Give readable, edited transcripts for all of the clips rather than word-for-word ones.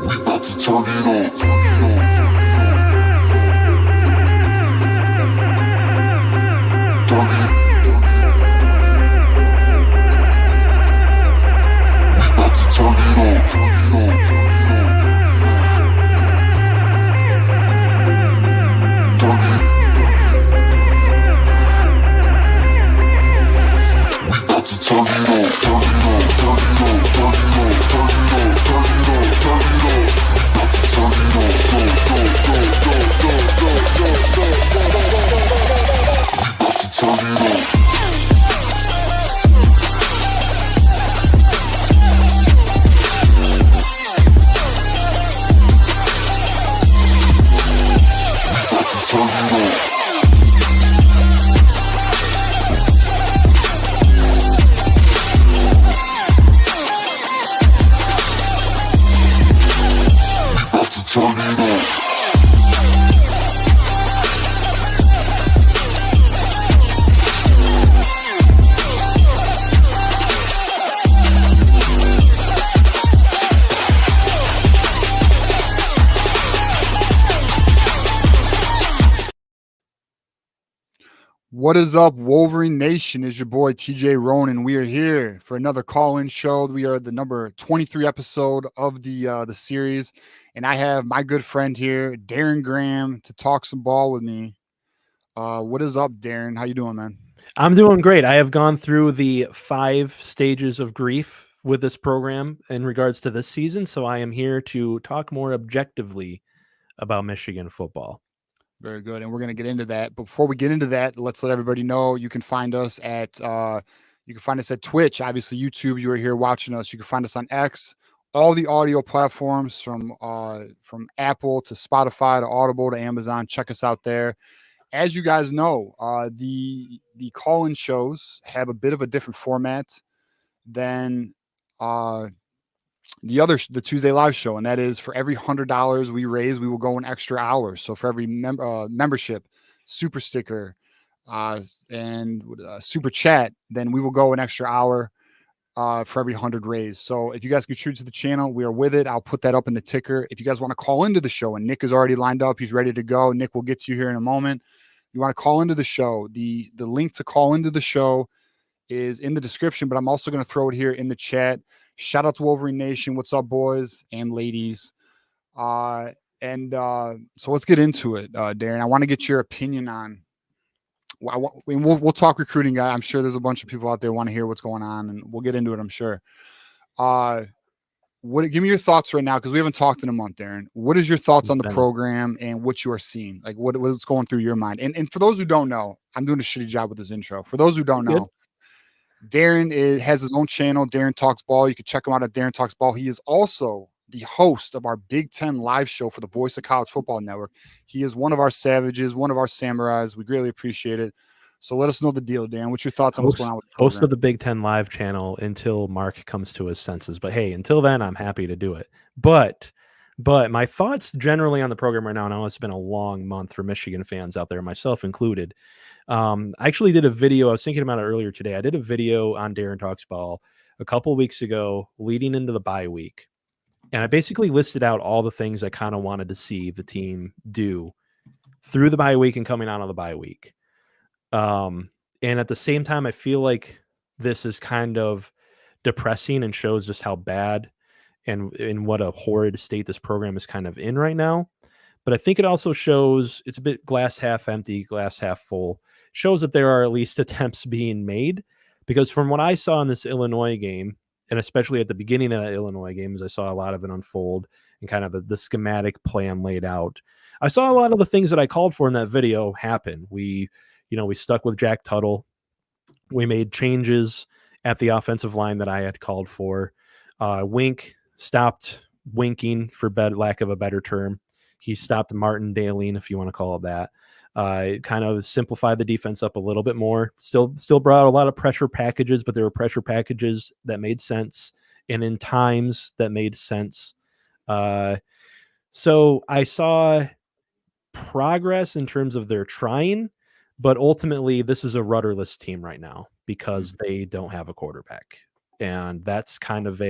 about to turn it on. What is up, Wolverine Nation? Is your boy TJ Ronin. We are here for another call-in show. We are the number 23 episode of the series, and I have my good friend here, Darren Graham, to talk some ball with me. What is up, Darren? How you doing, man? I'm doing great. I have gone through the 5 stages of grief with this program in regards to this season, so I am here to talk more objectively about Michigan football. Very good, and we're going to get into that. But before we get into that, let's let everybody know you can find us at Twitch, obviously YouTube. You are here watching us. You can find us on X, all the audio platforms from Apple to Spotify to Audible to Amazon. Check us out there. As you guys know, the call-in shows have a bit of a different format than the Tuesday live show, and that is for every $100 we raise, we will go an extra hour. So for every membership, super sticker, and super chat, then we will go an extra hour for every 100 raised. So if you guys contribute to the channel, we are with it. I'll put that up in the ticker. If you guys want to call into the show, and Nick is already lined up, he's ready to go. Nick will get to you here in a moment. You want to call into the show. The link to call into the show is in the description, but I'm also going to throw it here in the chat. Shout out to Wolverine Nation. What's up, boys and ladies? So let's get into it, Darren. I want to get your opinion on. We'll talk recruiting, guy. I'm sure there's a bunch of people out there who want to hear what's going on, and we'll get into it, I'm sure. Give me your thoughts right now, because we haven't talked in a month, Darren. What is your thoughts on the program and what you are seeing? Like, what's going through your mind? And for those who don't know, I'm doing a shitty job with this intro. For those who don't know, Darren has his own channel, Darren Talks Ball. You can check him out at Darren Talks Ball. He is also the host of our Big Ten live show for the Voice of College Football Network. He is one of our savages, one of our samurais. We greatly appreciate it. So let us know the deal, Darren. What's your thoughts on what's going on with the program? Host of the Big Ten live channel until Mark comes to his senses. But hey, until then, I'm happy to do it. But my thoughts generally on the program right now, and I know it's been a long month for Michigan fans out there, myself included. I actually did a video. I was thinking about it earlier today. I did a video on Darren Talks Ball a couple of weeks ago leading into the bye week. And I basically listed out all the things I kind of wanted to see the team do through the bye week and coming out of the bye week. And at the same time, I feel like this is kind of depressing and shows just how bad and in what a horrid state this program is kind of in right now. But I think it also shows it's a bit glass half empty, glass half full. Shows that there are at least attempts being made, because from what I saw in this Illinois game, and especially at the beginning of that Illinois game, as I saw a lot of it unfold and kind of the schematic plan laid out, I saw a lot of the things that I called for in that video happen. We stuck with Jack Tuttle. We made changes at the offensive line that I had called for. Wink stopped winking, for lack of a better term. He stopped martindaling, if you want to call it that. Kind of simplified the defense up a little bit more. Still brought a lot of pressure packages, but there were pressure packages that made sense and in times that made sense. So I saw progress in terms of their trying, but ultimately this is a rudderless team right now because they don't have a quarterback. And that's kind of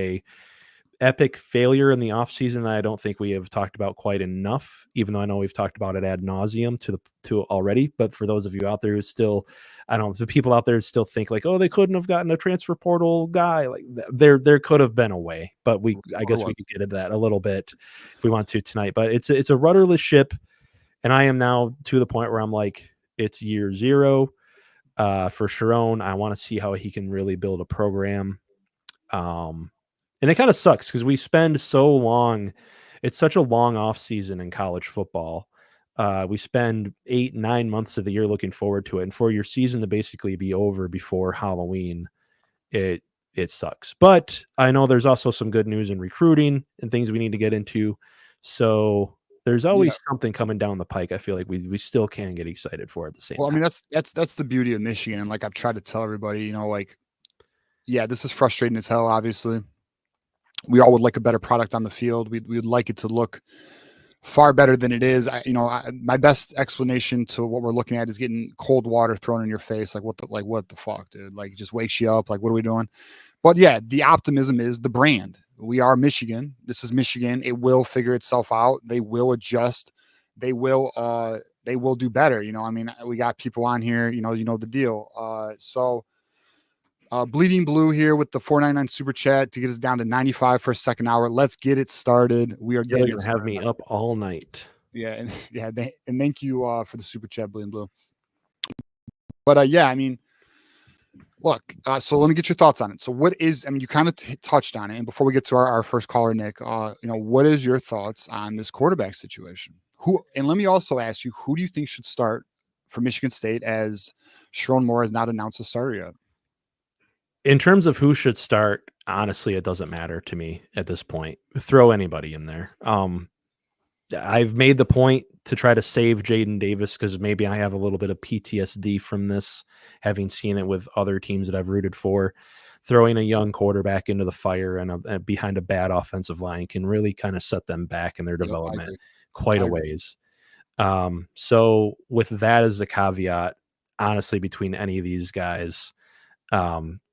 epic failure in the offseason that I don't think we have talked about quite enough, even though I know we've talked about it ad nauseum to already. But for those of you out there who still, I don't know, the people out there still think like, oh, they couldn't have gotten a transfer portal guy. Like there could have been a way, but I guess we could get into that a little bit if we want to tonight. But it's a rudderless ship, and I am now to the point where I'm like, it's year zero for Sharon. I want to see how he can really build a program. And it kind of sucks because we spend so long. It's such a long off season in college football. We spend 8-9 months of the year looking forward to it. And for your season to basically be over before Halloween, it sucks. But I know there's also some good news in recruiting and things we need to get into. So there's always something coming down the pike. I feel like we still can get excited for at the same time. Well, I mean, that's the beauty of Michigan. And like I've tried to tell everybody, like, yeah, this is frustrating as hell, obviously. We all would like a better product on the field. We'd like it to look far better than it is. My best explanation to what we're looking at is getting cold water thrown in your face. Like what the fuck, dude? Like it just wakes you up. Like, what are we doing? But yeah, the optimism is the brand. We are Michigan. This is Michigan. It will figure itself out. They will adjust. They will do better. I mean, we got people on here, the deal. So Bleeding Blue here with the $4.99 super chat to get us down to 95 for a second hour. Let's get it started. We are going to have me up all night. Yeah, and thank you for the super chat, Bleeding Blue. But yeah, I mean, look. So let me get your thoughts on it. So what is? I mean, you kind of touched on it. And before we get to our first caller, Nick, what is your thoughts on this quarterback situation? And let me also ask you, who do you think should start for Michigan State, as Sharon Moore has not announced a starter yet? In terms of who should start, honestly, it doesn't matter to me at this point. Throw anybody in there. I've made the point to try to save Jaden Davis because maybe I have a little bit of PTSD from this, having seen it with other teams that I've rooted for. Throwing a young quarterback into the fire and behind a bad offensive line can really kind of set them back in their development quite a ways. So with that as a caveat, honestly, between any of these guys,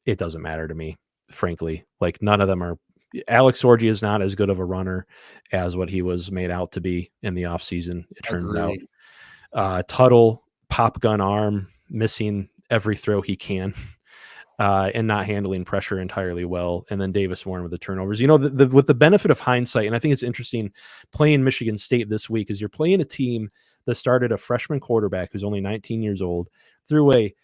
it doesn't matter to me, frankly. Like none of them are. Alex Orji is not as good of a runner as what he was made out to be in the offseason. It turns out. Tuttle, pop gun arm, missing every throw he can, and not handling pressure entirely well. And then Davis Warren with the turnovers. With the benefit of hindsight, and I think it's interesting playing Michigan State this week, is you're playing a team that started a freshman quarterback who's only 19 years old, threw a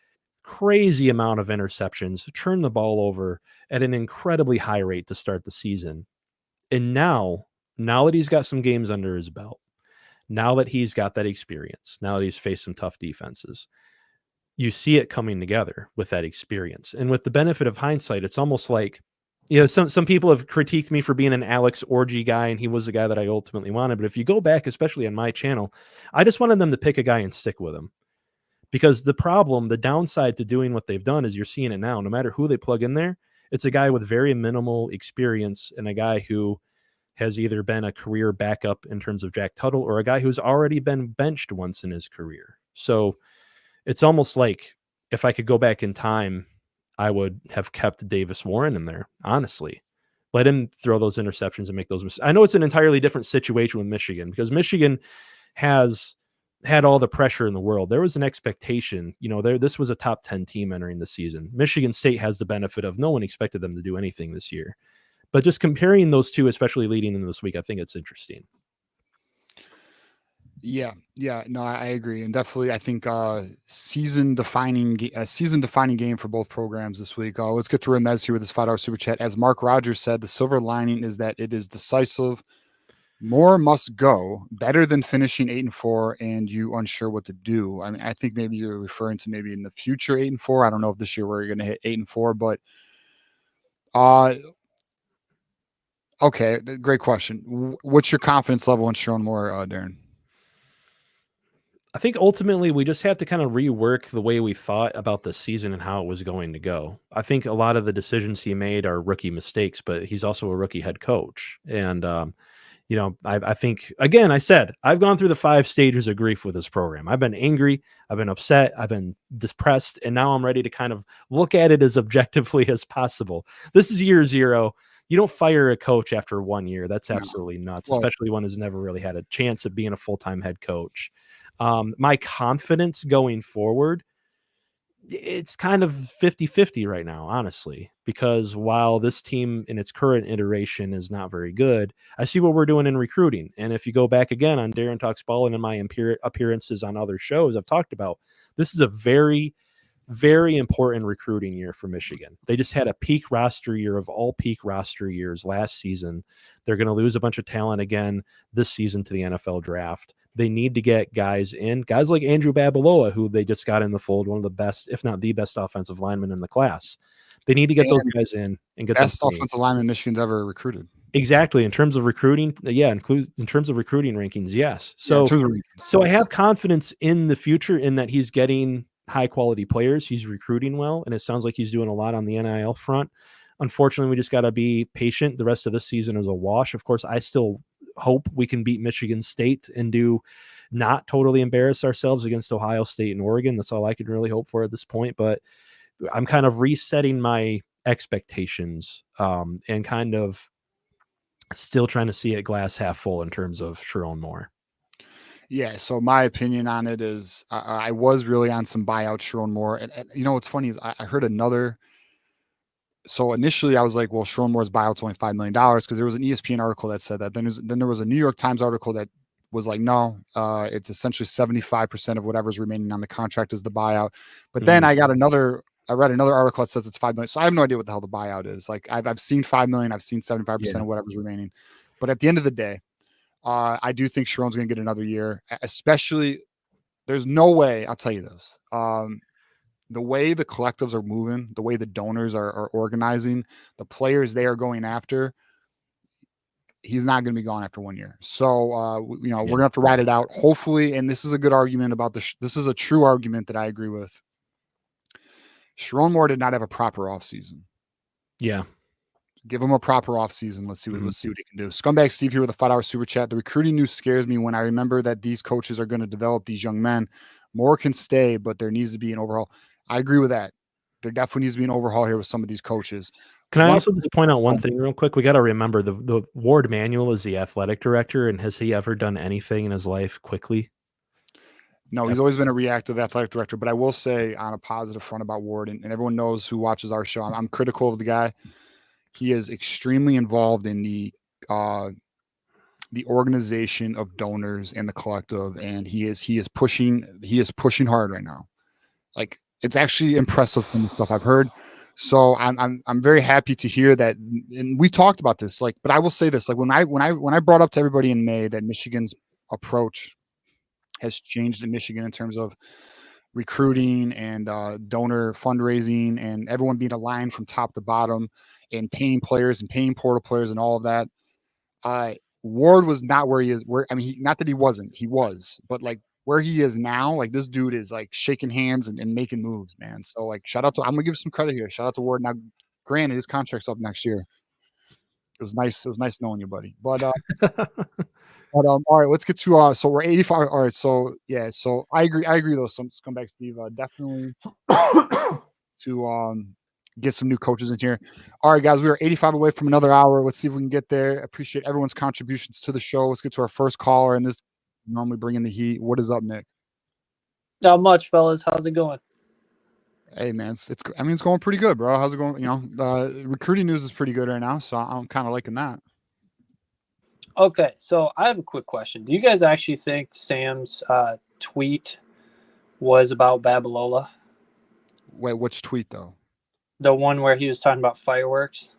crazy amount of interceptions, turned the ball over at an incredibly high rate to start the season. And now that he's got some games under his belt, now that he's got that experience, now that he's faced some tough defenses, you see it coming together with that experience. And with the benefit of hindsight, it's almost like, some people have critiqued me for being an Alex Orji guy, and he was the guy that I ultimately wanted. But if you go back, especially on my channel, I just wanted them to pick a guy and stick with him. Because the downside to doing what they've done is you're seeing it now. No matter who they plug in there, it's a guy with very minimal experience and a guy who has either been a career backup in terms of Jack Tuttle or a guy who's already been benched once in his career. So it's almost like if I could go back in time, I would have kept Davis Warren in there, honestly. Let him throw those interceptions and make those mistakes. I know it's an entirely different situation with Michigan because Michigan has had all the pressure in the world. There was an expectation, this was a top 10 team entering the season. Michigan State has the benefit of no one expected them to do anything this year. But just comparing those two, especially leading into this week, I think it's interesting. Yeah, no, I agree, and definitely, I think season defining game for both programs this week. Let's get to Ramez here with his $5 super chat. As Mark Rogers said, the silver lining is that it is decisive. More must go. Better than finishing 8-4 and you unsure what to do. I mean, I think maybe you're referring to maybe in the future 8-4. I don't know if this year we're going to hit 8-4, but okay, great question. What's your confidence level in Sharon Moore, Darren? I think ultimately we just have to kind of rework the way we thought about the season and how it was going to go. I think a lot of the decisions he made are rookie mistakes, but he's also a rookie head coach. And, I think, again, I said, I've gone through the 5 stages of grief with this program. I've been angry, I've been upset, I've been depressed, and now I'm ready to kind of look at it as objectively as possible. This is year 0. you don't fire a coach after 1 year. That's No. absolutely nuts, Well, especially one who's never really had a chance of being a full-time head coach. My confidence going forward, it's kind of 50-50 right now, honestly, because while this team in its current iteration is not very good, I see what we're doing in recruiting. And if you go back again on Darren Talks Ball and in my appearances on other shows, I've talked about this is a very, very important recruiting year for Michigan. They just had a peak roster year of all peak roster years last season. They're going to lose a bunch of talent again this season to the NFL draft. They need to get guys in, guys like Andrew Babalola, who they just got in the fold, one of the best, if not the best offensive lineman in the class. They need to get those guys in and get best them playing. offensive lineman Michigan's ever recruited. Exactly. In terms of recruiting, in terms of recruiting rankings, yes. So, in terms of rankings, so I have confidence in the future in that he's getting high quality players. He's recruiting well, and it sounds like he's doing a lot on the NIL front. Unfortunately, we just got to be patient. The rest of this season is a wash. Of course, I still hope we can beat Michigan State and do not totally embarrass ourselves against Ohio State and Oregon. That's all I can really hope for at this point. But I'm kind of resetting my expectations and kind of still trying to see it glass half full in terms of Sharon Moore. Yeah, so my opinion on it is I was really on some buyout Sharon Moore. And you know what's funny is I heard another. So initially I was like, well, Sharon Moore's buyout's only $5 million because there was an ESPN article that said that. Then there was a New York Times article that was like, no, it's essentially 75% of whatever's remaining on the contract is the buyout. But then I read another article that says it's $5 million. So I have no idea what the hell the buyout is. Like I've seen $5 million, I've seen 75% of whatever's remaining. But at the end of the day, I do think Sharon's going to get another year, especially there's no way, I'll tell you this. The way the collectives are moving, the way the donors are organizing, the players they are going after, he's not going to be gone after 1 year. So, we're going to have to ride it out. Hopefully, and this is a good argument about this is a true argument that I agree with. Sharon Moore did not have a proper offseason. Yeah. Give him a proper offseason. Let's see what he can do. Scumbag Steve here with a $5 super chat. The recruiting news scares me when I remember that these coaches are going to develop these young men. More can stay, but there needs to be an overhaul. I agree with that. There definitely needs to be an overhaul here with some of these coaches. Can I also just point out one thing real quick? We got to remember the Ward Manuel is the athletic director, and has he ever done anything in his life quickly? No, he's always been a reactive athletic director. But I will say on a positive front about Ward, and everyone knows who watches our show, I'm critical of the guy. He is extremely involved in the organization of donors and the collective, and he is pushing hard right now. Like it's actually impressive from the stuff I've heard. So I'm very happy to hear that. And we talked about this, like, but I will say this, like when I brought up to everybody in May that Michigan's approach has changed in Michigan in terms of recruiting and donor fundraising and everyone being aligned from top to bottom and paying players and paying portal players and all of that. Ward was not where he is. Not that he wasn't, he was, but like where he is now, like this dude is like shaking hands and making moves, man. So like shout out to, I'm gonna give some credit here. Shout out to Ward. Now, granted, his contract's up next year. It was nice knowing you, buddy. But all right, let's get to so we're 85. All right, so yeah, so I agree though. Some scumbag Steve, definitely to get some new coaches in here. All right, guys, we are 85 away from another hour. Let's see if we can get there. Appreciate everyone's contributions to the show. Let's get to our first caller, and this normally bring in the heat. What is up, Nick? Not much, fellas. How's it going? Hey, man, it's going pretty good, bro. How's it going? Recruiting news is pretty good right now, so I'm kind of liking that. Okay, so I have a quick question. Do you guys actually think Sam's tweet was about Babalola? Wait, which tweet though? The one where he was talking about fireworks?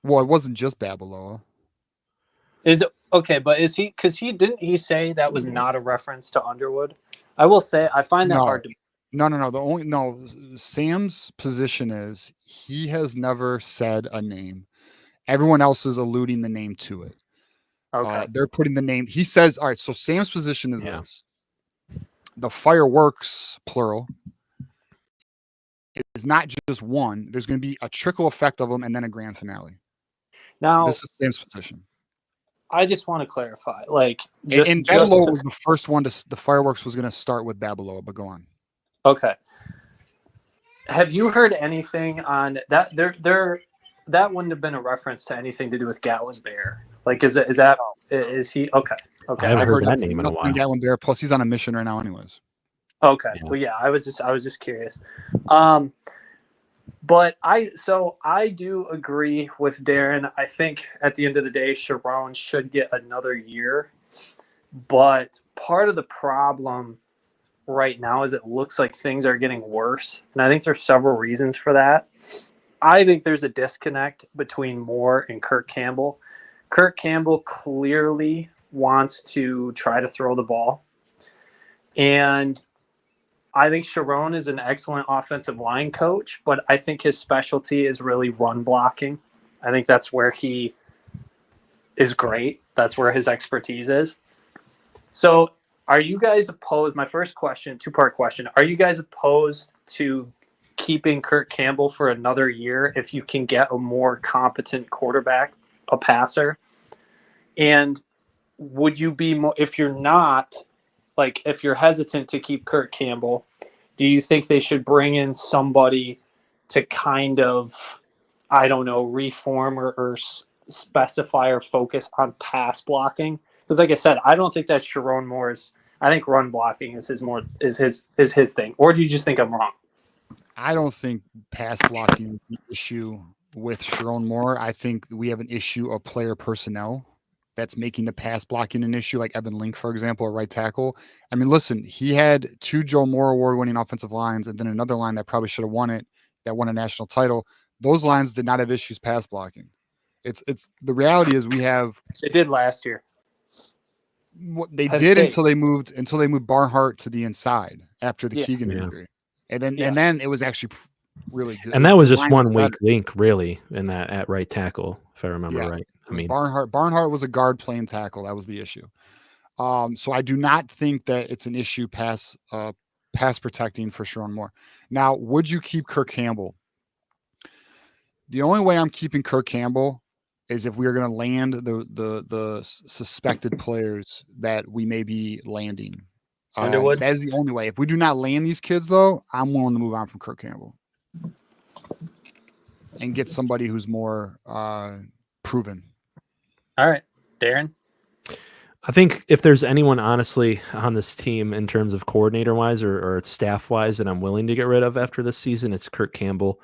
Well, it wasn't just Babalola. Is it okay? But is he? Because didn't he say that was not a reference to Underwood? I will say I find that hard to. No. Sam's position is he has never said a name. Everyone else is alluding the name to it. Okay. They're putting the name. He says, all right, so Sam's position is this. The fireworks, plural, is not just one. There's going to be a trickle effect of them and then a grand finale. Now, this is Sam's position. I just want to clarify. Babalola was the first one the fireworks was going to start with Babalola, but go on. Okay. Have you heard anything on that? They're that wouldn't have been a reference to anything to do with Gatlin Bear. Like, is he okay? Okay, I haven't I've heard heard that name in a nothing while. Gatlin Bear. Plus, he's on a mission right now, anyways. Okay, Yeah. well, yeah, I was just curious. But I do agree with Darren. I think at the end of the day, Sharon should get another year. But part of the problem right now is it looks like things are getting worse. And I think there's several reasons for that. I think there's a disconnect between Moore and Kirk Campbell. Kirk Campbell clearly wants to try to throw the ball. And I think Sharon is an excellent offensive line coach, but I think his specialty is really run blocking. I think that's where he is great. That's where his expertise is. So are you guys opposed? My first question, two-part question. Are you guys opposed to keeping Kirk Campbell for another year if you can get a more competent quarterback, a passer? And would you be more, if you're not, like if you're hesitant to keep Kirk Campbell, do you think they should bring in somebody to kind of, I don't know, reform or specify or focus on pass blocking? Because like I said, I don't think that's Sharon Moore's. I think run blocking is his thing. Or do you just think I'm wrong? I don't think pass blocking is the issue with Sharon Moore. I think we have an issue of player personnel that's making the pass blocking an issue, like Evan Link, for example, a right tackle. I mean, listen, he had 2 Joe Moore award-winning offensive lines and then another line that probably should have won it, that won a national title. Those lines did not have issues pass blocking. It's the reality is we have. They did last year. What they Penn did State. until they moved Barnhart to the inside after the Keegan injury, and then it was actually really good. And that was just one weak link, really, in that at right tackle, if I remember right. I mean, Barnhart was a guard playing tackle. That was the issue. So I do not think that it's an issue pass protecting for Sharon Moore. Now, would you keep Kirk Campbell? The only way I'm keeping Kirk Campbell is if we are going to land the suspected players that we may be landing. Underwood? That is the only way. If we do not land these kids, though, I'm willing to move on from Kirk Campbell and get somebody who's more proven. All right, Darren? I think if there's anyone honestly on this team in terms of coordinator-wise or staff-wise that I'm willing to get rid of after this season, it's Kirk Campbell.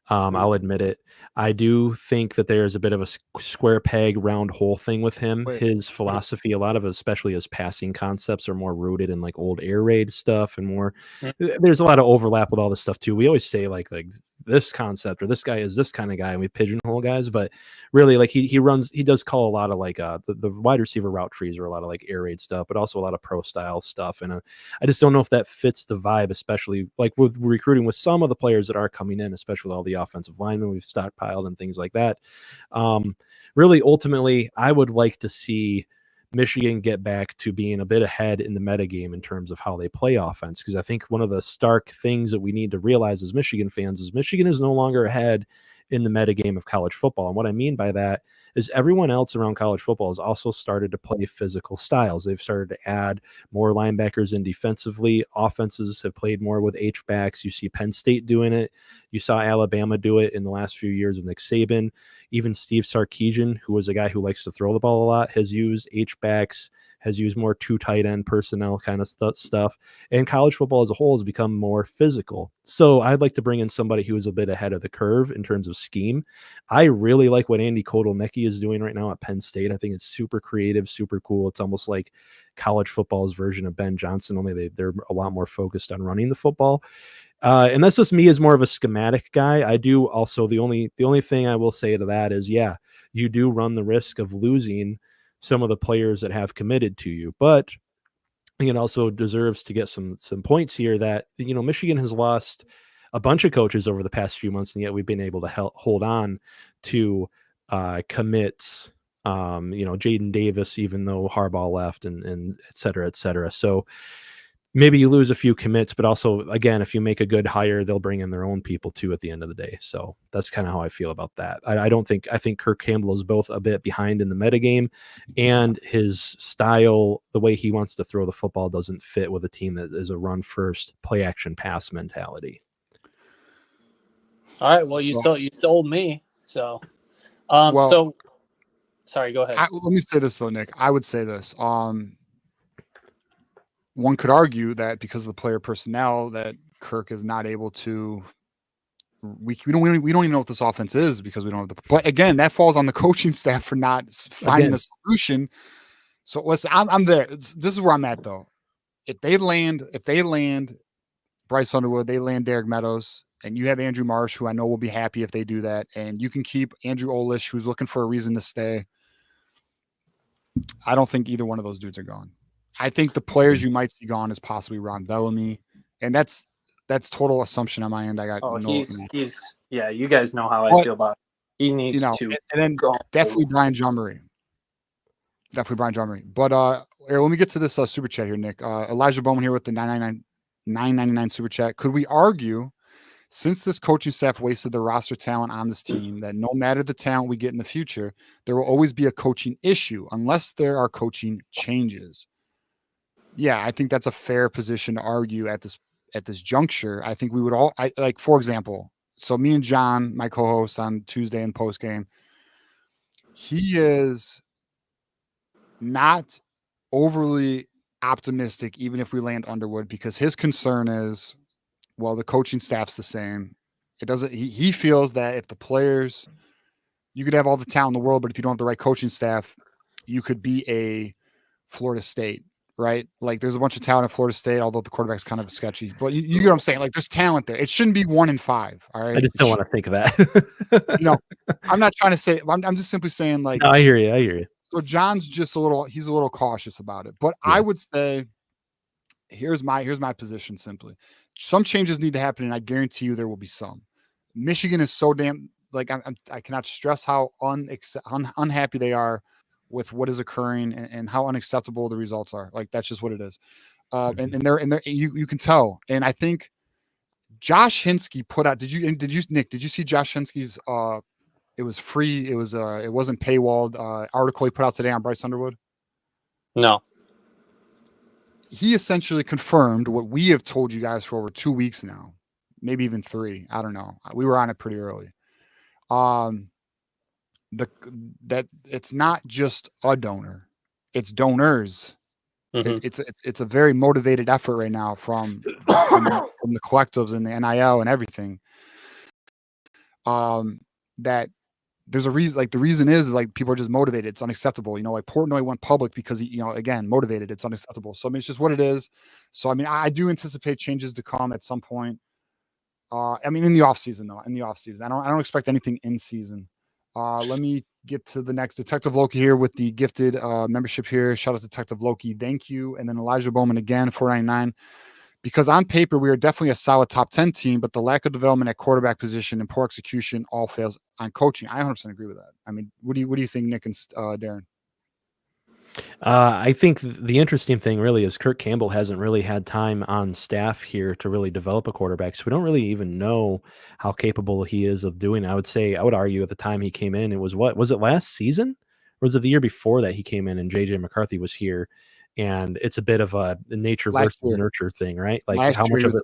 I'll admit it. I do think that there's a bit of a square peg, round hole thing with him. His philosophy, a lot of it, especially his passing concepts, are more rooted in like old air raid stuff and more. There's a lot of overlap with all this stuff too. We always say like this concept or this guy is this kind of guy, and we pigeonhole guys, but really like he does call a lot of like the wide receiver route trees are a lot of like air raid stuff, but also a lot of pro style stuff. And I just don't know if that fits the vibe, especially like with recruiting with some of the players that are coming in, especially with all the offensive linemen we've stockpiled and things like that. Really, ultimately, I would like to see Michigan get back to being a bit ahead in the metagame in terms of how they play offense. Because I think one of the stark things that we need to realize as Michigan fans is Michigan is no longer ahead in the metagame of college football. And what I mean by that is everyone else around college football has also started to play physical styles. They've started to add more linebackers in defensively. Offenses have played more with H-backs. You see Penn State doing it. You saw Alabama do it in the last few years with Nick Saban. Even Steve Sarkisian, who was a guy who likes to throw the ball a lot, has used H-backs, has used more 2 tight end personnel kind of stuff. And college football as a whole has become more physical. So I'd like to bring in somebody who is a bit ahead of the curve in terms of scheme. I really like what Andy Kotelnicki is doing right now at Penn State. I think it's super creative, super cool. It's almost like college football's version of Ben Johnson, only they're a lot more focused on running the football. And that's just me as more of a schematic guy. I do also, the only thing I will say to that is, yeah, you do run the risk of losing some of the players that have committed to you, but it also deserves to get some points here that, Michigan has lost a bunch of coaches over the past few months, and yet we've been able to hold on to commits, Jaden Davis, even though Harbaugh left and et cetera, et cetera. So maybe you lose a few commits, but also, again, if you make a good hire, they'll bring in their own people too at the end of the day. So that's kind of how I feel about that. I think Kirk Campbell is both a bit behind in the metagame, and his style, the way he wants to throw the football, doesn't fit with a team that is a run first, play action pass mentality. All right. Well, you sold me. So, Well, sorry, go ahead. let me say this though, Nick. I would say this. One could argue that because of the player personnel, that Kirk is not able to. We don't even know what this offense is because we don't have the. But again, that falls on the coaching staff for not finding a solution. So listen, I'm there. This is where I'm at though. If they land Bryce Underwood, they land Derek Meadows, and you have Andrew Marsh, who I know will be happy if they do that, and you can keep Andrew Olish, who's looking for a reason to stay. I don't think either one of those dudes are gone. I think the players you might see gone is possibly Ron Bellamy, and that's total assumption on my end. I got he's you guys know how I feel about it. He needs to, and then definitely Brian Jean-Marie. But here, let me get to this super chat here, Nick. Elijah Bowman here with the $9.99 super chat. Could we argue, since this coaching staff wasted the roster talent on this team, that no matter the talent we get in the future, there will always be a coaching issue unless there are coaching changes? Yeah, I think that's a fair position to argue at this juncture. I think we would all, for example, so me and John, my co-host on Tuesday in Postgame, he is not overly optimistic, even if we land Underwood, because his concern is, well, the coaching staff's the same. It doesn't. He feels that if the players, you could have all the talent in the world, but if you don't have the right coaching staff, you could be a Florida State, right? Like there's a bunch of talent at Florida State, although the quarterback's kind of sketchy. But you get what I'm saying? Like there's talent there. It shouldn't be 1-5. All right. I just don't want to think of that. I'm not trying to say. I'm just simply saying like. No, I hear you. So John's just he's a little cautious about it. But I would say, here's my position simply. Some changes need to happen, and I guarantee you there will be some. Michigan is so damn I cannot stress how unhappy they are with what is occurring and how unacceptable the results are. Like that's just what it is. And you can tell. And I think Josh Hinsky put out. Nick? Did you see Josh Hinsky's it was free. It wasn't paywalled. Article he put out today on Bryce Underwood. No. He essentially confirmed what we have told you guys for over 2 weeks now, maybe even 3. I don't know. We were on it pretty early. That it's not just a donor; it's donors. Mm-hmm. It's a very motivated effort right now from the collectives and the NIL and everything. That. There's a reason, like the reason is like people are just motivated. It's unacceptable. Like Portnoy went public because he, again, motivated. It's unacceptable. So I mean, it's just what it is. So I mean, I do anticipate changes to come at some point. I mean, in the off season though, I don't expect anything in season. Let me get to the next. Detective Loki here with the gifted membership here. Shout out to Detective Loki. Thank you. And then Elijah Bowman again, $4.99. Because on paper, we are definitely a solid top 10 team, but the lack of development at quarterback position and poor execution all fails on coaching. I 100% agree with that. I mean, what do you think, Nick and Darren? I think the interesting thing really is Kirk Campbell hasn't really had time on staff here to really develop a quarterback. So we don't really even know how capable he is of doing it. I would argue at the time he came in, it was it last season? Or was it the year before that he came in and JJ McCarthy was here? And it's a bit of a nature versus nurture thing, right? Like last how much of it?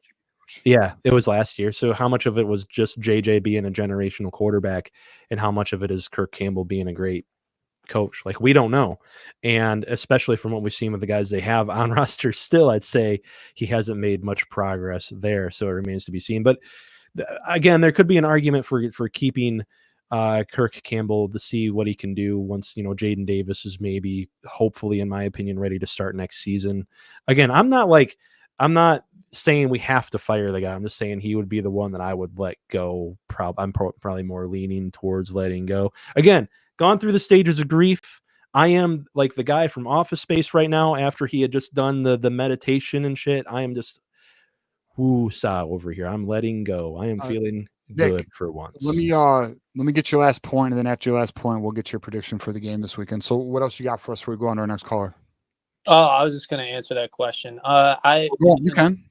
Yeah, it was last year. So how much of it was just JJ being a generational quarterback, and how much of it is Kirk Campbell being a great coach? Like we don't know. And especially from what we've seen with the guys they have on roster still, I'd say he hasn't made much progress there. So it remains to be seen. But again, there could be an argument for keeping Kirk Campbell to see what he can do once, Jaden Davis is maybe, hopefully, in my opinion, ready to start next season. Again, I'm not saying we have to fire the guy. I'm just saying he would be the one that I would let go. I'm probably more leaning towards letting go. Again, gone through the stages of grief. I am like the guy from Office Space right now after he had just done the meditation and shit. I am just woo-saw over here. I'm letting go. I am feeling good Nick, for once. Let me get your last point, and then after your last point, we'll get your prediction for the game this weekend. So what else you got for us before we go on to our next caller? Oh, I was just going to answer that question. You can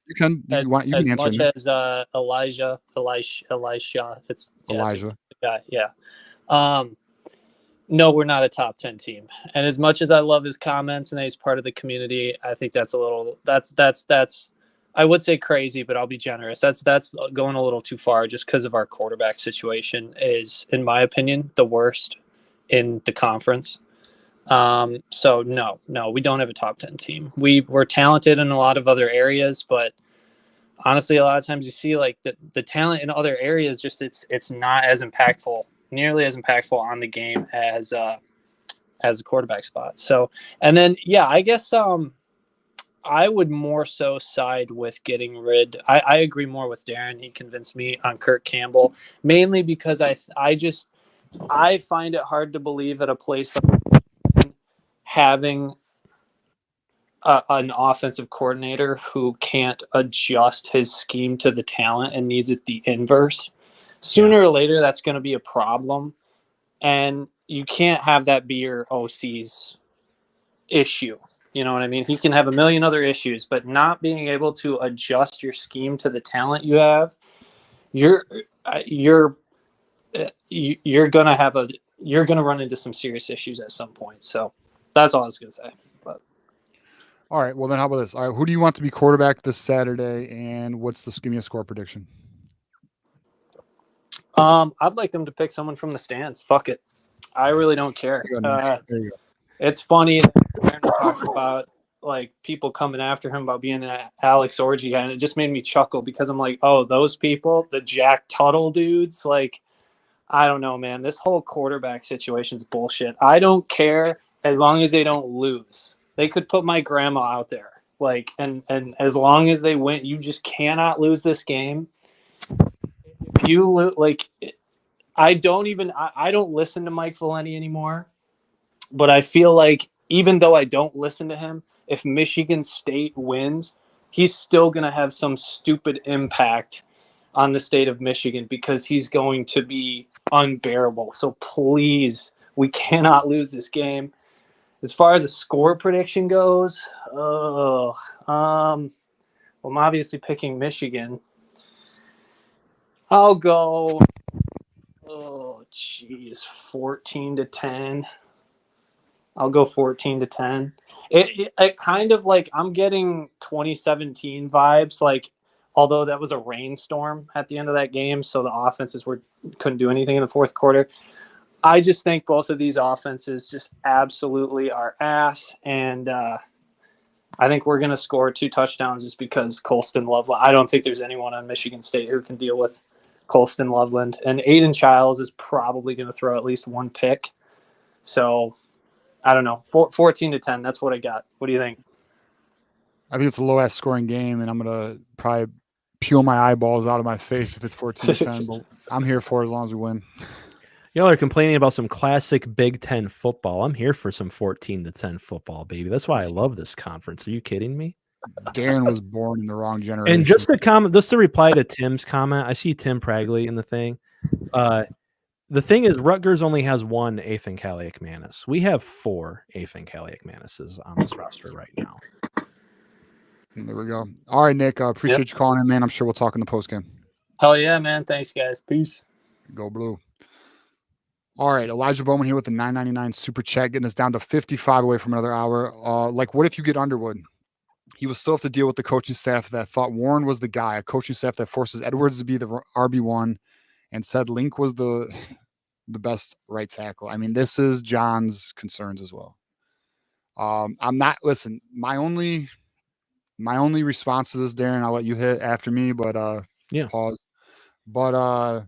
as answer much me. as Elisha. It's Elijah. It's a guy. Yeah. No, we're not a top 10 team. And as much as I love his comments and that he's part of the community, I think that's I would say crazy, but I'll be generous. That's going a little too far just because of our quarterback situation is, in my opinion, the worst in the conference. So no, we don't have a top 10 team. We're talented in a lot of other areas, but honestly, a lot of times you see like the talent in other areas, just it's not as impactful, nearly as impactful on the game as a quarterback spot. So, and then yeah, I guess I would more so side with getting rid. I agree more with Darren. He convinced me on Kirk Campbell, mainly because I find it hard to believe that a place like having an offensive coordinator who can't adjust his scheme to the talent and needs it the inverse. Sooner or later, that's going to be a problem. And you can't have that be your OC's issue. You know what I mean? He can have a million other issues, but not being able to adjust your scheme to the talent you have, you're gonna run into some serious issues at some point. So that's all I was gonna say. But All right. Well, then how about this? All right. Who do you want to be quarterback this Saturday? And give me a score prediction? I'd like them to pick someone from the stands. Fuck it. I really don't care. There you go. It's funny that Darren was talking about like people coming after him about being an Alex Orgy guy, and it just made me chuckle because I'm like, oh, those people, the Jack Tuttle dudes, like, I don't know, man. This whole quarterback situation's bullshit. I don't care as long as they don't lose. They could put my grandma out there, like, and as long as they win, you just cannot lose this game. If you like, I don't listen to Mike Valenti anymore, but I feel like even though I don't listen to him, if Michigan State wins, he's still going to have some stupid impact on the state of Michigan because he's going to be unbearable. So please, we cannot lose this game. As far as a score prediction goes, well, I'm obviously picking Michigan. I'll go, 14-10. I'll go 14-10. It kind of like I'm getting 2017 vibes, like, although that was a rainstorm at the end of that game, so the offenses couldn't do anything in the fourth quarter. I just think both of these offenses just absolutely are ass, and I think we're going to score 2 touchdowns just because Colston Loveland. I don't think there's anyone on Michigan State who can deal with Colston Loveland, and Aiden Childs is probably going to throw at least 1 pick. So I don't know, 14-10. That's what I got. What do you think? I think it's a low-ass scoring game, and I'm going to probably peel my eyeballs out of my face if it's 14-10, but I'm here for it as long as we win. Y'all are complaining about some classic Big Ten football. I'm here for some 14-10 football, baby. That's why I love this conference. Are you kidding me? Darren was born in the wrong generation. And just to reply to Tim's comment, I see Tim Pragley in the thing. The thing is, Rutgers only has 1 Athan Kaliakmanis. We have 4 Athan Kaliakmanises on this roster right now. There we go. All right, Nick. Appreciate you calling in, man. I'm sure we'll talk in the postgame. Hell yeah, man. Thanks, guys. Peace. Go Blue. All right, Elijah Bowman here with the $9.99 super chat, getting us down to 55 away from another hour. Like, what if you get Underwood? He will still have to deal with the coaching staff that thought Warren was the guy, a coaching staff that forces Edwards to be the RB1 and said Link was the best right tackle. I mean, this is John's concerns as well. I'm not, listen, my only response to this, Darren, I'll let you hit after me, but pause. But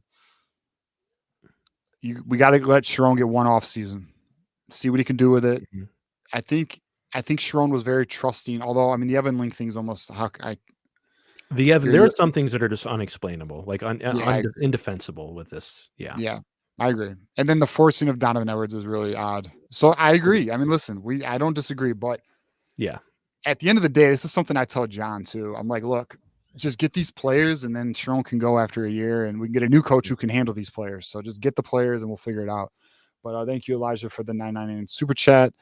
we got to let Sharon get 1 off season, see what he can do with it. Mm-hmm. I think Sharon was very trusting, although, I mean, the Evan Link thing's almost there are some things that are just unexplainable, like indefensible with this. Yeah, I agree. And then the forcing of Donovan Edwards is really odd. So I agree. I mean, listen, I don't disagree, but yeah, at the end of the day, this is something I tell John too. I'm like, look, just get these players, and then Sharon can go after a year, and we can get a new coach who can handle these players. So just get the players, and we'll figure it out. But thank you, Elijah, for the $9.99 super chat.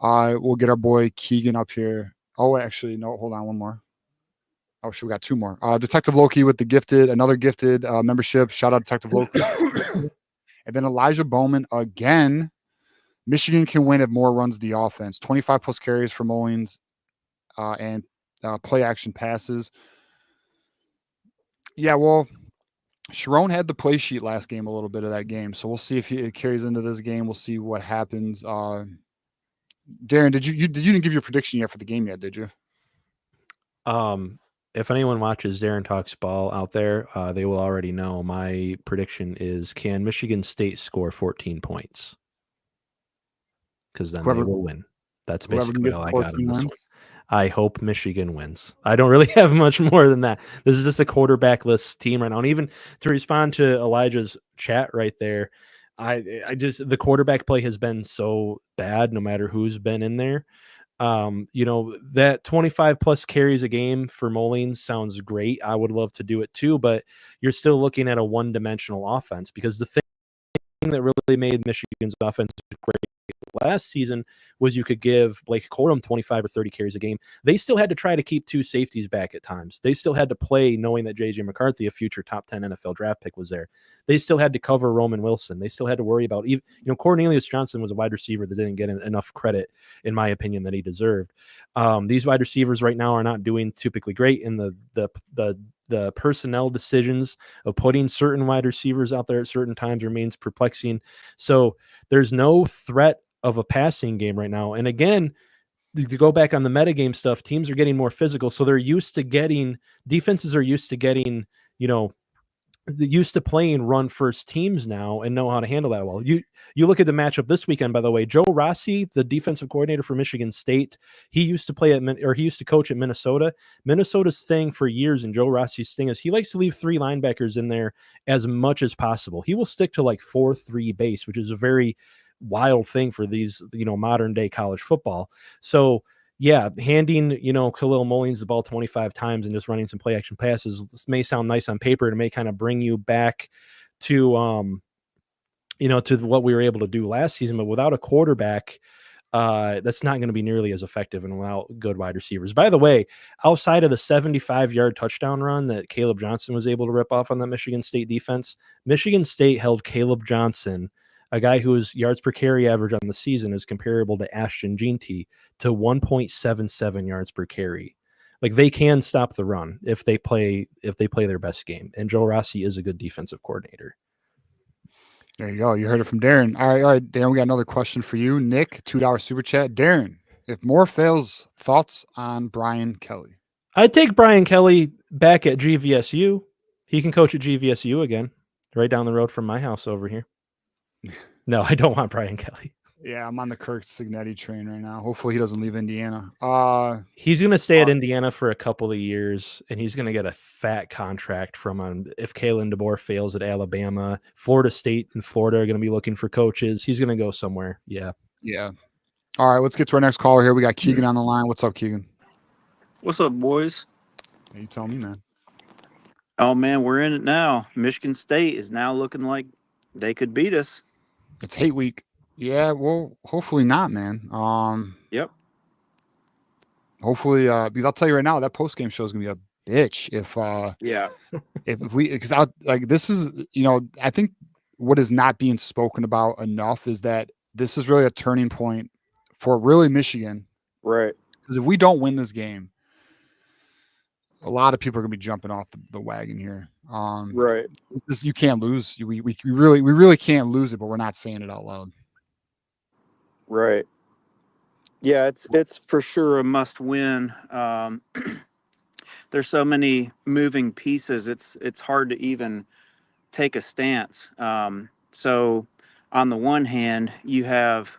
We'll get our boy Keegan up here. Oh, actually, no, hold on, one more. Oh, shit, we got 2 more. Detective Loki with another gifted membership. Shout out Detective Loki. And then Elijah Bowman again. Michigan can win if Moore runs the offense. 25 plus carries for Mullings and play action passes. Yeah, well, Sharon had the play sheet last game, a little bit of that game, so we'll see if it carries into this game. We'll see what happens. Darren, did you didn't give your prediction yet for the game yet, did you? If anyone watches Darren Talks Ball out there, they will already know my prediction is: can Michigan State score 14 points? Because then they will win. That's Whoever can basically get all I 14 got on this wins. one. I hope Michigan wins. I don't really have much more than that. This is just a quarterback-less team right now. And even to respond to Elijah's chat right there, I just the quarterback play has been so bad no matter who's been in there. That 25 plus carries a game for Mullings sounds great. I would love to do it too, but you're still looking at a one-dimensional offense because the thing that really made Michigan's offense great last season was you could give Blake Corum 25 or 30 carries a game. They still had to try to keep two safeties back at times. They still had to play knowing that J.J. McCarthy, a future top 10 NFL draft pick, was there. They still had to cover Roman Wilson. They still had to worry about, Cornelius Johnson was a wide receiver that didn't get enough credit, in my opinion, that he deserved. These wide receivers right now are not doing typically great, and the personnel decisions of putting certain wide receivers out there at certain times remains perplexing. So there's no threat of a passing game right now. And again, to go back on the metagame stuff, teams are getting more physical. So defenses are used to getting, used to playing run first teams now and know how to handle that well. You look at the matchup this weekend, by the way. Joe Rossi, the defensive coordinator for Michigan State, he used to coach at Minnesota. Minnesota's thing for years, and Joe Rossi's thing is he likes to leave three linebackers in there as much as possible. He will stick to like 4-3 base, which is a very wild thing for these, modern day college football. So yeah, handing, Khalil Mullings the ball 25 times and just running some play action passes, this may sound nice on paper. It may kind of bring you back to, to what we were able to do last season, but without a quarterback, that's not going to be nearly as effective and without good wide receivers. By the way, outside of the 75-yard touchdown run that Caleb Johnson was able to rip off on that Michigan State defense, Michigan State held Caleb Johnson, a guy whose yards per carry average on the season is comparable to Ashton Jeanty, to 1.77 yards per carry. Like, they can stop the run if they play their best game. And Joe Rossi is a good defensive coordinator. There you go. You heard it from Darren. All right, Darren, we got another question for you. Nick, $2 super chat. Darren, if more fails, thoughts on Brian Kelly? I'd take Brian Kelly back at GVSU. He can coach at GVSU again, right down the road from my house over here. No, I don't want Brian Kelly. Yeah, I'm on the Kirk Signetti train right now. Hopefully he doesn't leave Indiana. He's going to stay at Indiana for a couple of years, and he's going to get a fat contract from if Kalen DeBoer fails at Alabama. Florida State and Florida are going to be looking for coaches. He's going to go somewhere. Yeah. Yeah. All right, let's get to our next caller here. We got Keegan on the line. What's up, Keegan? What's up, boys? Hey, you tell me, man. Oh, man, we're in it now. Michigan State is now looking like they could beat us. It's hate week. Yeah, well, hopefully not, man. Yep. Hopefully, because I'll tell you right now, that post game show is gonna be a bitch. If we, because this is, I think what is not being spoken about enough is that this is really a turning point for really Michigan. Right. Because if we don't win this game, a lot of people are gonna be jumping off the wagon here. Right. You can't lose. We really can't lose it, but we're not saying it out loud. Right. Yeah, it's for sure a must win. There's so many moving pieces. It's hard to even take a stance. So on the one hand, you have,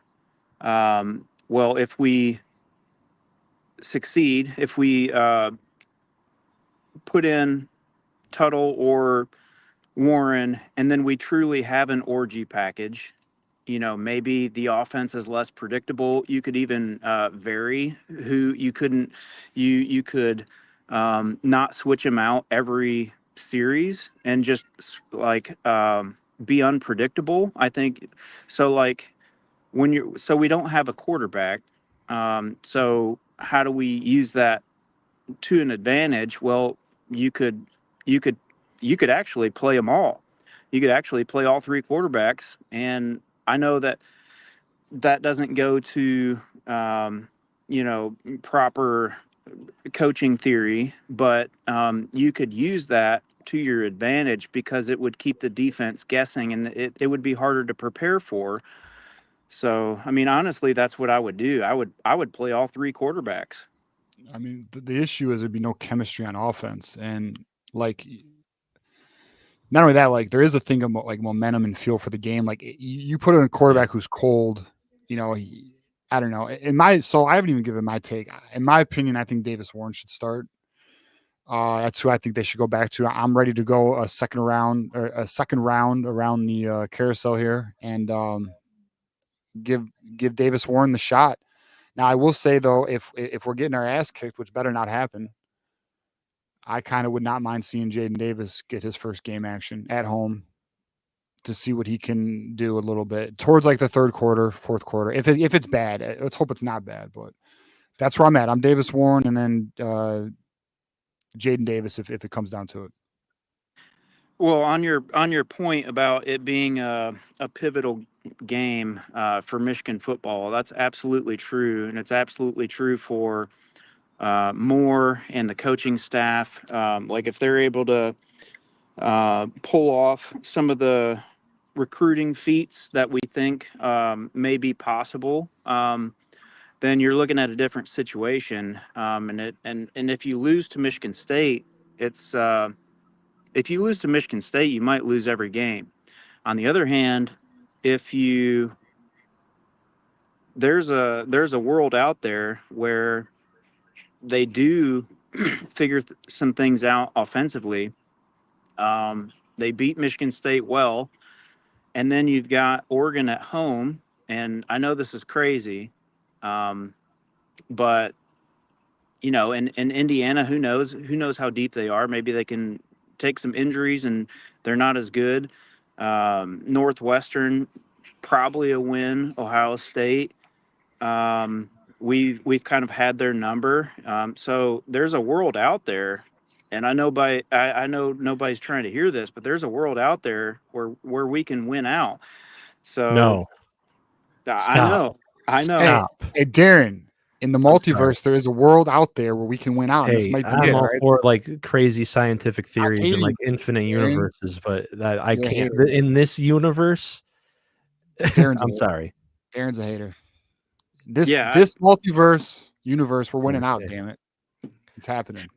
if we succeed, if we put in Tuttle or Warren, and then we truly have an orgy package, maybe the offense is less predictable. You could even vary who you couldn't, you could not switch them out every series and just be unpredictable. I think so. Like so we don't have a quarterback. So how do we use that to an advantage? Well, you could actually play them all. You could actually play all three quarterbacks, and I know that doesn't go to proper coaching theory, but you could use that to your advantage because it would keep the defense guessing and it would be harder to prepare for. So, I mean, honestly, that's what I would do. I would play all three quarterbacks. I mean, the issue is there'd be no chemistry on offense, and like not only that, like there is a thing of like momentum and feel for the game. Like you put in a quarterback who's cold, you know. I don't know. So I haven't even given my take. In my opinion, I think Davis Warren should start. That's who I think they should go back to. I'm ready to go a second round around the carousel here and give Davis Warren the shot. Now I will say though, if we're getting our ass kicked, which better not happen, I kind of would not mind seeing Jaden Davis get his first game action at home to see what he can do a little bit towards like the third quarter, fourth quarter. If it's bad, let's hope it's not bad, but that's where I'm at. I'm Davis Warren and then Jaden Davis if it comes down to it. Well, on your point about it being a pivotal game for Michigan football, that's absolutely true, and it's absolutely true for Moore and the coaching staff. Like if they're able to pull off some of the recruiting feats that we think may be possible, then you're looking at a different situation. And if you lose to Michigan State, it's if you lose to Michigan State, you might lose every game. On the other hand, there's a world out there where they do figure some things out offensively. They beat Michigan State well, and then you've got Oregon at home. And I know this is crazy, but you know, in Indiana, who knows how deep they are? Maybe they can take some injuries and they're not as good. Northwestern, probably a win. Ohio State, we've kind of had their number. So there's a world out there, and I know nobody's trying to hear this, but there's a world out there where we can win out. So No. I know. Stop. Hey, Darren, in the multiverse, there is a world out there where we can win out. And this Hey, might be I'm it, all right? for like crazy scientific theories hate and like you, infinite Darren. universes, but that I You're a can't hater. in this universe. Darren's a I'm hater. sorry. Darren's a hater. This Yeah, multiverse universe, we're winning out. Okay. Damn it, it's happening.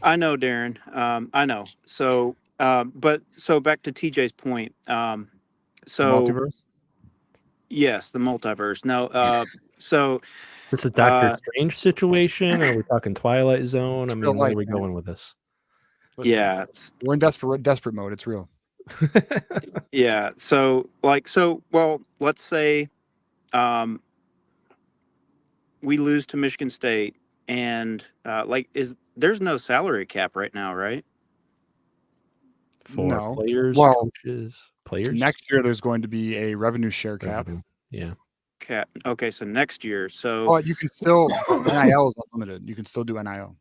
I know, Darren. I know. So, but so back to TJ's point. The So multiverse. yes, the multiverse. No, so Is this a Doctor uh, Strange situation? Or are we talking Twilight Zone? I real mean, where life, are we man. going with this? Listen, yeah, we're in desperate mode. It's real. yeah. So well, let's say we lose to Michigan State, and there's no salary cap right now, right? For No. players, Well, coaches, players. next year there's going to be a revenue share cap. Yeah. Cap. Okay, so next year. So But you can still NIL is unlimited. You can still do NIL.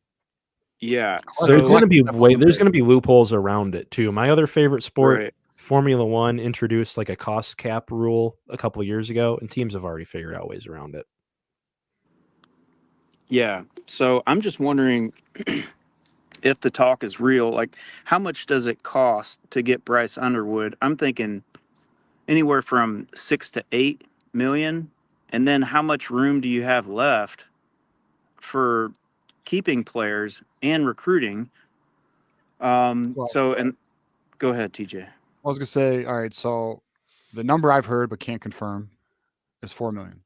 yeah. So There's going to be collect- there's going to be loopholes around it too. My other favorite sport, Right. Formula One, introduced like a cost cap rule a couple of years ago, and teams have already figured out ways around it. Yeah. So I'm just wondering if the talk is real. Like, how much does it cost to get Bryce Underwood? I'm thinking anywhere from 6 to 8 million. And then how much room do you have left for keeping players and recruiting? And go ahead, TJ. I was gonna say, all right. So the number I've heard but can't confirm is 4 million.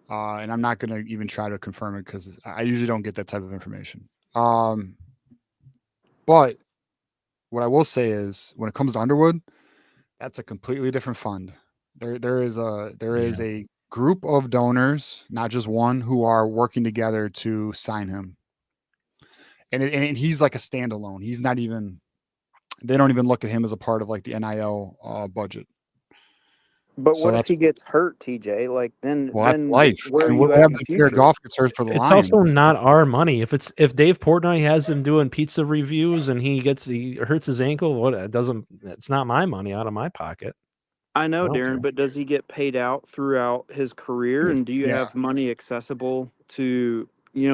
And I'm not gonna even try to confirm it because I usually don't get that type of information. But what I will say is, when it comes to Underwood, that's a completely different fund. There is a group of donors, not just one, who are working together to sign him. And he's like a standalone. He's not even. They don't even look at him as a part of like the NIL budget. But So what if that's he gets hurt, TJ? Like then that's life. where I mean, are what you at in happens the if Jared future? Goff gets hurt for the It's Lions? also not our money. If Dave Portnoy has him doing pizza reviews and he hurts his ankle, it's not my money out of my pocket. I know, don't Darren, care. but does he get paid out throughout his career? And do you Yeah. have money accessible to,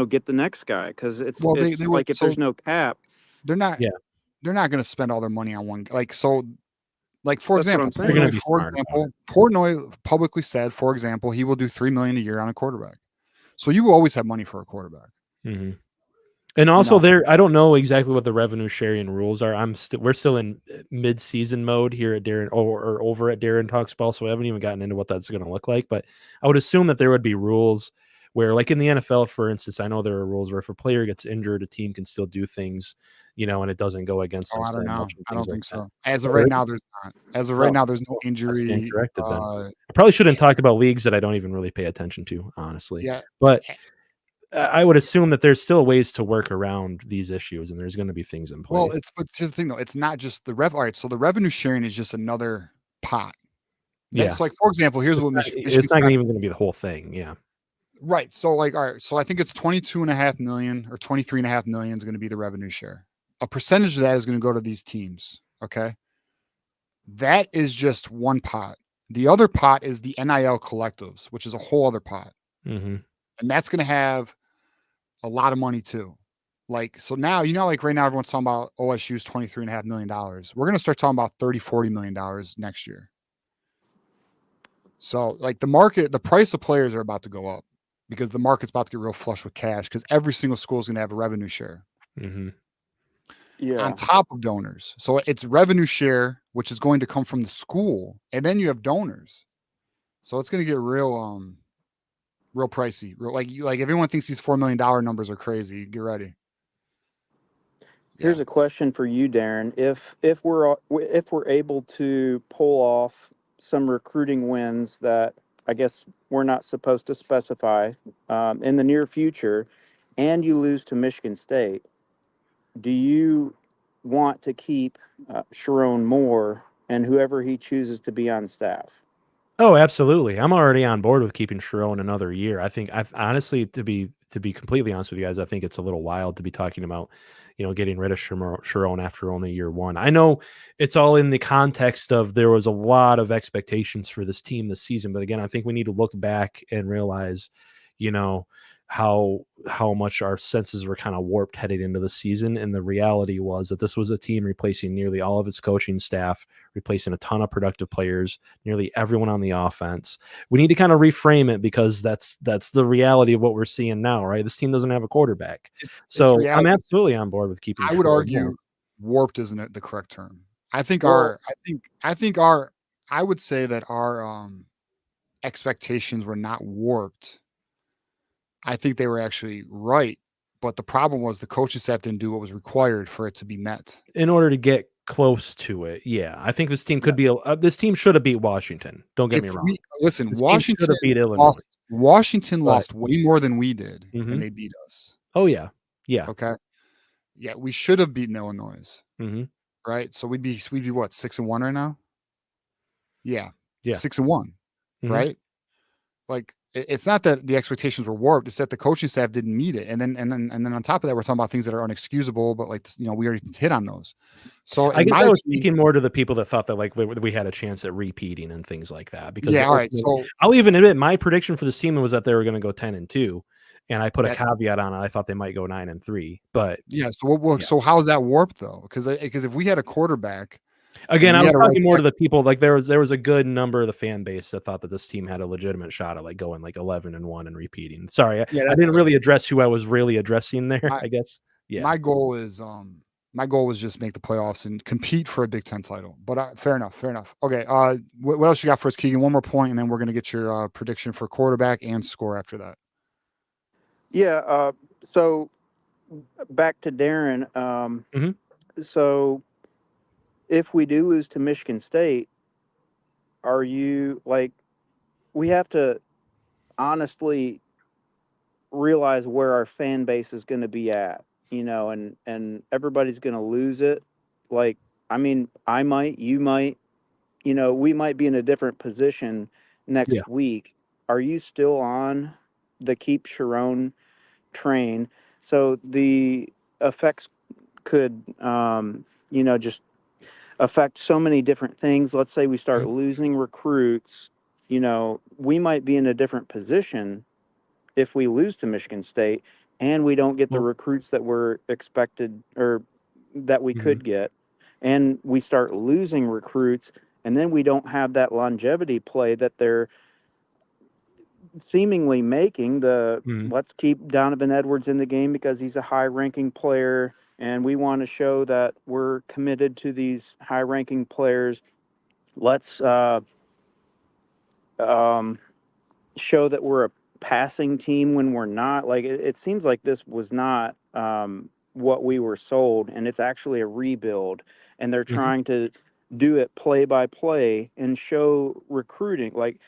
get the next guy? Because it's Well, they it's would. like if So there's no cap. they're not. Yeah. they're not going to spend all their money on one. Like, so, like, for That's what example, I'm saying. They're gonna Portnoy, be for smart about example, Portnoy publicly said, for example, he will do $3 million a year on a quarterback. So you will always have money for a quarterback. Mm-hmm. And also, know. I don't know exactly what the revenue sharing rules are. We're still in mid-season mode here at Darren or over at Darren Talks Ball, so we haven't even gotten into what that's going to look like. But I would assume that there would be rules where, like in the NFL, for instance, I know there are rules where if a player gets injured, a team can still do things, and it doesn't go against them I so don't know. much. And I don't things think like so. As of Oh, right really? now, there's not. As of right Oh, now, there's no well, I stand injury. corrected then. I probably shouldn't talk about leagues that I don't even really pay attention to, honestly. Yeah. But I would assume that there's still ways to work around these issues, and there's going to be things in play. Well, but here's the thing, though. It's not just the rev. All right. So the revenue sharing is just another pot. Yeah. That's like, for example, here's what It's Michigan. not even going to be the whole thing. Yeah. Right. So, like, all right. So I think it's 22.5 million or 23.5 million is going to be the revenue share. A percentage of that is going to go to these teams. Okay. That is just one pot. The other pot is the NIL collectives, which is a whole other pot. Mm-hmm. And that's going to have a lot of money too. Like, so now, like right now, everyone's talking about OSU's $23.5 million. We're going to start talking about $30-40 million next year. So, like, the price of players are about to go up because the market's about to get real flush with cash because every single school is going to have a revenue share Mm-hmm. on top of donors. So it's revenue share, which is going to come from the school, and then you have donors. So it's going to get real pricey. Like everyone thinks these $4 million numbers are crazy. Get ready. Here's a question for you, Darren. If we're able to pull off some recruiting wins that I guess we're not supposed to specify in the near future, and you lose to Michigan State, do you want to keep Sharon Moore and whoever he chooses to be on staff? Oh, absolutely. I'm already on board with keeping Sharon another year. I think I've honestly, to be completely honest with you guys, I think it's a little wild to be talking about, getting rid of Sharon after only year one. I know it's all in the context of there was a lot of expectations for this team this season, but again, I think we need to look back and realize, how much our senses were kind of warped heading into the season. And the reality was that this was a team replacing nearly all of its coaching staff, replacing a ton of productive players, nearly everyone on the offense. We need to kind of reframe it because that's the reality of what we're seeing now, right? This team doesn't have a quarterback. So I'm absolutely on board with keeping. I would argue warped isn't the correct term. I think I would say that our expectations were not warped. I think they were actually right, but the problem was the coaching staff didn't do what was required for it to be met. In order to get close to it, yeah, I think this team could be. This team should have beat Washington. Don't get me wrong. Listen, This Washington beat Illinois. Washington lost way more than we did, and they beat us. Oh yeah, yeah. Okay, yeah, we should have beaten Illinois. Mm-hmm. Right, so we'd be what, 6-1 right now? Yeah, 6-1, Mm-hmm. right? Like, it's not that the expectations were warped; it's that the coaching staff didn't meet it. And then on top of that, we're talking about things that are unexcusable. But like, we already hit on those. So I guess I was speaking more to the people that thought that like we had a chance at repeating and things like that. Because all right. So I'll even admit my prediction for this team was that they were going to go 10-2, and I put a caveat on it. I thought they might go 9-3. But yeah. So so how is that warped though? Because if we had a quarterback. Again, I was talking more to the people, like there was a good number of the fan base that thought that this team had a legitimate shot at like going like 11-1 and repeating. Sorry, I didn't really address who I was really addressing there, I guess. Yeah. My goal was just make the playoffs and compete for a Big Ten title. But fair enough. Okay. What else you got for us, Keegan? One more point, and then we're gonna get your prediction for quarterback and score after that. Yeah. So back to Darren. So if we do lose to Michigan State, are you like, we have to honestly realize where our fan base is going to be at, and everybody's going to lose it. Like, I mean, I might, you might, we might be in a different position next week. Are you still on the keep Sharon train? So the effects could, just affect so many different things. Let's say we start losing recruits, we might be in a different position if we lose to Michigan State and we don't get the recruits that we're expected or that we could get, and we start losing recruits, and then we don't have that longevity play that they're seemingly making. Let's keep Donovan Edwards in the game because he's a high-ranking player, and we want to show that we're committed to these high-ranking players. Let's show that we're a passing team when we're not. Like it seems like this was not what we were sold, and it's actually a rebuild, and they're trying to do it play by play and show recruiting. Like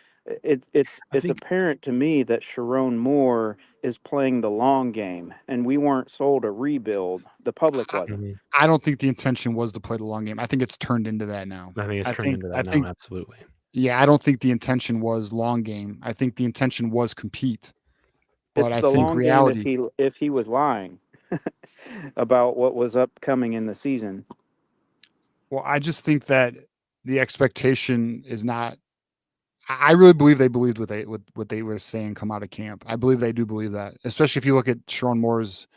it's apparent to me that Sharon Moore is playing the long game, and we weren't sold a rebuild. The public wasn't. I don't think the intention was to play the long game. I think it's turned into that now. I think it's turned into that now. Absolutely. Yeah, I don't think the intention was long game. I think the intention was compete. But It's I the think long reality. game if he was lying about what was upcoming in the season. Well, I just think that the expectation is not. I really believe they believed what they were saying come out of camp. I believe they do believe that, especially if you look at Sharon Moore's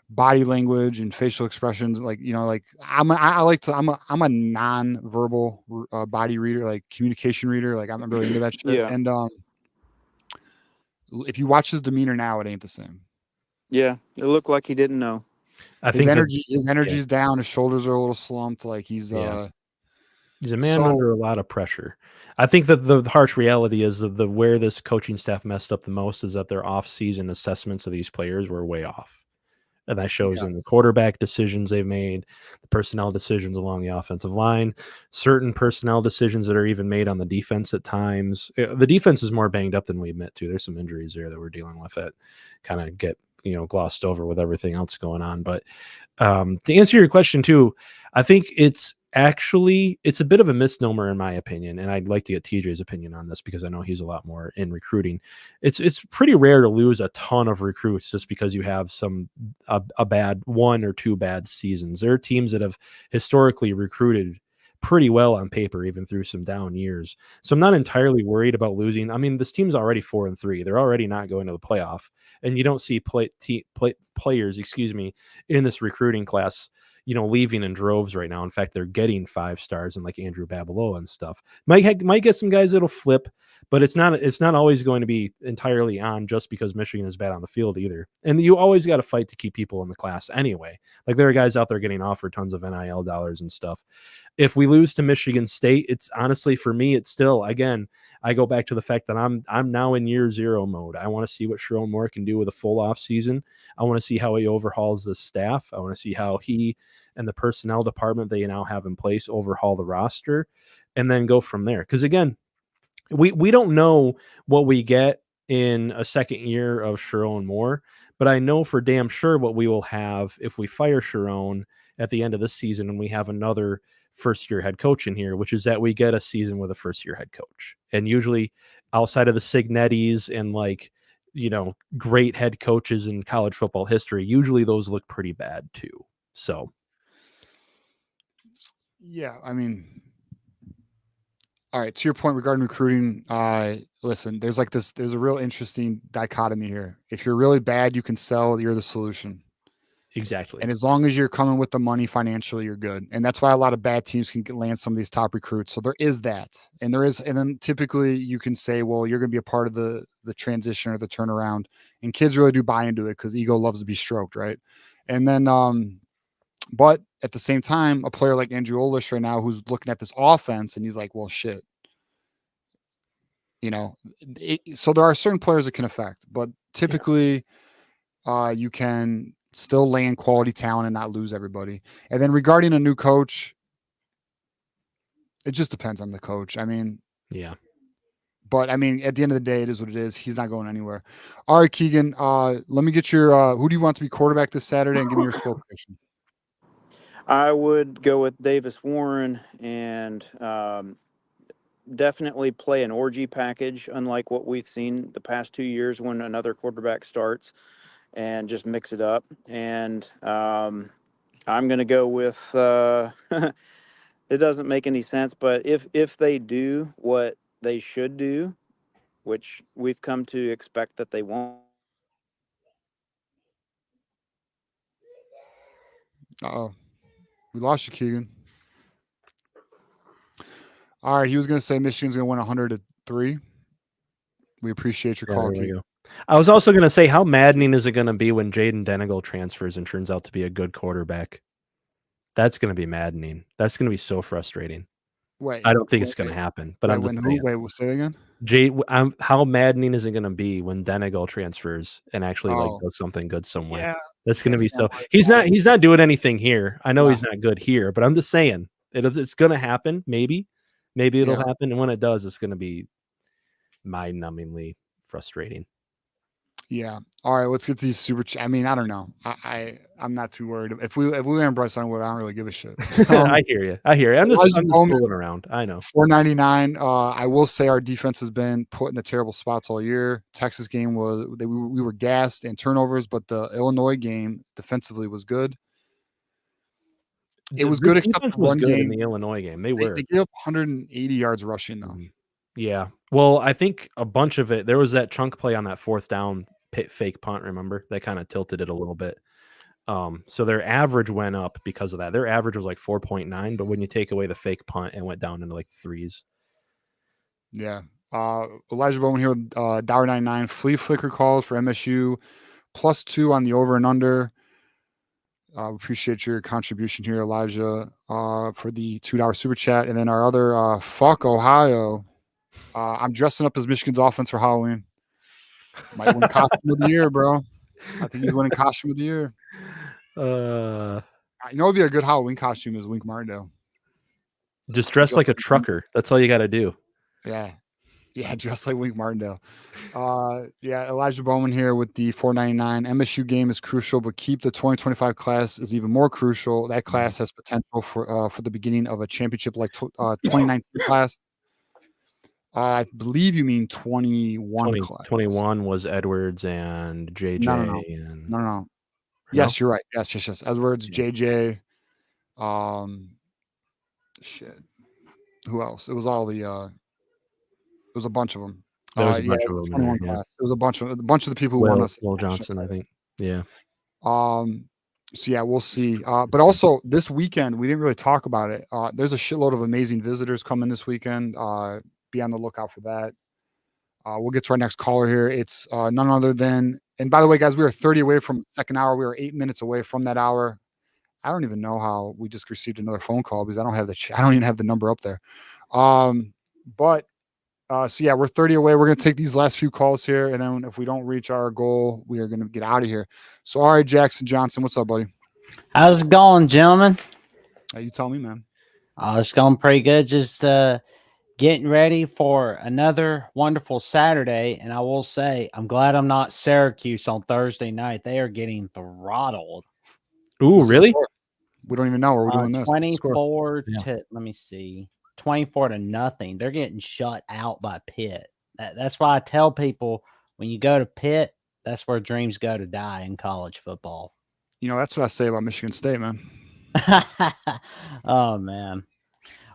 body language and facial expressions. Like, you know, like I'm a non-verbal body reader, like communication reader. Like I'm really into that shit. Yeah. And if you watch his demeanor now, it ain't the same. Yeah, it looked like he didn't know. His energy's down. His shoulders are a little slumped. Like he's a man under a lot of pressure. I think that the harsh reality is of where this coaching staff messed up the most is that their off-season assessments of these players were way off. And that shows in the quarterback decisions they've made, the personnel decisions along the offensive line, certain personnel decisions that are even made on the defense at times. The defense is more banged up than we admit to. There's some injuries there that we're dealing with that kind of get, glossed over with everything else going on. But to answer your question too, I think it's a bit of a misnomer in my opinion, and I'd like to get TJ's opinion on this because I know he's a lot more in recruiting. It's pretty rare to lose a ton of recruits just because you have a bad one or two bad seasons. There are teams that have historically recruited pretty well on paper, even through some down years. So I'm not entirely worried about losing. I mean, this team's already 4-3. They're already not going to the playoff, and you don't see players, in this recruiting class, leaving in droves right now. In fact, they're getting 5 stars and like Andrew Babalola and stuff. Might get some guys that'll flip, but it's not always going to be entirely on just because Michigan is bad on the field either. And you always got to fight to keep people in the class anyway. Like there are guys out there getting offered tons of NIL dollars and stuff. If we lose to Michigan State, it's honestly for me, it's still, again, I go back to the fact that I'm now in year 0 mode. I want to see what Sharon Moore can do with a full off season. I want to see how he overhauls the staff. I want to see how he and the personnel department they now have in place overhaul the roster and then go from there. Because again, we don't know what we get in a second year of Sharon Moore, but I know for damn sure what we will have if we fire Sharon at the end of this season and we have another first-year head coach in here, which is that we get a season with a first-year head coach. And usually outside of the Signettis and great head coaches in college football history, usually those look pretty bad too. So yeah, I mean, all right, to your point regarding recruiting, listen, there's a real interesting dichotomy here. If you're really bad, you can sell, you're the solution. Exactly. And as long as you're coming with the money financially, you're good. And that's why a lot of bad teams can land some of these top recruits. So there is that. And then typically you can say, well, you're going to be a part of the transition or the turnaround. And kids really do buy into it because ego loves to be stroked, right? And then, but at the same time, a player like Andrew Olish right now who's looking at this offense and he's like, well, shit. So there are certain players that can affect, but typically you can still land quality talent and not lose everybody. And then regarding a new coach, it just depends on the coach. I mean, yeah. But I mean, at the end of the day, it is what it is. He's not going anywhere. All right, Keegan, let me get your who do you want to be quarterback this Saturday and give me your score prediction. I would go with Davis Warren and definitely play an orgy package, unlike what we've seen the past 2 years when another quarterback starts, and just mix it up. And I'm going to go with it doesn't make any sense, but if they do what they should do, which we've come to expect that they won't. Uh-oh. We lost you, Keegan. All right, he was going to say Michigan's going to win 100-3. We appreciate your call, there we Keegan. go. I was also going to say, how maddening is it going to be when Jaden Denegal transfers and turns out to be a good quarterback? That's going to be maddening. That's going to be so frustrating. Wait, I don't think it's going to happen, but I'm just saying. Wait, we'll say it again. How maddening is it going to be when Denegal transfers and actually like Oh. does something good somewhere? Yeah, That's going to be that's so. not He's not doing anything here. I know No. he's not good here, but I'm just saying it's going to happen. Maybe it'll Yeah. happen, and when it does, it's going to be mind-numbingly frustrating. Yeah. All right, let's get these super. I mean, I don't know. I'm not too worried. If we ran Bryce Underwood, I don't really give a shit. I hear you. I'm just Elijah Bowman, fooling around. I know. $4.99. I will say our defense has been put in terrible spots all year. Texas game we were gassed and turnovers, but the Illinois game defensively was good. It was good except defense the was one good in game. the Illinois game. They were. They gave up 180 yards rushing though. Yeah. Well, I think a bunch of it. There was that chunk play on that fourth down fake punt. Remember, that kind of tilted it a little bit. So their average went up because of that. Their average was like 4.9, but when you take away the fake punt, it went down into like threes. Yeah. Elijah Bowman here with $1.99. Flea flicker calls for MSU +2 on the over and under. Appreciate your contribution here, Elijah, for the $2 super chat. And then our other fuck Ohio. I'm dressing up as Michigan's offense for Halloween. Might win costume of the year, bro. I think he's winning costume of the year. You know, it'd be a good Halloween costume is Wink Martindale. Just dress like a trucker. That's all you got to do. Yeah. Yeah, just like Wink Martindale. Yeah, Elijah Bowman here with the $4.99. MSU game is crucial, but keep the 2025 class is even more crucial. That class has potential for the beginning of a championship like 2019 class. I believe you mean 21 class. 21 was Edwards and JJ. No. Yes, you're right. Yes. Edwards, JJ. Shit. Who else? It was all the. It was a bunch of them. There was a bunch of them. 21 class. It was a bunch of the people who won us. Will Johnson, I think. Yeah. So yeah, we'll see. But also this weekend, we didn't really talk about it. There's a shitload of amazing visitors coming this weekend. Be on the lookout for that. We'll get to our next caller here. It's none other than, and by the way, guys, we are 30 away from the second hour. We are 8 minutes away from that hour. I don't even know how we just received another phone call because I don't even have the number up there. So yeah, we're 30 away. We're going to take these last few calls here. And then if we don't reach our goal, we are going to get out of here. So, all right, Jackson Johnson, what's up, buddy? How's it going, gentlemen? You tell me, man. It's going pretty good. Just getting ready for another wonderful Saturday. And I will say, I'm glad I'm not Syracuse on Thursday night. They are getting throttled. Ooh, really? We don't even know where we're doing this. 24 to, let me see, 24-0. They're getting shut out by Pitt. That's why I tell people when you go to Pitt, that's where dreams go to die in college football. You know, that's what I say about Michigan State, man. Oh, man.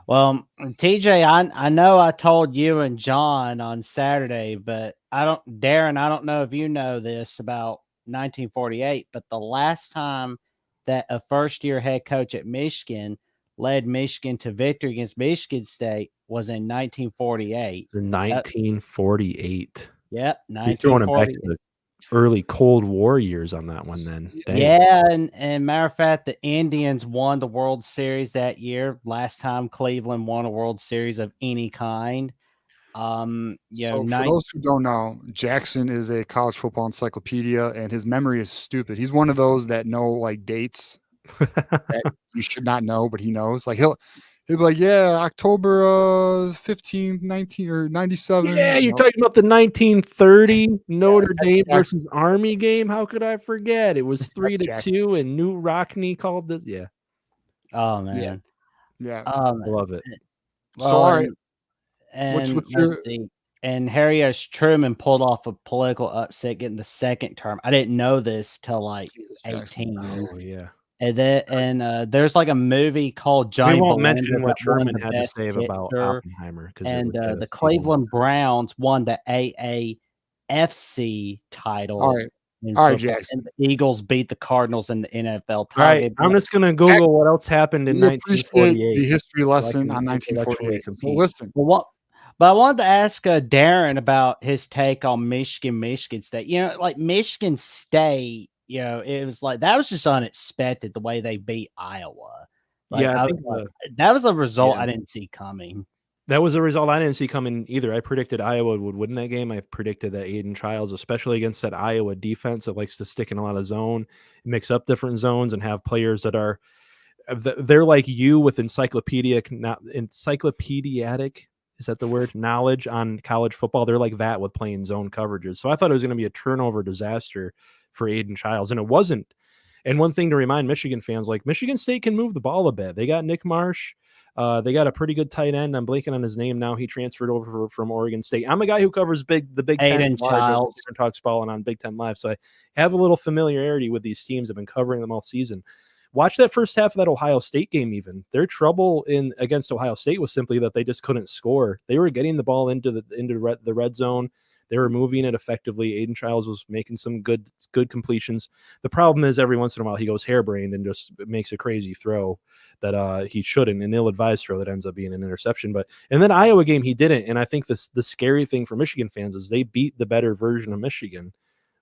Well, TJ, I know I told you and John on Saturday, but Darren, I don't know if you know this about 1948, but the last time that a first-year head coach at Michigan led Michigan to victory against Michigan State was in 1948. 1948. Yep, You're throwing it back to the early Cold War years on that one then. Dang. Yeah, and matter of fact, the Indians won the World Series that year. Last time Cleveland won a World Series of any kind. For those who don't know, Jackson is a college football encyclopedia, and his memory is stupid. He's one of those that know like dates that you should not know, but he knows. Like he'll be like, yeah, October 15th, 19 or 97. Yeah, you're talking about the 1930 Notre Dame versus Army game. How could I forget? It was 3-2, and New Rockney called this. Yeah. Oh man. Yeah. I love it. So all right. And Harry S. Truman pulled off a political upset getting the second term. I didn't know this till like 18. Oh yeah. And there's like a movie called Johnny. We won't Belinda mention what Truman had to say picture. about Oppenheimer. And the Cleveland Browns won the AAFC title. All right. in All right, football. Jackson. And the Eagles beat the Cardinals in the NFL All title right, game. I'm just gonna Google what else happened in We appreciate 1948. the history so I lesson can on intellectually 1948. So compete. listen, But I wanted to ask Darren about his take on Michigan State. You know, like Michigan State, you know, it was like that was just unexpected the way they beat Iowa. Like, Yeah, I I think was like, that was a result yeah. I didn't see coming. that was a result I didn't see coming either. I predicted Iowa would win that game. I predicted that Aiden Childs, especially against that Iowa defense that likes to stick in a lot of zone, mix up different zones, and have players that are they're like you with encyclopedic is that the word, knowledge on college football. They're like that with playing zone coverages. So I thought it was going to be a turnover disaster for Aiden Childs, and it wasn't. And one thing to remind Michigan fans, like Michigan State can move the ball a bit. They got Nick Marsh. They got a pretty good tight end. I'm blanking on his name now. He transferred over from Oregon State. I'm a guy who covers the Big Ten Aiden large, Childs. Darren Talks Ball and on Big Ten Live. So I have a little familiarity with these teams. I've been covering them all season. Watch that first half of that Ohio State game. Even their trouble against Ohio State was simply that they just couldn't score. They were getting the ball into the red zone. They were moving it effectively. Aiden Childs was making some good completions. The problem is every once in a while he goes harebrained and just makes a crazy throw that he shouldn't, an ill-advised throw that ends up being an interception. But in that Iowa game, he didn't. And I think the scary thing for Michigan fans is they beat the better version of Michigan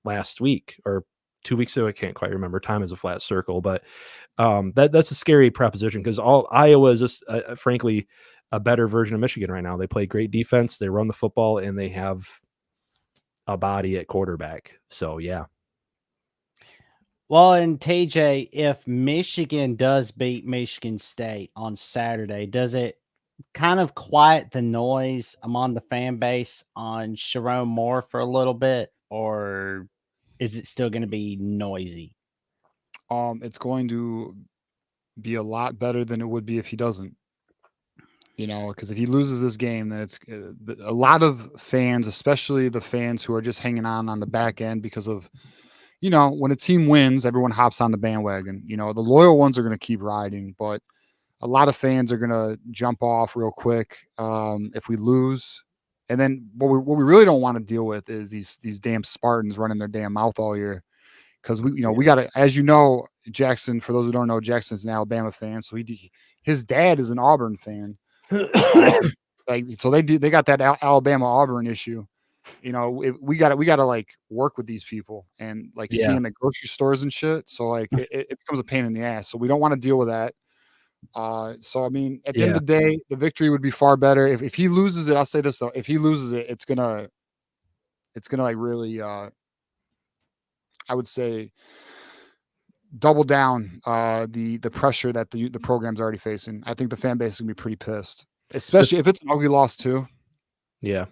last week or 2 weeks ago. I can't quite remember. Time is a flat circle, but that's a scary proposition because all Iowa is just frankly a better version of Michigan right now. They play great defense, they run the football, and they have a body at quarterback. So yeah. Well, and TJ, if Michigan does beat Michigan State on Saturday, does it kind of quiet the noise among the fan base on Sharon Moore for a little bit, or is it still going to be noisy? it's going to be a lot better than it would be if he doesn't. You know, because if he loses this game, then it's a lot of fans, especially the fans who are just hanging on the back end because of, you know, when a team wins, everyone hops on the bandwagon. You know, the loyal ones are going to keep riding, but a lot of fans are going to jump off real quick if we lose. And then what we really don't want to deal with is these damn Spartans running their damn mouth all year. Because we got to, as you know, Jackson. For those who don't know, Jackson's an Alabama fan, so his dad is an Auburn fan. So they got that Alabama Auburn issue. You know, we got to like work with these people and like see them at grocery stores and shit. So like it becomes a pain in the ass. So we don't want to deal with that. So I mean, at the end of the day, the victory would be far better. If he loses it, I'll say this though: if he loses it, it's gonna like really, I would say, double down the pressure that the program's already facing. I think the fan base is gonna be pretty pissed, especially if it's an ugly loss too. Yeah.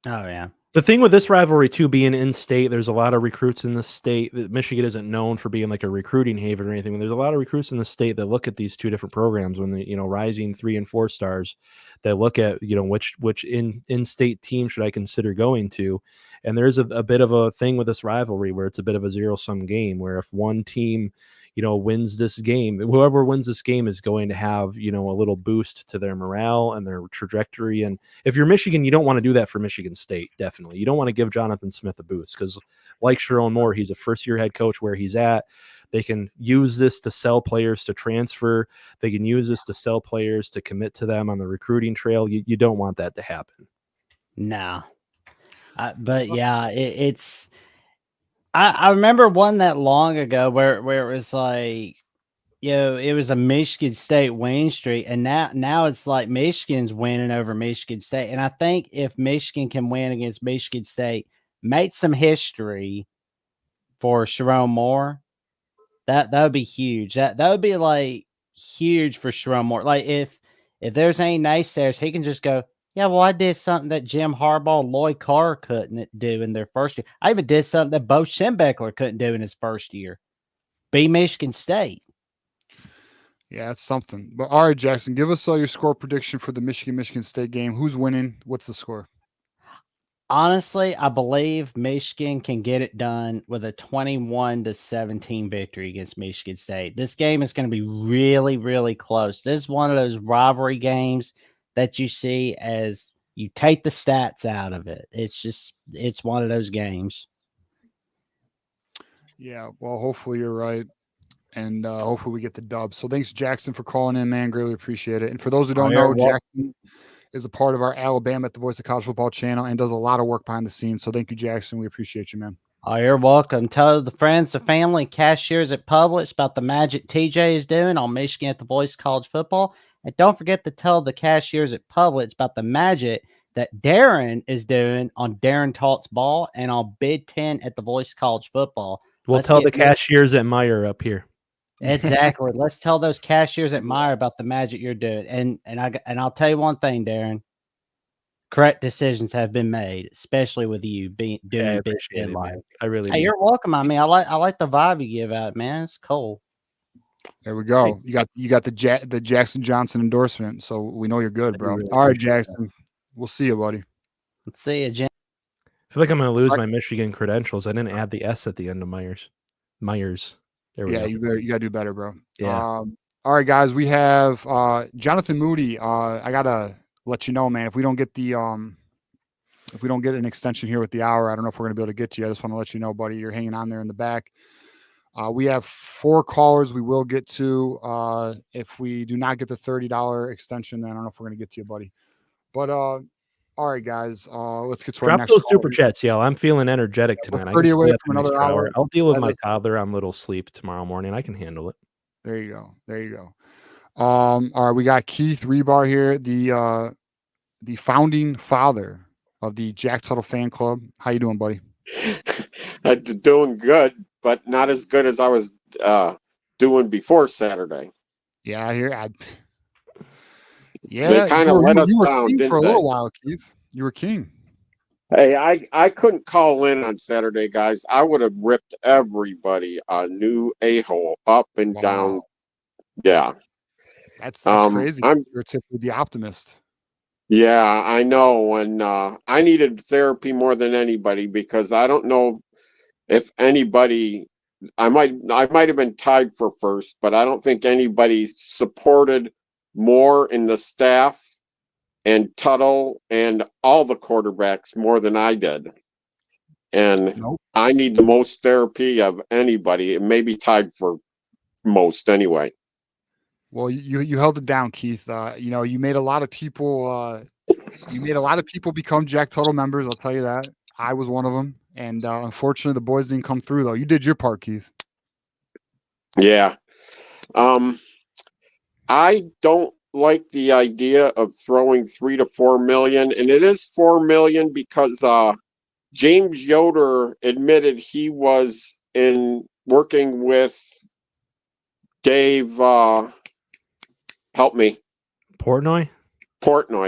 Oh yeah. The thing with this rivalry too, being in state, there's a lot of recruits in the state. Michigan isn't known for being like a recruiting haven or anything. But there's a lot of recruits in the state that look at these two different programs when they, rising 3 and 4 stars. That look at which in-state team should I consider going to, and there's a bit of a thing with this rivalry where it's a bit of a zero-sum game where if one team wins this game, whoever wins this game is going to have, a little boost to their morale and their trajectory. And if you're Michigan, you don't want to do that for Michigan State. Definitely. You don't want to give Jonathan Smith a boost because like Sharon Moore, he's a first-year head coach where he's at. They can use this to sell players to transfer. They can use this to sell players to commit to them on the recruiting trail. You don't want that to happen. No. But yeah, it's I remember one that long ago where it was like, it was a Michigan State winning streak, and now it's like Michigan's winning over Michigan State. And I think if Michigan can win against Michigan State, make some history for Sharon Moore, that would be huge. That would be like huge for Sharon Moore. Like if there's any naysayers, he can just go, yeah, well, I did something that Jim Harbaugh and Lloyd Carr couldn't do in their first year. I even did something that Bo Schembechler couldn't do in his first year. Be Michigan State. Yeah, it's something. But all right, Jackson, give us your score prediction for the Michigan State game. Who's winning? What's the score? Honestly, I believe Michigan can get it done with a 21-17 victory against Michigan State. This game is going to be really, really close. This is one of those rivalry games that you see as you take the stats out of it. It's one of those games. Yeah, well, hopefully you're right. And hopefully we get the dub. So thanks, Jackson, for calling in, man. Greatly appreciate it. And for those who don't know, Jackson is a part of our Alabama at the Voice of College Football channel and does a lot of work behind the scenes. So thank you, Jackson. We appreciate you, man. Oh, you're welcome. Tell the friends, the family, cashiers at Publix about the magic TJ is doing on Michigan at the Voice of College Football. And don't forget to tell the cashiers at Publix about the magic that Darren is doing on Darren Talks Ball and on Big Ten at the Voice of College Football. We'll tell the cashiers at Meyer up here. Exactly. Let's tell those cashiers at Meyer about the magic you're doing. And I'll tell you one thing, Darren. Correct decisions have been made, especially with you doing Big Ten Live. I really Hey, you're welcome. I mean, I like the vibe you give out, man. It's cool. There we go. You got the Jackson Johnson endorsement, so we know you're good, bro. All right, Jackson. We'll see you, buddy. Let's see you, Jim. I feel like I'm going to lose my Michigan credentials. I didn't add the S at the end of Myers. There we go. You got to do better, bro. Yeah. All right, guys. We have Jonathan Moody. I gotta let you know, man. If we don't get an extension here with the hour, I don't know if we're gonna be able to get to you. I just want to let you know, buddy. You're hanging on there in the back. We have 4 callers we will get to. If we do not get the $30 extension, then I don't know if we're gonna get to you, buddy. But all right, guys. Let's get to our next. Drop those super chats, y'all. I'm feeling energetic tonight. I can away stay from up an another extra hour. I'll deal with my toddler on little sleep tomorrow morning. I can handle it. There you go. All right, we got Keith Rebar here, the founding father of the Jack Tuttle fan club. How you doing, buddy? Doing good, but not as good as I was doing before Saturday. Yeah, I hear. They kind of let us down, didn't for a they? little while, Keith. You were king. Hey, I couldn't call in on Saturday, guys. I would have ripped everybody a new a-hole up and down. Yeah. That's crazy. You're typically the optimist. Yeah, I know. And I needed therapy more than anybody because I don't know if anybody, I might have been tied for first, but I don't think anybody supported more in the staff and Tuttle and all the quarterbacks more than I did. And I need the most therapy of anybody. It may be tied for most anyway. Well, you held it down, Keith. You made a lot of people become Jack Tuttle members. I'll tell you that. I was one of them. And unfortunately, the boys didn't come through, though. You did your part, Keith. Yeah. I don't like the idea of throwing $3 to $4 million, and it is $4 million because James Yoder admitted he was working with Dave. Help me, Portnoy,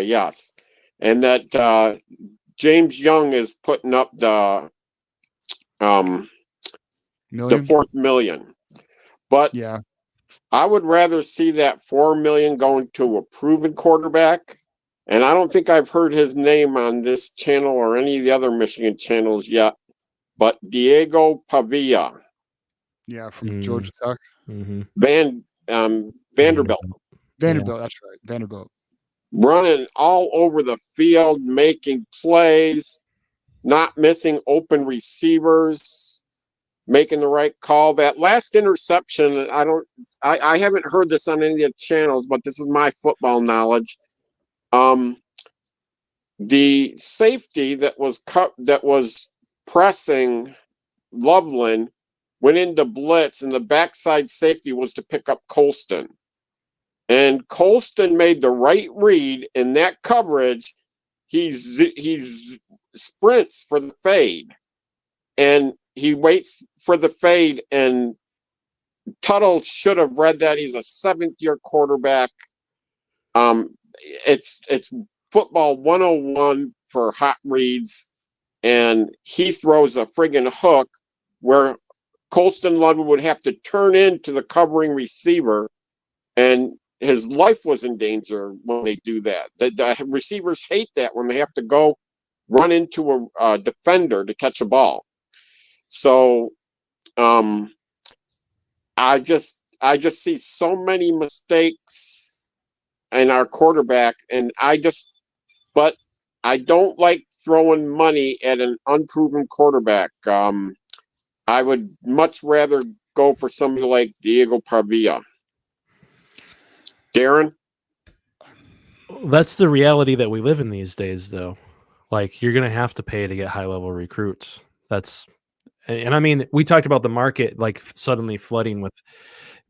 yes, and that James Young is putting up the $4 million, but yeah. I would rather see that $4 million going to a proven quarterback. And I don't think I've heard his name on this channel or any of the other Michigan channels yet, but Diego Pavia. Yeah, from Georgia Tech. Mm-hmm. Vanderbilt. Vanderbilt, that's right. Vanderbilt. Running all over the field, making plays, not missing open receivers, making the right call. That last interception, I haven't heard this on any of the channels, but this is my football knowledge. The safety that was pressing Loveland went into blitz, and the backside safety was to pick up Colston. And Colston made the right read in that coverage. He sprints for the fade, and he waits for the fade, and Tuttle should have read that. He's a 7th-year quarterback. It's football 101 for hot reads, and he throws a friggin' hook where Colston Ludwig would have to turn into the covering receiver, and his life was in danger when they do that. The receivers hate that when they have to go run into a defender to catch a ball. So I just see so many mistakes in our quarterback, and but I don't like throwing money at an unproven quarterback. I would much rather go for somebody like Diego Pavia. Darren? That's the reality that we live in these days, though. Like, you're going to have to pay to get high-level recruits. And I mean, we talked about the market like suddenly flooding with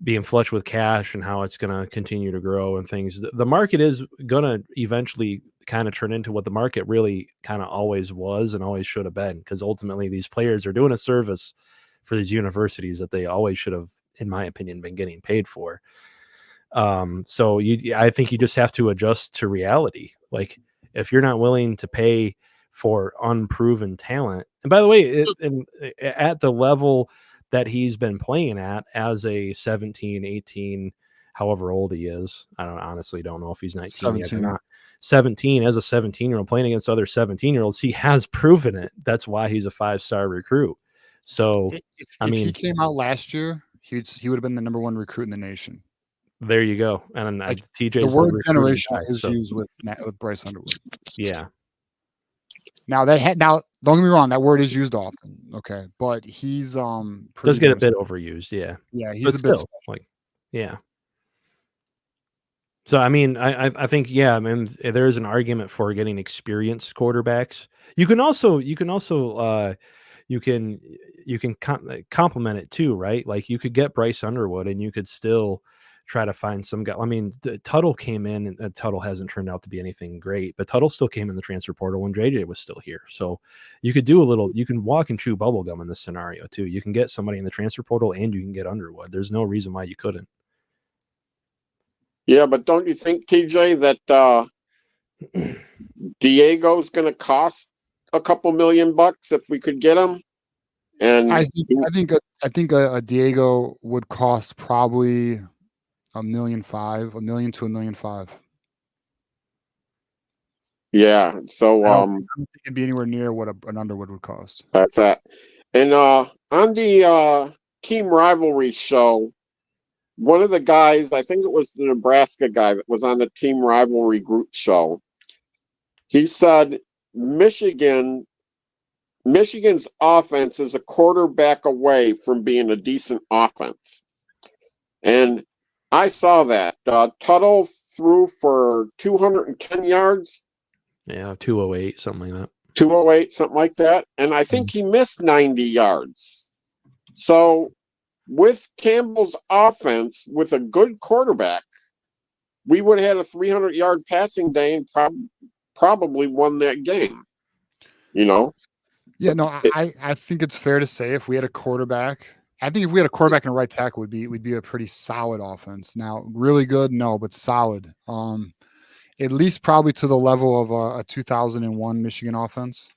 being flush with cash and how it's going to continue to grow and things. The market is going to eventually kind of turn into what the market really kind of always was and always should have been, because ultimately these players are doing a service for these universities that they always should have, in my opinion, been getting paid for. So I think you just have to adjust to reality. Like, if you're not willing to pay for unproven talent, and by the way, at the level that he's been playing at as a 17, 18, however old he is, honestly don't know if he's 19 yet or not. 17, as a 17-year-old playing against other 17-year-olds, he has proven it. That's why he's a 5-star recruit. So if he came out last year, he would have been the number 1 recruit in the nation. There you go. And Like, TJ's the word recruiting generational guy, is so used with Bryce Underwood. yeah. Now don't get me wrong, that word is used often. Okay, but he's Does get a bit overused, yeah. Yeah, he's But a bit still, like, yeah. So I mean, I think, yeah, I mean, there is an argument for getting experienced quarterbacks. You can complement it too, right? Like, you could get Bryce Underwood and you could still try to find some guy. I mean, Tuttle came in, and Tuttle hasn't turned out to be anything great, but Tuttle still came in the transfer portal when JJ was still here. So you could you can walk and chew bubblegum in this scenario too. You can get somebody in the transfer portal and you can get Underwood. There's no reason why you couldn't. Yeah, but don't you think, TJ, that Diego's going to cost a couple $1 million if we could get him? And I think a Diego would cost probably $1.5 million, $1 million to $1.5 million. yeah, so I don't think it'd be anywhere near what an Underwood would cost. that's that. And on the team rivalry show, one of the guys, I think it was the Nebraska guy that was on the team rivalry group show, he said Michigan's offense is a quarterback away from being a decent offense. And I saw that. Tuttle threw for 210 yards. Yeah, 208, something like that. 208, something like that. And I think he missed 90 yards. So with Campbell's offense, with a good quarterback, we would have had a 300-yard passing day and probably won that game. You know? Yeah, no, I think it's fair to say if we had a quarterback, I think if we had a quarterback and a right tackle, we'd be a pretty solid offense. Now, really good, no, but solid. At least probably to the level of a 2001 Michigan offense,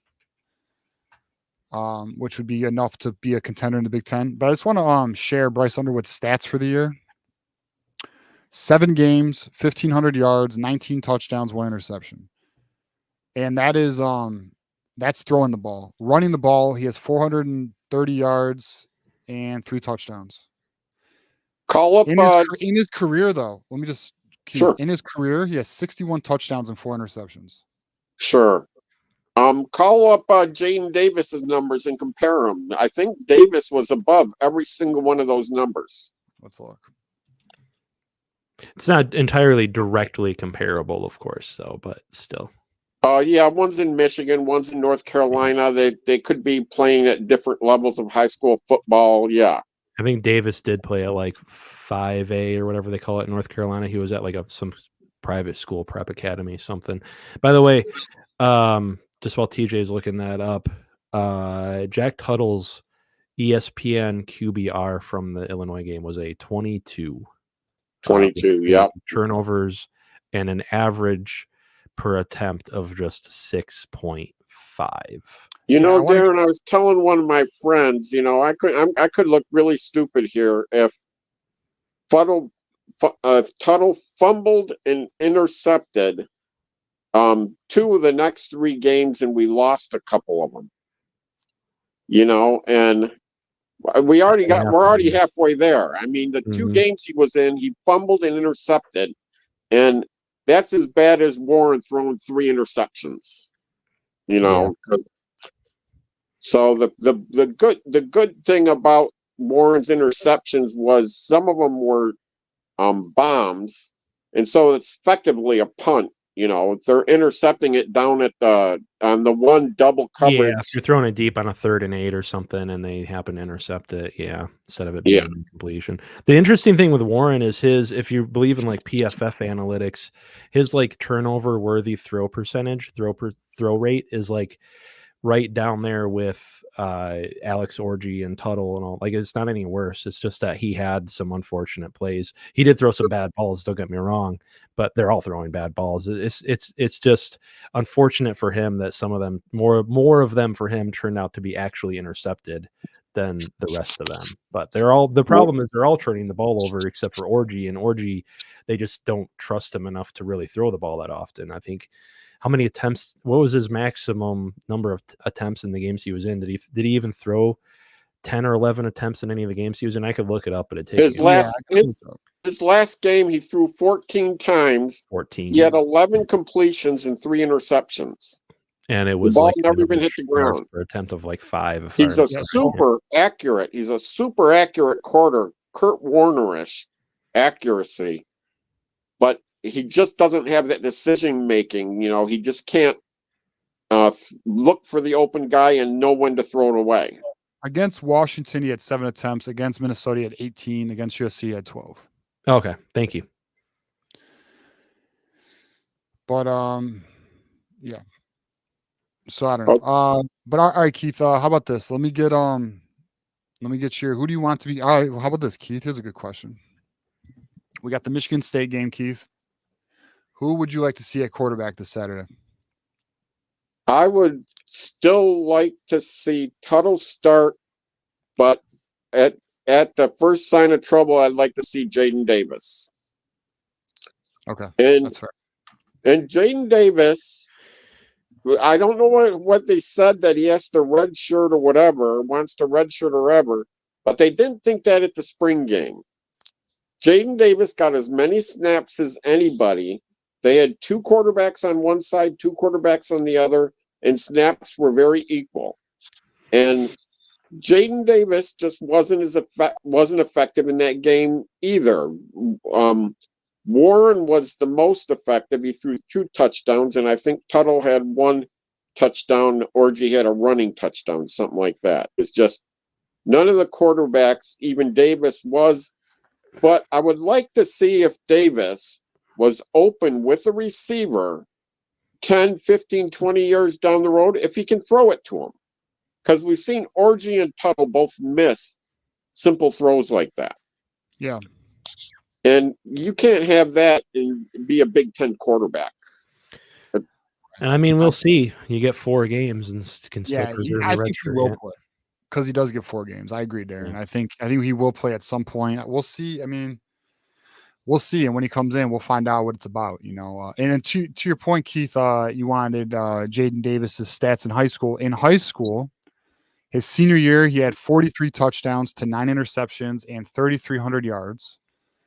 which would be enough to be a contender in the Big Ten. But I just want to share Bryce Underwood's stats for the year. 7 games, 1,500 yards, 19 touchdowns, 1 interception. And that is that's throwing the ball. Running the ball, he has 430 yards and 3 touchdowns. Call up In his career, though. Let me just sure. In his career, he has 61 touchdowns and 4 interceptions. Sure. Call up Jaden Davis's numbers and compare them. I think Davis was above every single one of those numbers. Let's look. It's not entirely directly comparable, of course, though, but still. Yeah, one's in Michigan, one's in North Carolina. They could be playing at different levels of high school football. Yeah. I think Davis did play at like 5A or whatever they call it in North Carolina. He was at like some private school, prep academy, something. By the way, just while TJ's looking that up, Jack Tuttle's ESPN QBR from the Illinois game was a 22. 22, yeah. Turnovers and an average per attempt of just 6.5. You know, Darren, I was telling one of my friends, I could look really stupid here if Tuttle fumbled and intercepted 2 of the next 3 games, and we lost a couple of them. And we're already halfway there. I mean, the 2 games he was in, he fumbled and intercepted, and that's as bad as Warren throwing 3 interceptions. So the good thing about Warren's interceptions was some of them were bombs, and so it's effectively a punt. You know, they're intercepting it down at on the one double coverage. Yeah, if you're throwing it deep on a 3rd and 8 or something, and they happen to intercept it, instead of it being an incompletion. The interesting thing with Warren is if you believe in like PFF analytics, his like turnover worthy throw percentage, throw rate is like right down there with Alex Orgy and Tuttle and all. Like, it's not any worse. It's just that he had some unfortunate plays. He did throw some bad balls, don't get me wrong, but they're all throwing bad balls. It's just unfortunate for him that some of them, more of them for him, turned out to be actually intercepted than the rest of them. But the problem is they're all turning the ball over except for Orgy, and Orgy, they just don't trust him enough to really throw the ball that often. I think how many attempts? What was his maximum number of attempts in the games he was in? Did he even throw 10 or 11 attempts in any of the games he was in? I could look it up, but it takes his last game he threw 14 times. 14. He had 11 completions and 3 interceptions. And it was the ball like never even hit the ground. For attempt of like 5. He's a super accurate. He's a super accurate quarter, Kurt Warner-ish accuracy, but he just doesn't have that decision making. You know, he just can't look for the open guy and know when to throw it away. Against Washington, he had 7 attempts. Against Minnesota, he had 18. Against USC, he had 12. Okay, thank you. But yeah. So I don't know. But all right, Keith. How about this? Let me get your. Who do you want to be? All right. Well, how about this, Keith? Here's a good question. We got the Michigan State game, Keith. Who would you like to see at quarterback this Saturday? I would still like to see Tuttle start, but at the first sign of trouble, I'd like to see Jaden Davis. Okay, and that's fair. And Jaden Davis, I don't know what they said that he has to redshirt or whatever, wants to redshirt or whatever, but they didn't think that at the spring game. Jaden Davis got as many snaps as anybody. They had 2 quarterbacks on one side, 2 quarterbacks on the other, and snaps were very equal. And Jaden Davis just wasn't effective in that game either. Warren was the most effective. He threw 2 touchdowns, and I think Tuttle had 1 touchdown. Orgy had a running touchdown, something like that. It's just none of the quarterbacks, even Davis was. But I would like to see if Davis was open with a receiver 10, 15, 20 years down the road, if he can throw it to him. Because we've seen Orgy and Tuttle both miss simple throws like that. Yeah. And you can't have that and be a Big Ten quarterback. And I mean, we'll see. You get 4 games and can still Yeah, preserve I your think he redshirt. will play because he does get 4 games. I agree, Darren. Yeah. I think he will play at some point. We'll see. I mean, we'll see. And when he comes in, we'll find out what it's about, you know. And then to your point, Keith, you wanted Jaden Davis's stats in high school. In high school, his senior year, he had 43 touchdowns to 9 interceptions and 3,300 yards.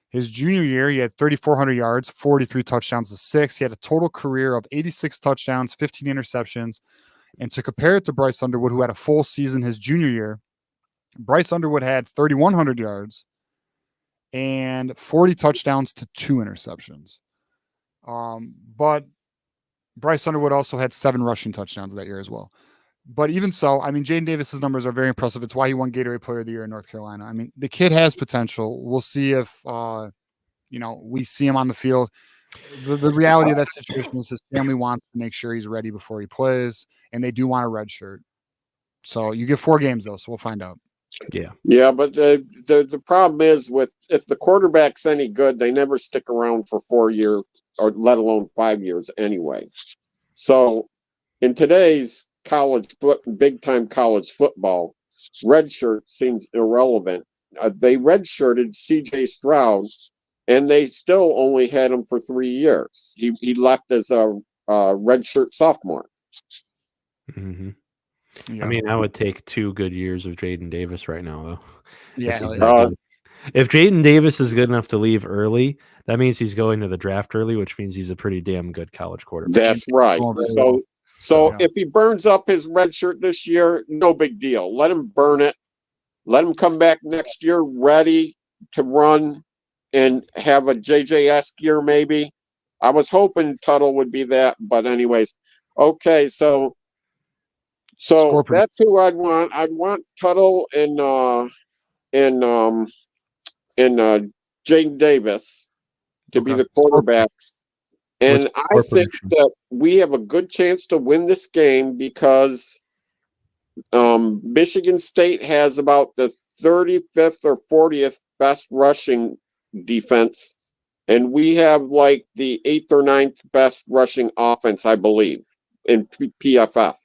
His junior year, he had 3,400 yards, 43 touchdowns to 6. He had a total career of 86 touchdowns, 15 interceptions. And to compare it to Bryce Underwood, who had a full season his junior year, Bryce Underwood had 3,100 yards and 40 touchdowns to 2 interceptions. But Bryce Underwood also had 7 rushing touchdowns that year as well. But even so, I mean, Jaden Davis's numbers are very impressive. It's why he won Gatorade Player of the Year in North Carolina. I mean, the kid has potential. We'll see if, we see him on the field. The reality of that situation is his family wants to make sure he's ready before he plays, and they do want a red shirt. So you get 4 games, though, so we'll find out. Yeah, but the problem is if the quarterback's any good, they never stick around for 4 years or let alone 5 years anyway. So in today's big time college football, redshirt seems irrelevant. They redshirted C.J. Stroud, and they still only had him for 3 years. He left as a redshirt sophomore. Mm-hmm. Yeah. I mean, I would take 2 good years of Jaden Davis right now, though. Yeah. If Jaden Davis is good enough to leave early, that means he's going to the draft early, which means he's a pretty damn good college quarterback. That's right. So Yeah. if he burns up his red shirt this year, no big deal. Let him burn it. Let him come back next year ready to run and have a JJS gear maybe. I was hoping Tuttle would be that, but anyways. Okay, so Score that's who I'd want. I'd want Tuttle and Jaden Davis to be Okay. the quarterbacks. And I score think prediction? that we have a good chance to win this game because Michigan State has about the 35th or 40th best rushing defense, and we have like the 8th or 9th best rushing offense, I believe, in PFF.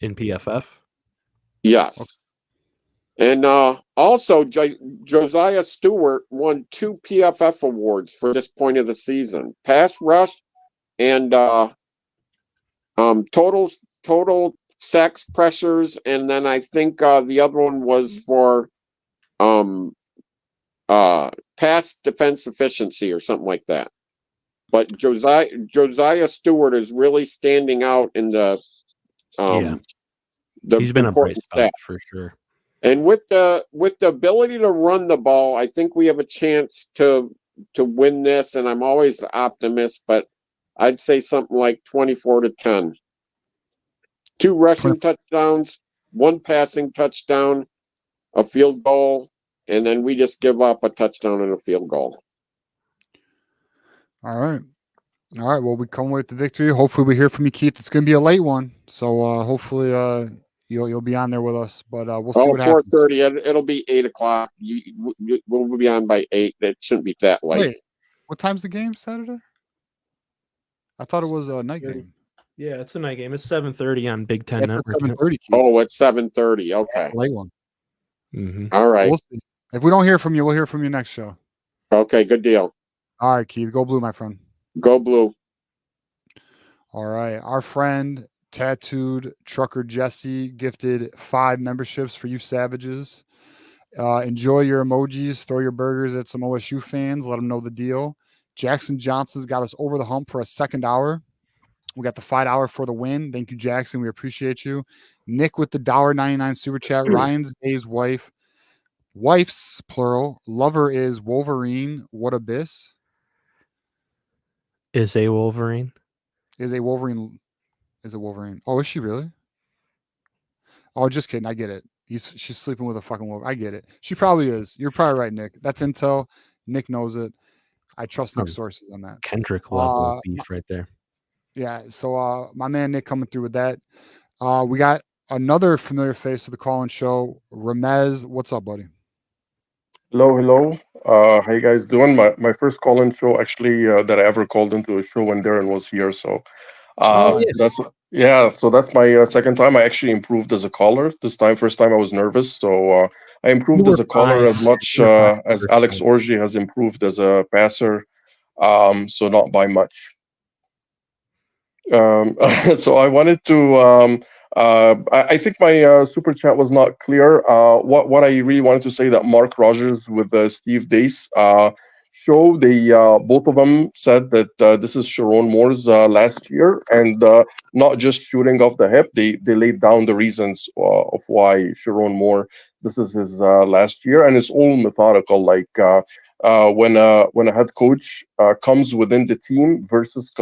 In PFF? Yes. And also, Josiah Stewart won 2 PFF awards for this point of the season: pass rush and total sacks pressures, and then I think the other one was for pass defense efficiency or something like that. But Josiah Stewart is really standing out in the He's been a bright important spot stats. for sure. And with the ability to run the ball, I think we have a chance to win this. And I'm always the optimist, but I'd say something like 24-10. 2 rushing touchdowns, 1 passing touchdown, a field goal, and then we just give up a touchdown and a field goal. All right. Well, we come away with the victory. Hopefully, we hear from you, Keith. It's going to be a late one, so hopefully, you'll be on there with us. But we'll see what happens. 4:30. It'll be 8:00. We'll be on by 8. That shouldn't be that late. Wait, what time's the game Saturday? I thought it was a night game. Yeah, it's a night game. It's 7:30 on Big Ten It's Network. 7:30. Oh, it's 7:30. Okay. Late one. Mm-hmm. All right. We'll see. If we don't hear from you, we'll hear from you next show. Okay, good deal. All right, Keith. Go Blue, my friend. Go Blue. All right. Our friend Tattooed Trucker Jesse gifted 5 memberships for you savages. Enjoy your emojis. Throw your burgers at some OSU fans. Let them know the deal. Jackson Johnson's got us over the hump for a second hour. We got the $5 for the win. Thank you, Jackson. We appreciate you. Nick with the $1.99 super chat. Ryan's Day's wife's plural. Lover is Wolverine. What abyss? Is a Wolverine? Is a Wolverine. Oh, is she really? Oh, just kidding. I get it. She's sleeping with a fucking Wolverine. I get it. She probably is. You're probably right, Nick. That's intel. Nick knows it. I trust Nick's sources on that. Kendrick level of beef right there. Yeah. So my man Nick coming through with that. We got another familiar face to the call-in show. Ramez, what's up, buddy? Hello. How you guys doing? My first call-in show, actually, that I ever called into a show when Darren was here. So so that's my second time. I actually improved as a caller this time. First time I was nervous, so I improved as a caller as much as Alex Orji has improved as a passer. So not by much. So I wanted to. I think my super chat was not clear. What I really wanted to say that Mark Rogers with Steve Dace show, they both of them said that this is Sharon Moore's last year, and not just shooting off the hip. They laid down the reasons of why Sharon Moore, this is his last year, and it's all methodical. Like when a head coach comes within the team versus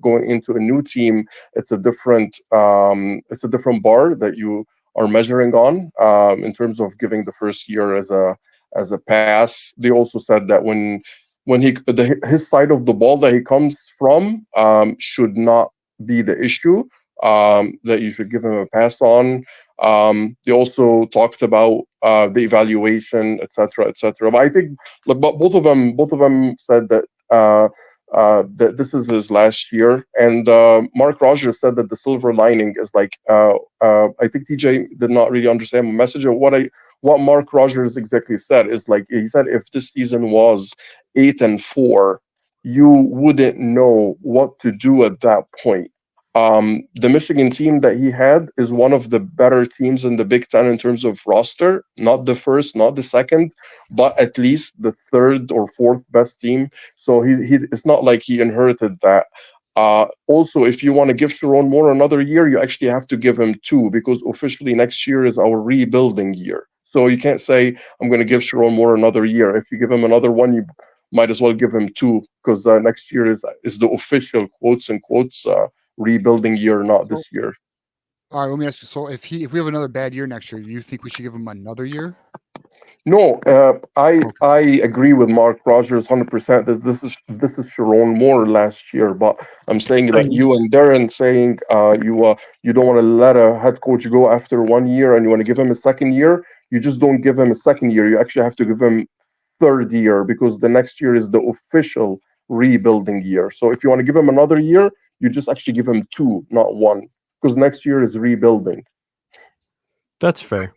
going into a new team, it's a different bar that you are measuring on in terms of giving the first year as a pass. They also said that when his side of the ball that he comes from should not be the issue, that you should give him a pass on. They also talked about the evaluation, etc., etc. But I think both of them said that that this is his last year. And Mark Rogers said that the silver lining is like I think TJ did not really understand my message. Of what Mark Rogers exactly said is like, he said if this season was 8-4, you wouldn't know what to do at that point. The Michigan team that he had is one of the better teams in the Big Ten in terms of roster, not the first, not the second, but at least the third or fourth best team. So he it's not like he inherited that. Also, if you want to give Sharon Moore another year, you actually have to give him 2 because officially next year is our rebuilding year. So you can't say I'm going to give Sharon Moore another year. If you give him another one, you might as well give him 2 because next year is the official quotes and quotes rebuilding year, not this year. All right, let me ask you. So if we have another bad year next year, you think we should give him another year? No, I agree with Mark Rogers 100% that this is Sharon Moore last year, but I'm saying that you and Darren saying you don't want to let a head coach go after 1 year and you want to give him a second year. You just don't give him a second year. You actually have to give him third year because the next year is the official rebuilding year. So if you want to give him another year, you just actually give him 2, not 1, because next year is rebuilding. That's fair.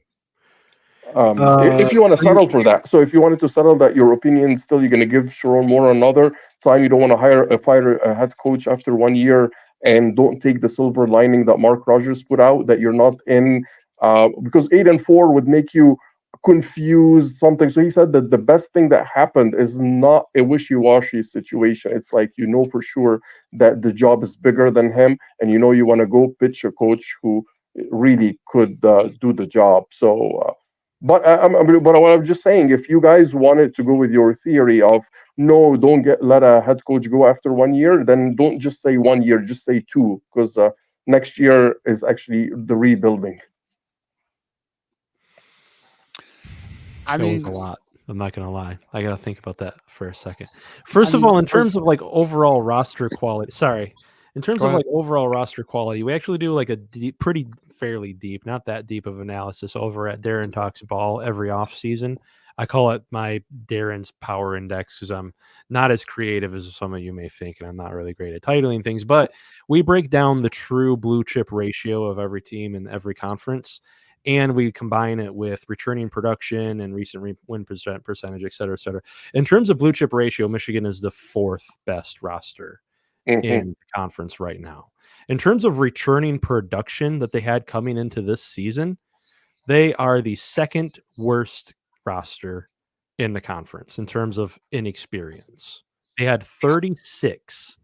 If you want to settle for that, so if you wanted to settle that, your opinion still, you're going to give Sharon Moore another time. You don't want to fire a head coach after 1 year, and don't take the silver lining that Mark Rogers put out that you're not in, because 8-4 would make you confuse something. So he said that the best thing that happened is not a wishy-washy situation. It's like for sure that the job is bigger than him, and you want to go pitch a coach who really could do the job. So. But but what I'm just saying, if you guys wanted to go with your theory of no, don't let a head coach go after 1 year, then don't just say 1 year, just say 2, because next year is actually the rebuilding. That was a lot. I'm not gonna lie. I gotta think about that for a second. First of all, in terms of like overall roster quality, overall roster quality, we actually do like a fairly deep, not that deep of analysis over at Darren Talks Ball every off season. I call it my Darren's Power Index because I'm not as creative as some of you may think, and I'm not really great at titling things. But we break down the true blue chip ratio of every team in every conference, and we combine it with returning production and recent win percentage, et cetera, et cetera. In terms of blue chip ratio, Michigan is the 4th best roster in the conference right now. In terms of returning production that they had coming into this season, they are the 2nd worst roster in the conference in terms of inexperience. They had 36%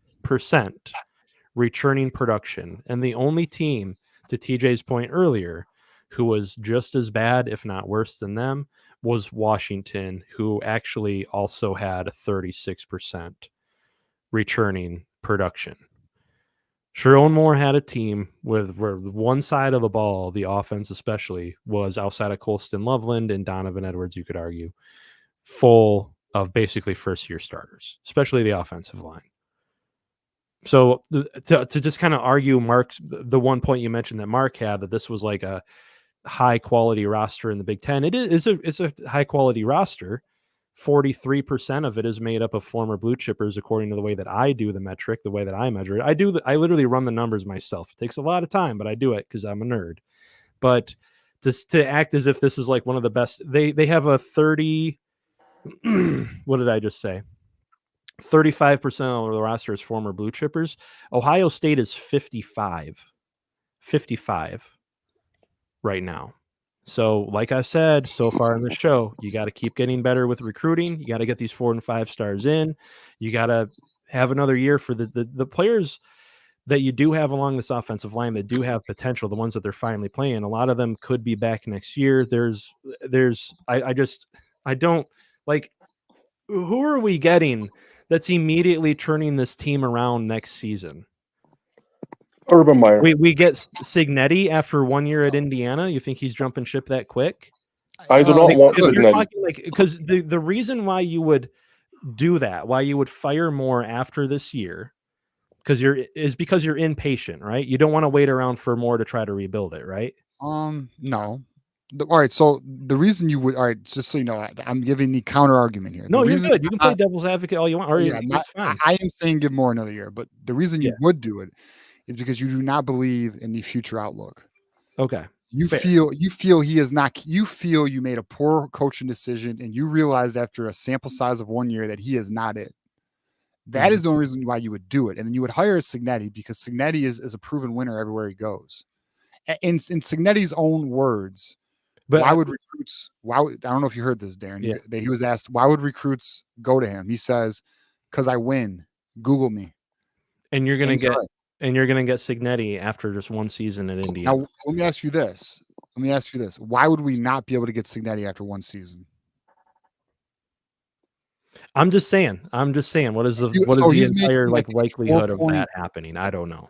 returning production, and the only team, to TJ's point earlier, who was just as bad, if not worse than them, was Washington, who actually also had a 36% returning production. Sharon Moore had a team where one side of the ball, the offense especially, was outside of Colston Loveland and Donovan Edwards, you could argue, full of basically first-year starters, especially the offensive line. So to just kind of argue the one point you mentioned that Mark had, that this was like a high-quality roster in the Big Ten, it's a high-quality roster. 43% of it is made up of former blue chippers, according to the way that I do the metric, the way that I measure it. I literally run the numbers myself. It takes a lot of time, but I do it because I'm a nerd. But just to act as if this is like one of the best, they have a 30. What did I just say? 35% of the roster is former blue chippers. Ohio State is 55 right now. So, like I said so far in the show, you got to keep getting better with recruiting. You got to get these 4 and 5 stars in. You got to have another year for the players that you do have along this offensive line that do have potential, the ones that they're finally playing. A lot of them could be back next year. I don't like, who are we getting that's immediately turning this team around next season? Urban Meyer. We get Signetti after 1 year at Indiana. You think he's jumping ship that quick? I do not want Signetti. Because the reason why you would do that, why you would fire Moore after this year, because you're impatient, right? You don't want to wait around for Moore to try to rebuild it, right? No. All right, so the reason you would, all right, just so you know, I'm giving the counter argument here. No, you're good. You can play devil's advocate all you want. That's fine. I am saying give Moore another year, but the reason you would do it is because you do not believe in the future outlook. Okay. You feel he is not. You feel you made a poor coaching decision, and you realized after a sample size of 1 year that he is not it. That is the only reason why you would do it, and then you would hire Signetti because Signetti is a proven winner everywhere he goes. In Signetti's own words, but I don't know if you heard this, Darren. Yeah. He was asked, why would recruits go to him? He says, because I win. Google me. And you're gonna get Incorrect. Signetti after just one season at Indiana. Now, let me ask you this. Why would we not be able to get Signetti after one season? I'm just saying. What is the he's entire making, I think, likelihood of 4 that happening? I don't know.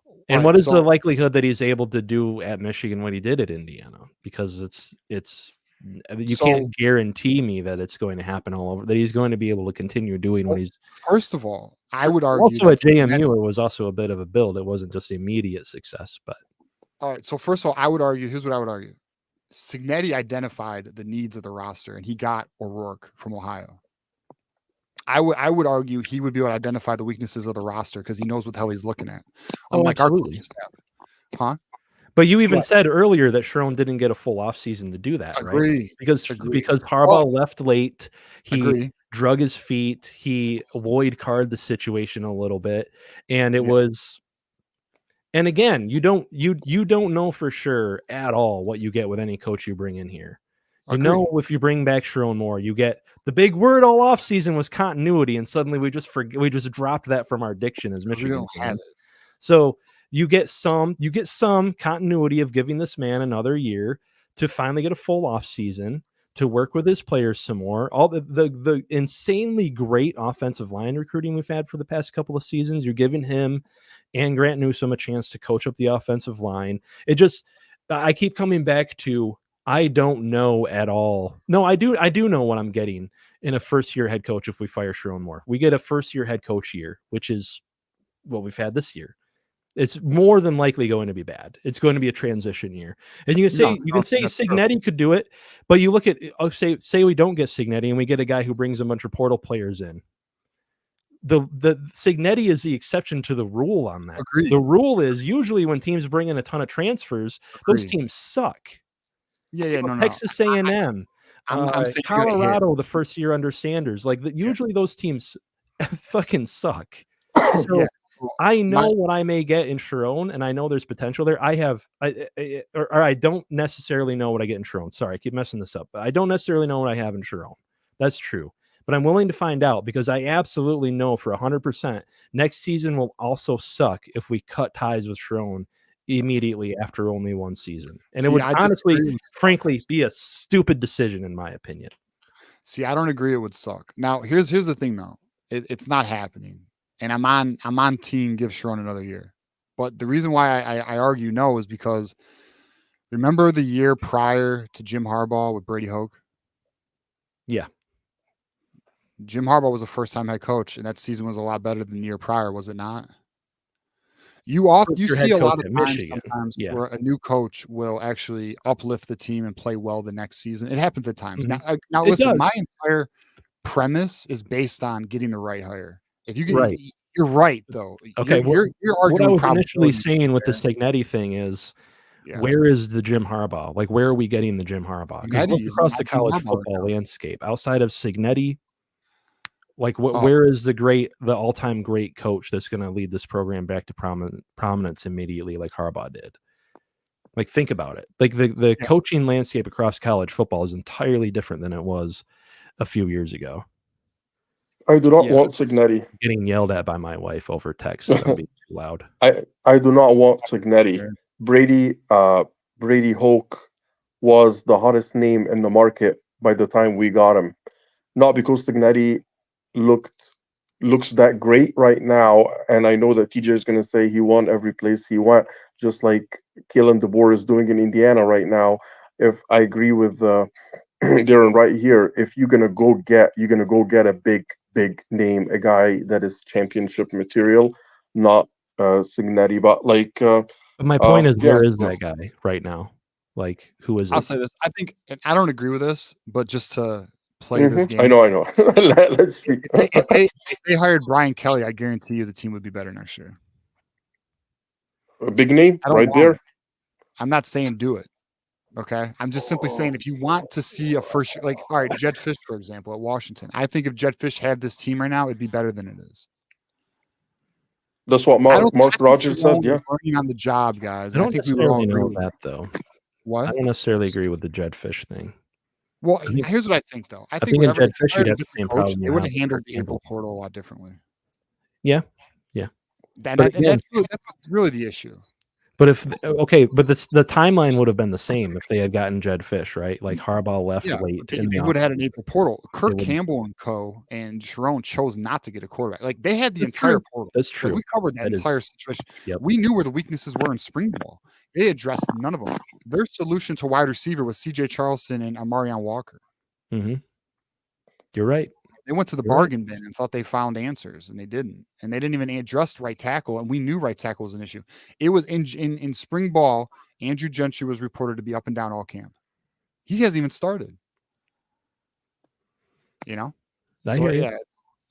All And right, what is so- the likelihood that he's able to do at Michigan what he did at Indiana? Because you can't guarantee me that it's going to happen all over. That he's going to be able to continue doing what he's. First of all, I would argue Also at that Signetti- JMU, it was also a bit of a build. It wasn't just immediate success, but All right. So first of all, I would argue. Here's what I would argue. Signetti identified the needs of the roster, and he got O'Rourke from Ohio. I would argue he would be able to identify the weaknesses of the roster because he knows what the hell he's looking at. Unlike our absolutely. coaching staff. Huh? But you even said earlier that Sharon didn't get a full offseason to do that, Agree. right? Because Agree. Harbaugh left late, he Agree. drug his feet, he void card the situation a little bit, and it was. And again, you don't know for sure at all what you get with any coach you bring in here. You know, if you bring back Sharon Moore, you get the big word all offseason was continuity, and suddenly we just dropped that from our diction as Michigan fans. So you get some continuity of giving this man another year to finally get a full offseason, to work with his players some more. All the insanely great offensive line recruiting we've had for the past couple of seasons, you're giving him and Grant Newsome a chance to coach up the offensive line. I keep coming back to I don't know at all. No, I do know what I'm getting in a first-year head coach if we fire Sharon Moore. We get a first-year head coach year, which is what we've had this year. It's more than likely going to be bad. It's going to be a transition year. And you can say Signetti could do it, but you look at say we don't get Signetti and we get a guy who brings a bunch of portal players in. The Signetti is the exception to the rule on that. Agreed. The rule is usually when teams bring in a ton of transfers, those teams suck. Texas A&M, I'm saying Colorado, the first year under Sanders, usually those teams fucking suck. So I know what I may get in Sharon, and I know there's potential there. I don't necessarily know what I get in Sharon. Sorry, I keep messing this up, but I don't necessarily know what I have in Sharon. That's true. But I'm willing to find out because I absolutely know for 100% next season will also suck if we cut ties with Sharon immediately after only one season. And it would honestly, frankly, be a stupid decision in my opinion. See, I don't agree it would suck. Now, here's the thing though. It's not happening. And I'm on team give Sharon another year. But the reason why I argue no is because remember the year prior to Jim Harbaugh with Brady Hoke? Yeah. Jim Harbaugh was a first-time head coach, and that season was a lot better than the year prior, was it not? You see a lot of times sometimes where a new coach will actually uplift the team and play well the next season. It happens at times. Mm-hmm. Now listen, my entire premise is based on getting the right hire. If you get you're right though. Okay, you're arguing what I was initially saying with the Signetti thing is where is the Jim Harbaugh? Where are we getting the Jim Harbaugh? Because look across the college football landscape outside of Signetti. Where is the all-time great coach that's going to lead this program back to prominence immediately like Harbaugh did? Think about it. The coaching landscape across college football is entirely different than it was a few years ago. I do not want Signetti. I'm getting yelled at by my wife over text. That would be too loud. I do not want Signetti. Brady Hoke was the hottest name in the market by the time we got him. Not because Signetti looks that great right now, and I know that TJ is going to say he won every place he went, just like Kalen DeBoer is doing in Indiana right now. If I agree with Darren right here, if you're gonna go get a big name, a guy that is championship material, not Signetti, but But my point is, where is that guy right now? Who is it? I'll say this. I think, and I don't agree with this, but just to play this game. I know. Let's speak. If they hired Brian Kelly, I guarantee you the team would be better next year. A big name right there. I'm not saying do it. Okay. I'm just simply saying if you want to see a first, all right, Jed Fish, for example, at Washington. I think if Jed Fish had this team right now, it'd be better than it is. That's what Mark Rogers said. Yeah. Learning on the job, guys. I don't think necessarily know that though. What? I don't necessarily agree with the Jed Fish thing. Well, here's what I think, though. I think in Jed Fish, you'd have the same problem. They would have handled the April portal a lot differently. Yeah. And, But again, that's really the issue. but the timeline would have been the same if they had gotten Jed Fish, right? Like Harbaugh left late. They would have had an April portal. Kirk Campbell and co. and Sharon chose not to get a quarterback. Like they had the entire portal. That's true. Like, we covered that entire situation. Yep. We knew where the weaknesses were in spring ball. They addressed none of them. Their solution to wide receiver was C.J. Charleston and Amarion Walker. Mm-hmm. You're right. They went to the bargain bin and thought they found answers, and they didn't. And they didn't even address right tackle, and we knew right tackle was an issue. It was in spring ball. Andrew Gentry was reported to be up and down all camp. He hasn't even started. You know? I hear you. Yeah.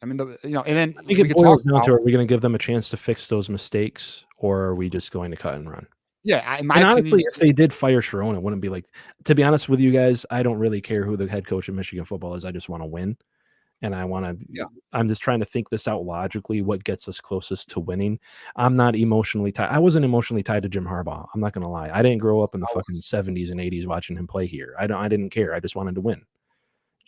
I mean, and then I think it boils down to, are we going to give them a chance to fix those mistakes, or are we just going to cut and run? Yeah, and honestly, if they did fire Sharon, it wouldn't be like, to be honest with you guys, I don't really care who the head coach of Michigan football is. I just want to win. And I'm just trying to think this out logically, what gets us closest to winning. I'm not emotionally tied. I wasn't emotionally tied to Jim Harbaugh. I'm not going to lie. I didn't grow up in the fucking 70s and 80s watching him play here. I didn't care. I just wanted to win.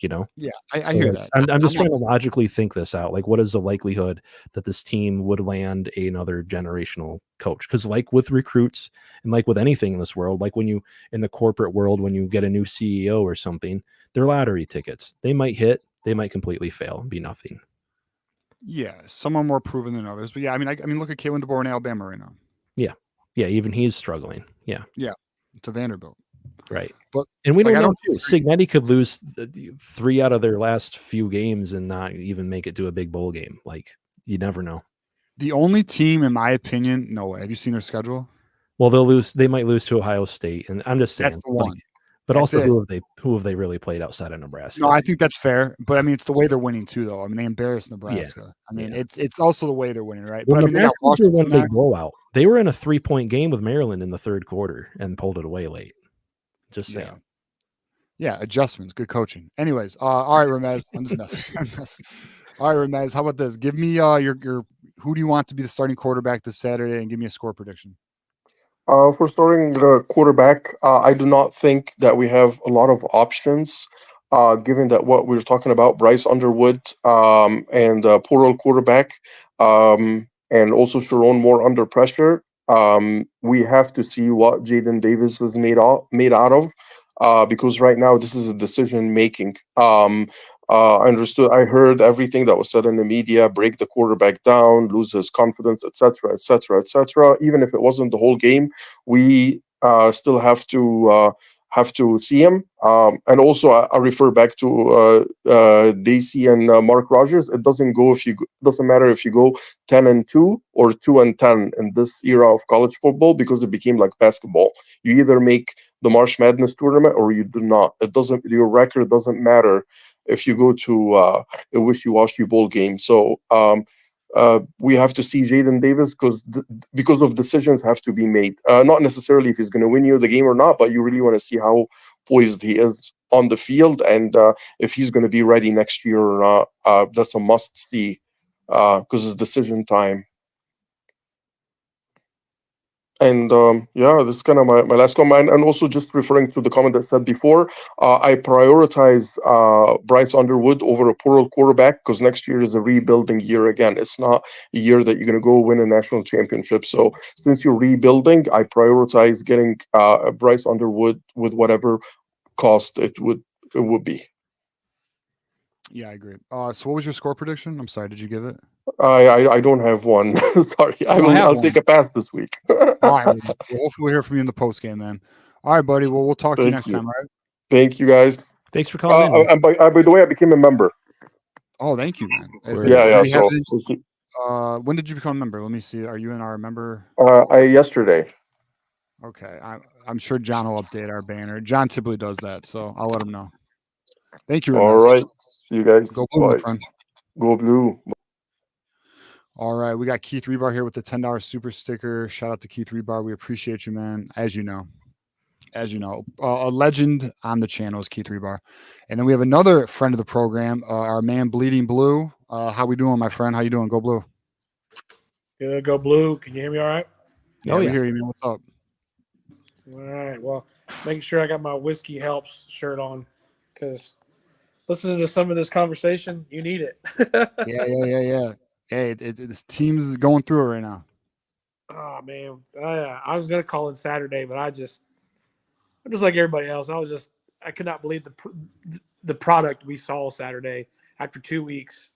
You know? Yeah, I hear that. I'm just trying to logically think this out. Like, what is the likelihood that this team would land another generational coach? Because like with recruits and like with anything in this world, like when you, in the corporate world, when you get a new CEO or something, they're lottery tickets. They might hit, they might completely fail and be nothing. Yeah, some are more proven than others. But yeah, I mean, look at Kalen DeBoer in Alabama right now. Yeah. Even he's struggling. Yeah. To Vanderbilt. Right. But and we don't know too. Signetti could lose 3 out of their last few games and not even make it to a big bowl game. Like, you never know. The only team, in my opinion, no way. Have you seen their schedule? Well, they might lose to Ohio State, and I'm just saying. That's the one. But also, who have they really played outside of Nebraska? No, I think that's fair. But I mean, it's the way they're winning too, though. I mean, they embarrassed Nebraska. Yeah. I mean, it's also the way they're winning, right? Well, but I mean, Nebraska was one big blowout. They were in a 3-point game with Maryland in the third quarter and pulled it away late. Just saying. Yeah, adjustments, good coaching. Anyways, all right, Ramez. I'm just messing. All right, Ramez, how about this? Give me your who do you want to be the starting quarterback this Saturday, and give me a score prediction. For starting the quarterback, I do not think that we have a lot of options, given that what we were talking about, Bryce Underwood and portal quarterback, and also Sharon Moore under pressure. We have to see what Jaden Davis is made out of. Because right now this is a decision making. I heard everything that was said in the media: break the quarterback down, lose his confidence, etc., etc., etc. Even if it wasn't the whole game, we still have to see him. And also, I refer back to Daisy and Mark Rogers. It doesn't matter if you go 10-2 or 2-10 in this era of college football, because it became like basketball. You either make the March Madness tournament or you do not. Your record doesn't matter if you go to a wishy-washy bowl game. So we have to see Jaden Davis because of decisions have to be made. Not necessarily if he's going to win you the game or not, but you really want to see how poised he is on the field, and if he's going to be ready next year or not. That's a must see because it's decision time. And this is kind of my last comment. And also just referring to the comment that said before, I prioritize Bryce Underwood over a portal quarterback because next year is a rebuilding year again. It's not a year that you're going to go win a national championship. So since you're rebuilding, I prioritize getting Bryce Underwood with whatever cost it would be. Yeah, I agree. So what was your score prediction? I'm sorry, did you give it? I don't have one. Sorry, I'll take a pass this week. All right, well, hopefully we'll hear from you in the post game then. All right, buddy. Well, we'll talk to you next time, all right? Thank you, guys. Thanks for calling in. And by the way, I became a member. Oh, thank you, man. When did you become a member? Let me see. Are you in our member? Yesterday. Okay, I'm sure John will update our banner. John typically does that, so I'll let him know. Thank you. All right. See you guys. Go Blue, my friend. Go Blue. All right. We got Keith Rebar here with the $10 super sticker. Shout out to Keith Rebar. We appreciate you, man. As you know, a legend on the channel is Keith Rebar. And then we have another friend of the program, our man Bleeding Blue. How we doing, my friend? How you doing? Go Blue. Good. Go Blue. Can you hear me all right? Yeah, we hear you, man. What's up? All right. Well, making sure I got my Whiskey Helps shirt on because listening to some of this conversation, you need it. Yeah. Hey, this team's going through it right now. Oh man, I was gonna call in Saturday, but I'm just like everybody else. I could not believe the product we saw Saturday after 2 weeks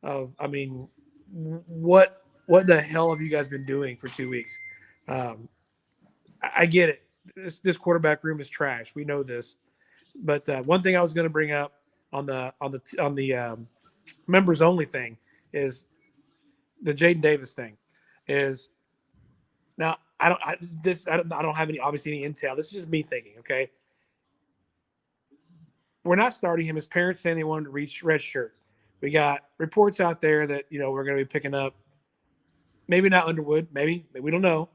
of. I mean, what the hell have you guys been doing for 2 weeks? I get it. This quarterback room is trash. We know this. But one thing I was going to bring up on the members only thing is the Jaden Davis thing. Is now I don't have any obviously any intel. This is just me thinking. Okay, we're not starting him. His parents saying they wanted to reach red shirt. We got reports out there that we're going to be picking up. Maybe not Underwood. Maybe we don't know.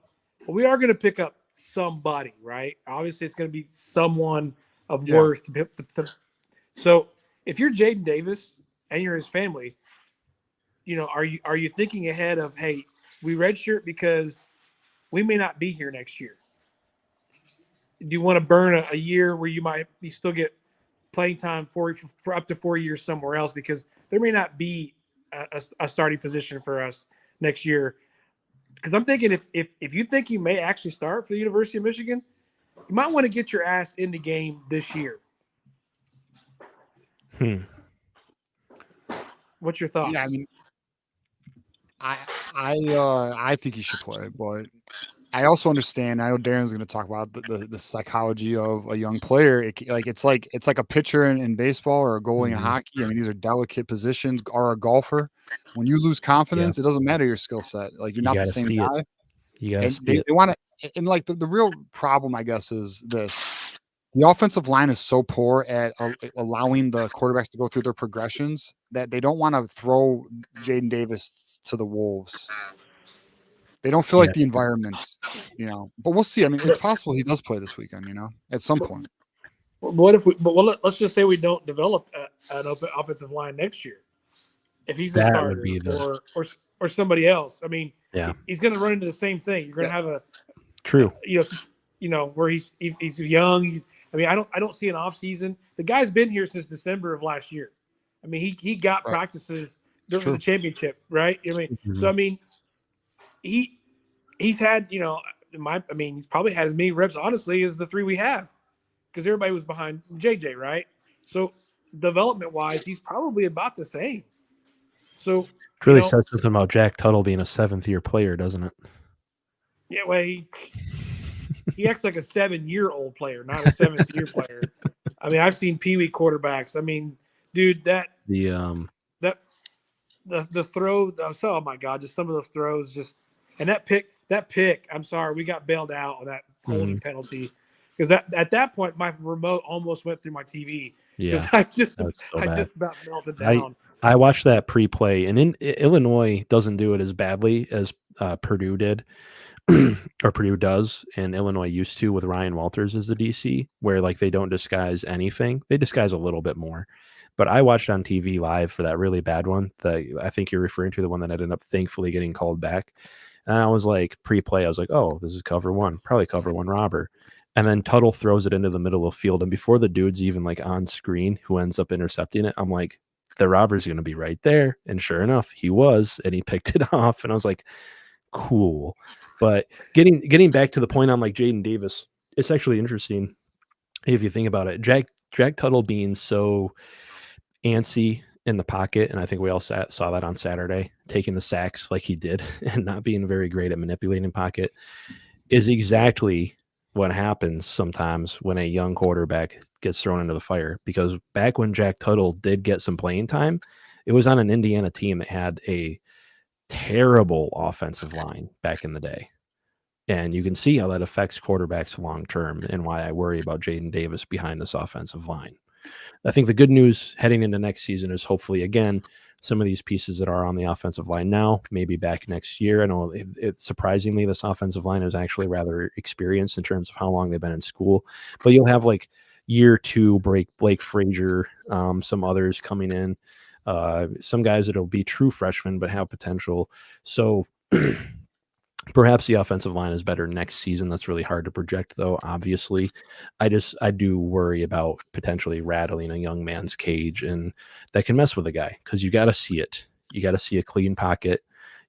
But we are going to pick up somebody, right? Obviously, it's going to be someone of worth. So if you're Jaden Davis and you're his family, are you thinking ahead of, hey, we redshirt because we may not be here next year? Do you want to burn a year where you still get playing time for up to 4 years somewhere else because there may not be a starting position for us next year? Because I'm thinking if you think you may actually start for the University of Michigan, you might want to get your ass in the game this year. What's your thoughts? Yeah, I mean, I think he should play, but I also understand. I know Darren's going to talk about the psychology of a young player. It's like a pitcher in baseball or a goalie in hockey. I mean, these are delicate positions. Or a golfer, when you lose confidence, it doesn't matter your skill set. Like you're not the same guy. You got to they want to. And like the real problem, I guess, is this: the offensive line is so poor at allowing the quarterbacks to go through their progressions that they don't want to throw Jaden Davis to the wolves. They don't feel like the environment's, but we'll see. I mean, it's possible he does play this weekend, at some point. What if let's just say we don't develop an offensive line next year. If he's a starter or somebody else, I mean, he's going to run into the same thing. You're going to have a where he's young. I don't see an off season. The guy's been here since December of last year. I mean, he got practices during the championship, right? I mean, so I mean, he's had he's probably had as many reps honestly as the three we have because everybody was behind JJ, right? So development wise, he's probably about the same. So it really says something about Jack Tuttle being a 7th-year player, doesn't it? Yeah, well, he acts like a 7-year-old player, not a 7th-year player. I mean, I've seen Pee Wee quarterbacks. I mean, dude, the throw. Oh my God, just some of those throws, and that pick. I'm sorry, we got bailed out on that holding penalty because at that point my remote almost went through my TV. Yeah, I just about melted down. I watched that pre-play, and in Illinois doesn't do it as badly as Purdue did. Or Purdue does, and Illinois used to with Ryan Walters as the DC, where like they don't disguise anything. They disguise a little bit more. But I watched on TV live for that really bad one that I think you're referring to, the one that ended up thankfully getting called back. And I was like, pre-play, I was like, oh, this is cover one, probably cover one robber. And then Tuttle throws it into the middle of the field. And before the dude's even like on screen who ends up intercepting it, I'm like, the robber's going to be right there. And sure enough, he was, and he picked it off. And I was like, cool. But getting back to the point on like Jaden Davis, it's actually interesting if you think about it. Jack Tuttle being so antsy in the pocket, and I think we all saw that on Saturday, taking the sacks like he did and not being very great at manipulating pocket, is exactly what happens sometimes when a young quarterback gets thrown into the fire. Because back when Jack Tuttle did get some playing time, it was on an Indiana team that had a terrible offensive line back in the day. And you can see how that affects quarterbacks long term and why I worry about Jaden Davis behind this offensive line. I think the good news heading into next season is hopefully, again, some of these pieces that are on the offensive line now, maybe back next year. I know surprisingly, this offensive line is actually rather experienced in terms of how long they've been in school. But you'll have like year 2 Blake Frazier, some others coming in. Some guys that'll be true freshmen but have potential. So perhaps the offensive line is better next season. That's really hard to project, though, obviously. I do worry about potentially rattling a young man's cage, and that can mess with a guy because you got to see it. You got to see a clean pocket.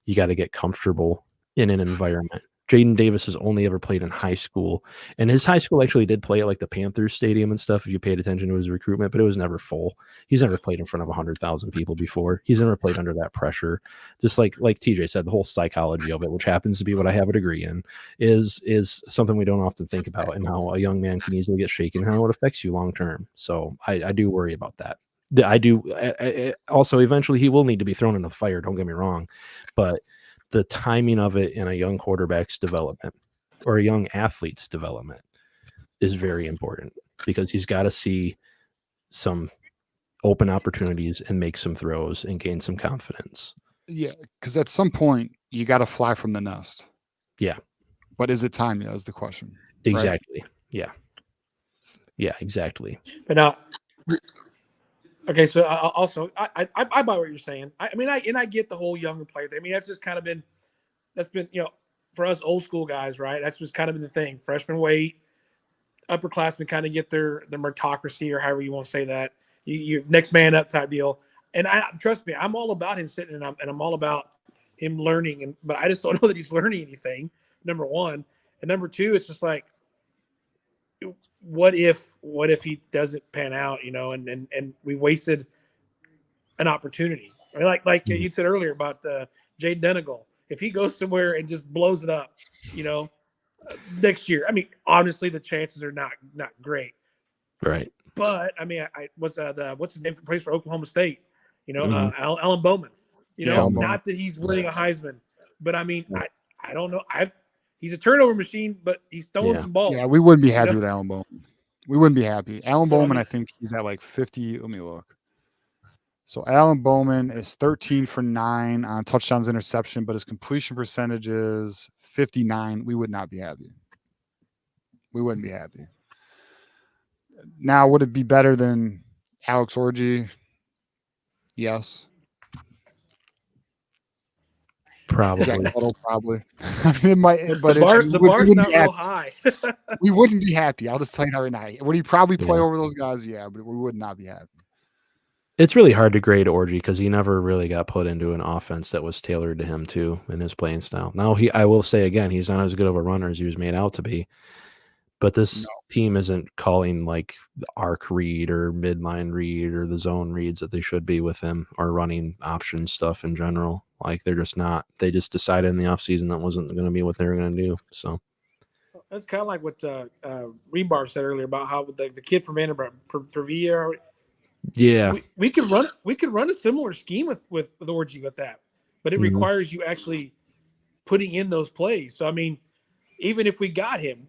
You got to get comfortable in an environment. Jaden Davis has only ever played in high school, and his high school actually did play at like the Panthers Stadium and stuff, if you paid attention to his recruitment, but it was never full. He's never played in front of 100,000 people before. He's never played under that pressure. Just like TJ said, the whole psychology of it, which happens to be what I have a degree in, is something we don't often think about, and how a young man can easily get shaken and how it affects you long term. So I do worry about that. I do. Also, eventually he will need to be thrown into the fire, don't get me wrong, but the timing of it in a young quarterback's development or a young athlete's development is very important, because he's got to see some open opportunities and make some throws and gain some confidence. Yeah, because at some point you got to fly from the nest. Yeah. But is it time? Yeah, is the question. Exactly. Right? Yeah. Yeah, exactly. But now, okay, so I buy what you're saying. I get the whole younger player thing. I mean, that's just kind of been, for us old school guys, right? That's just kind of been the thing. Freshmen wait, upperclassmen kind of get their meritocracy, or however you want to say that. You next man up type deal. And trust me, I'm all about him sitting, and I'm all about him learning. But I just don't know that he's learning anything. Number one, and number two, it's just like, what if he doesn't pan out, and we wasted an opportunity. I mean, like you said earlier about Jaden Donegal. If he goes somewhere and just blows it up, next year, I mean, honestly, the chances are not great. Right. But I mean, what's his name? Plays for Oklahoma State. Alan Bowman. Not that he's winning a Heisman, but I mean, I don't know. He's a turnover machine, but he's throwing some balls. Yeah, we wouldn't be happy with Alan Bowman. We wouldn't be happy. Alan Bowman, I think he's at like 50. Let me look. So Alan Bowman is 13 for 9 on touchdowns, interception, but his completion percentage is 59. We would not be happy. We wouldn't be happy. Now, would it be better than Alex Orji? Yes. Probably. I mean, it might, but the bar's not real high. We wouldn't be happy. I'll just tell you that right now. Would he probably play over those guys? Yeah, but we would not be happy. It's really hard to grade Orji because he never really got put into an offense that was tailored to him too in his playing style. Now I will say again, he's not as good of a runner as he was made out to be. But this team isn't calling like the arc read or midline read or the zone reads that they should be with him, or running option stuff in general. Like they're just not. They just decided in the offseason that wasn't going to be what they were going to do. So that's kind of like what Rebar said earlier about how the kid from Vanderbilt, Previa. Yeah, we could run a similar scheme with Orji with that, but it requires you actually putting in those plays. So I mean, even if we got him,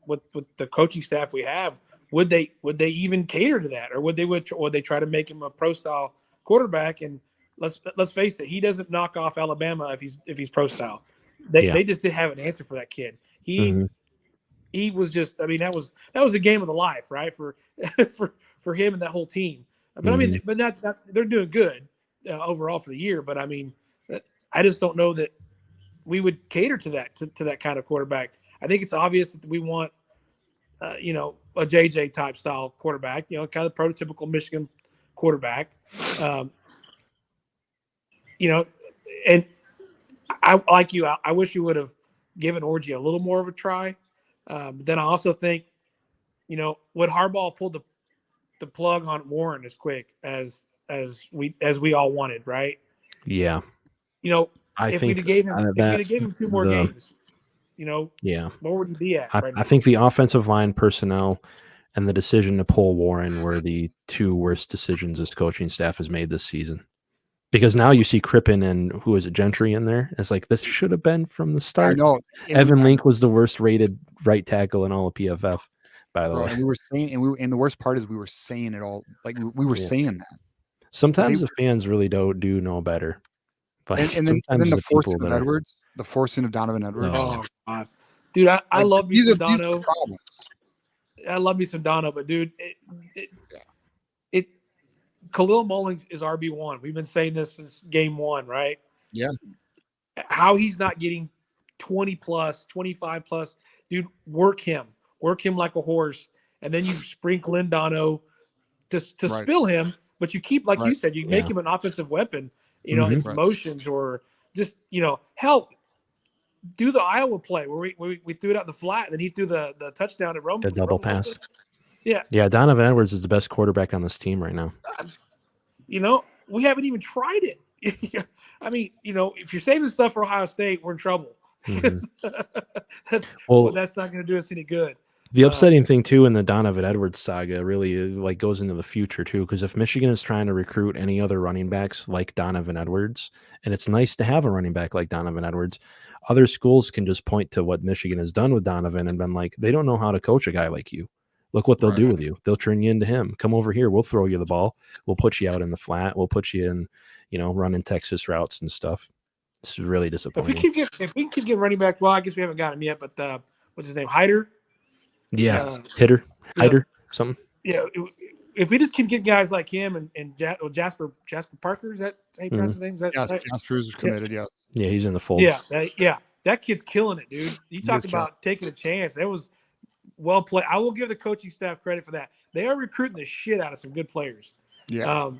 with the coaching staff we have, would they even cater to that, or would they try to make him a pro style quarterback? And let's face it, he doesn't knock off Alabama if he's pro style. They just didn't have an answer for that kid. He was just, I mean, that was a game of the life, right, for him and that whole team. But I mean, but not they're doing good overall for the year. But I mean, I just don't know that we would cater to that kind of quarterback. I think it's obvious that we want, a JJ type style quarterback, kind of prototypical Michigan quarterback. And I like you. I wish you would have given Orji a little more of a try. But then I also think, would Harbaugh pull the plug on Warren as quick as we all wanted, right? Yeah. If we'd have gave him 2 more games, where would he be at? I think the offensive line personnel and the decision to pull Warren were the 2 worst decisions this coaching staff has made this season. Because now you see Crippen and who is it, Gentry in there. It's like this should have been from the start. I know. Evan Link was the worst rated right tackle in all of PFF, by the way. And we were saying, and the worst part is we were saying it all. Like we were saying that. Sometimes the fans really do know better. Like, and then the forcing of Edwards, the forcing of Donovan Edwards. Oh God, dude, I love me some Dono. I love me some Dono, but dude, Khalil Mullings is RB1. We've been saying this since game 1, right? Yeah. How he's not getting 20 plus, 25 plus, dude, work him like a horse, and then you sprinkle in Dono to spill him, but you keep, like you said, you make him an offensive weapon. Mhm. it's Right. motions or just help do the Iowa play where we threw it out in the flat and then he threw the touchdown to Roman. The double Roman pass. Yeah, Yeah, Donovan Edwards is the best quarterback on this team right now. we haven't even tried it. I mean, if you're saving stuff for Ohio State, we're in trouble. Mhm. Well, that's not going to do us any good. The upsetting thing too in the Donovan Edwards saga really like goes into the future too, because if Michigan is trying to recruit any other running backs like Donovan Edwards, and it's nice to have a running back like Donovan Edwards, other schools can just point to what Michigan has done with Donovan and been like, they don't know how to coach a guy like you. Look what they'll do with you. They'll turn you into him. Come over here. We'll throw you the ball. We'll put you out in the flat. We'll put you in, running Texas routes and stuff. It's really disappointing. If we can keep getting running back, well, I guess we haven't got him yet. But what's his name? Hyder. Yeah, Hider, something. Yeah, if we just can get guys like him and Jasper Parker, is that how you pronounce his name? Is that right? Jasper's committed. Yeah. Yeah, he's in the fold. Yeah, that kid's killing it, dude. You talk about taking a chance. That was well played. I will give the coaching staff credit for that. They are recruiting the shit out of some good players. Yeah.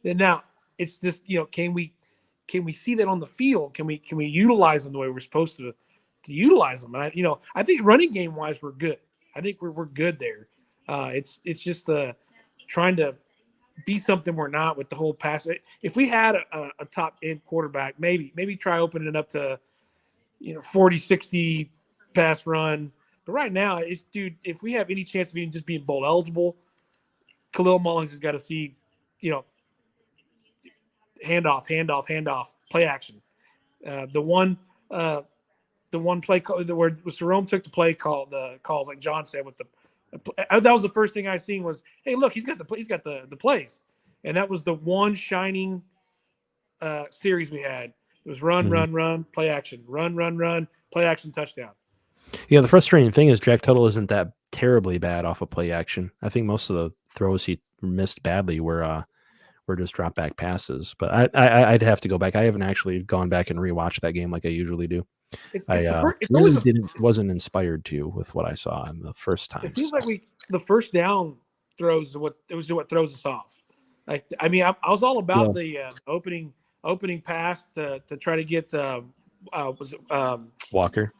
And now it's just can we see that on the field? Can we utilize them the way we're supposed to utilize them? And I think running game wise we're good. I think we're good there. It's just the trying to be something we're not with the whole pass. If we had a top end quarterback, maybe try opening it up to 40-60 pass run. But right now, if we have any chance of even just being bowl eligible, Khalil Mullins has got to see, handoff, play action. The one play call where Jerome took the play call, the calls like John said with that was the first thing I seen was, hey, look, he's got the plays, and that was the one shining series we had. It was run, play action, run, play action, touchdown. Yeah, the frustrating thing is Jack Tuttle isn't that terribly bad off of play action. I think most of the throws he missed badly were just drop back passes. But I'd have to go back. I haven't actually gone back and rewatched that game like I usually do. Wasn't inspired to with what I saw in the first time. It seems like the first down throws what throws us off. Like I was all about the opening pass to try to get was it Walker.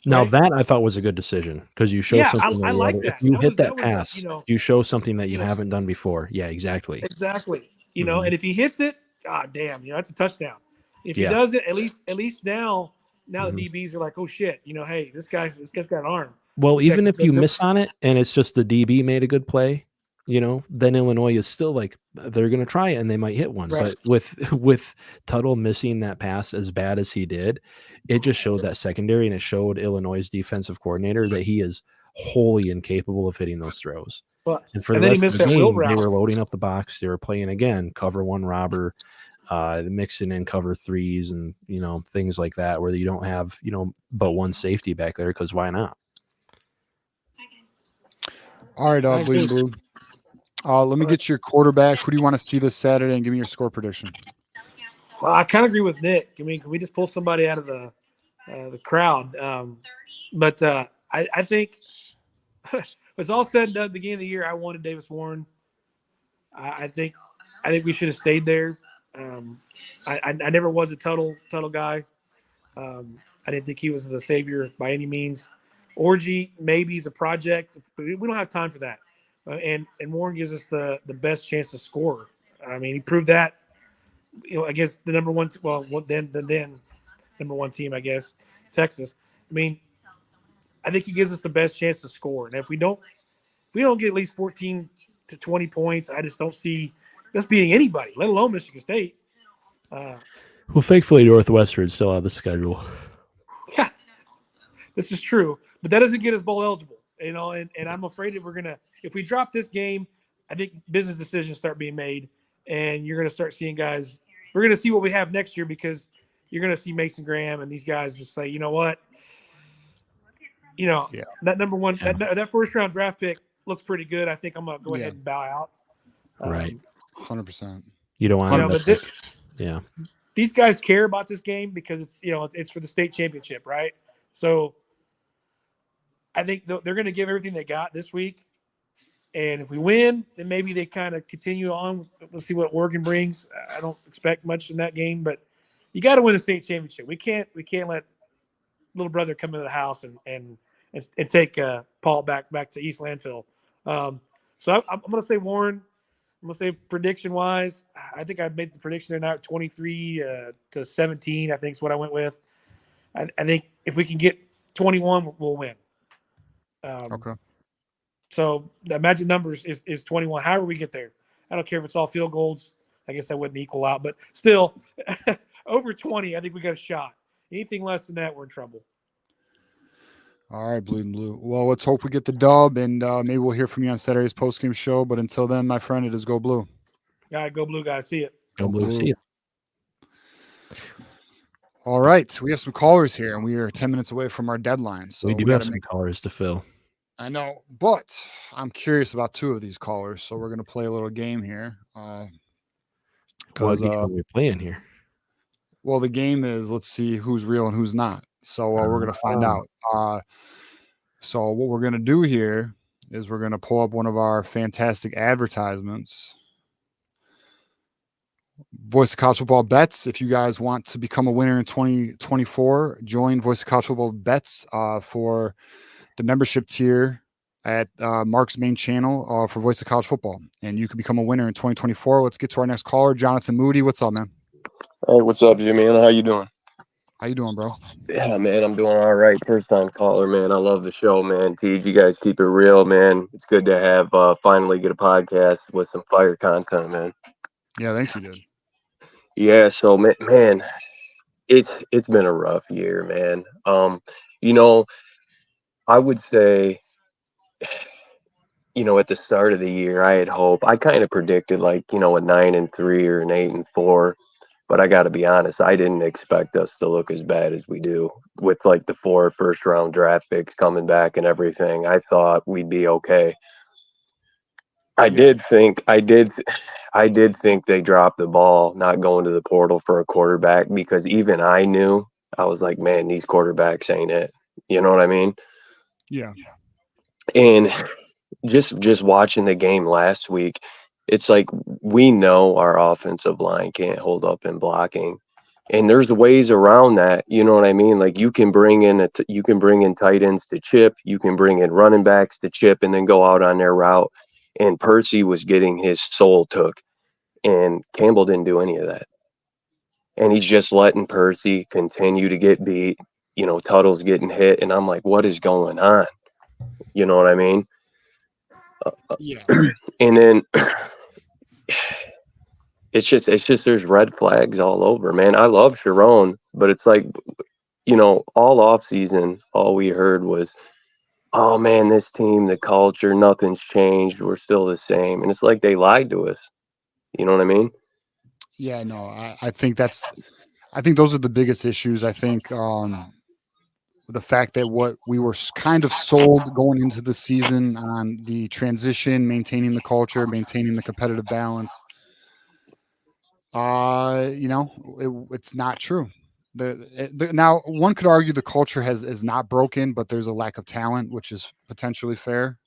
Now that I thought was a good decision because you show something. I like that. If you that hit was, that was pass, you show something that you haven't done before. Yeah, exactly. Exactly. And if he hits it, god damn, that's a touchdown. If he does it, at least now the DBs are like, oh shit, hey, this guy's got an arm. Well, even if you miss on it and it's just the DB made a good play, then Illinois is still like they're going to try it and they might hit one. Right. But with Tuttle missing that pass as bad as he did, it just showed that secondary and it showed Illinois' defensive coordinator that he is wholly incapable of hitting those throws. And for the rest of the game, they were loading up the box. They were playing again, cover one robber, mixing in cover threes and things like that where you don't have but one safety back there because why not? All right, Bleeding Blue. Let me get your quarterback. Who do you want to see this Saturday and give me your score prediction? Well, I kind of agree with Nick. Can we just pull somebody out of the crowd? But I think it's all said and done at the beginning of the year. I wanted Davis Warren. I think we should have stayed there. I never was a Tuttle guy. I didn't think he was the savior by any means. Orgy maybe is a project, but we don't have time for that. And Warren gives us the best chance to score. I mean, he proved that, against the number one, then number one team, I guess, Texas. I mean, I think he gives us the best chance to score. And if we don't get at least 14 to 20 points, I just don't see us beating anybody, let alone Michigan State. Well, thankfully, Northwestern is still on the schedule. Yeah, this is true, but that doesn't get us bowl eligible. And I'm afraid that if we drop this game, I think business decisions start being made, and you're going to start seeing guys. We're going to see what we have next year because you're going to see Mason Graham and these guys just say, you know what, that number one, that first round draft pick looks pretty good. I think I'm going to go ahead and bow out. Right, 100%. You don't want to. These guys care about this game because it's for the state championship, right? So I think they're going to give everything they got this week, And if we win, then maybe they kind of continue on. We'll see what Oregon brings. I don't expect much in that game, but you got to win the state championship. We can't let little brother come into the house and take Paul back to East Landfill. So I'm going to say Warren. I'm going to say prediction wise, I think I made the prediction there now 23 to 17. I think is what I went with. I think if we can get 21, we'll win. Okay. So the magic numbers is 21. However we get there, I don't care if it's all field goals. I guess that wouldn't equal out, but still, over 20, I think we got a shot. Anything less than that, we're in trouble. All right, Bleeding Blue. Well, let's hope we get the dub, and maybe we'll hear from you on Saturday's postgame show. But until then, my friend, it is Go Blue. All right, Go Blue, guys. See you. Go Blue. See you. All right, we have some callers here, and we are 10 minutes away from our deadline. So we do have some callers to fill. I know, but I'm curious about two of these callers, so we're going to play a little game here. What game are we playing here? Well, the game is, let's see who's real and who's not. So we're going to find out. So what we're going to do here is we're going to pull up one of our fantastic advertisements. Voice of College Football Bets. If you guys want to become a winner in 2024, join Voice of College Football Bets for the membership tier at Mark's main channel for Voice of College Football, and you can become a winner in 2024. Let's get to our next caller, Jonathan Moody. What's up, man? Hey, what's up, Jimmy? How you doing? How you doing, bro? Yeah, man, I'm doing all right. First time caller, man. I love the show, man. Teej, you guys keep it real, man. It's good to have finally get a podcast with some fire content, man. Yeah, thank you, dude. Yeah, so man, it's been a rough year, man. I would say, at the start of the year, I had hope. I kind of predicted a 9-3 or an 8-4. But I got to be honest, I didn't expect us to look as bad as we do with the 4 first-round draft picks coming back and everything. I thought we'd be okay. I did think they dropped the ball not going to the portal for a quarterback, because even I knew, I was like, man, these quarterbacks ain't it. You know what I mean? Yeah. And just watching the game last week, it's like we know our offensive line can't hold up in blocking, and there's ways around that. You know what I mean? Like you can bring in tight ends to chip, you can bring in running backs to chip, and then go out on their route. And Percy was getting his soul took, and Campbell didn't do any of that. And he's just letting Percy continue to get beat. Tuttle's getting hit, and I'm like, what is going on? You know what I mean? Yeah. And then it's just there's red flags all over, man. I love Sharon, but it's like, all off season, all we heard was, oh man, this team, the culture, nothing's changed. We're still the same. And it's like they lied to us. You know what I mean? Yeah, no, I think those are the biggest issues. I think the fact that what we were kind of sold going into the season on the transition, maintaining the culture, maintaining the competitive balance, it's not true. Now, one could argue the culture is not broken, but there's a lack of talent, which is potentially fair.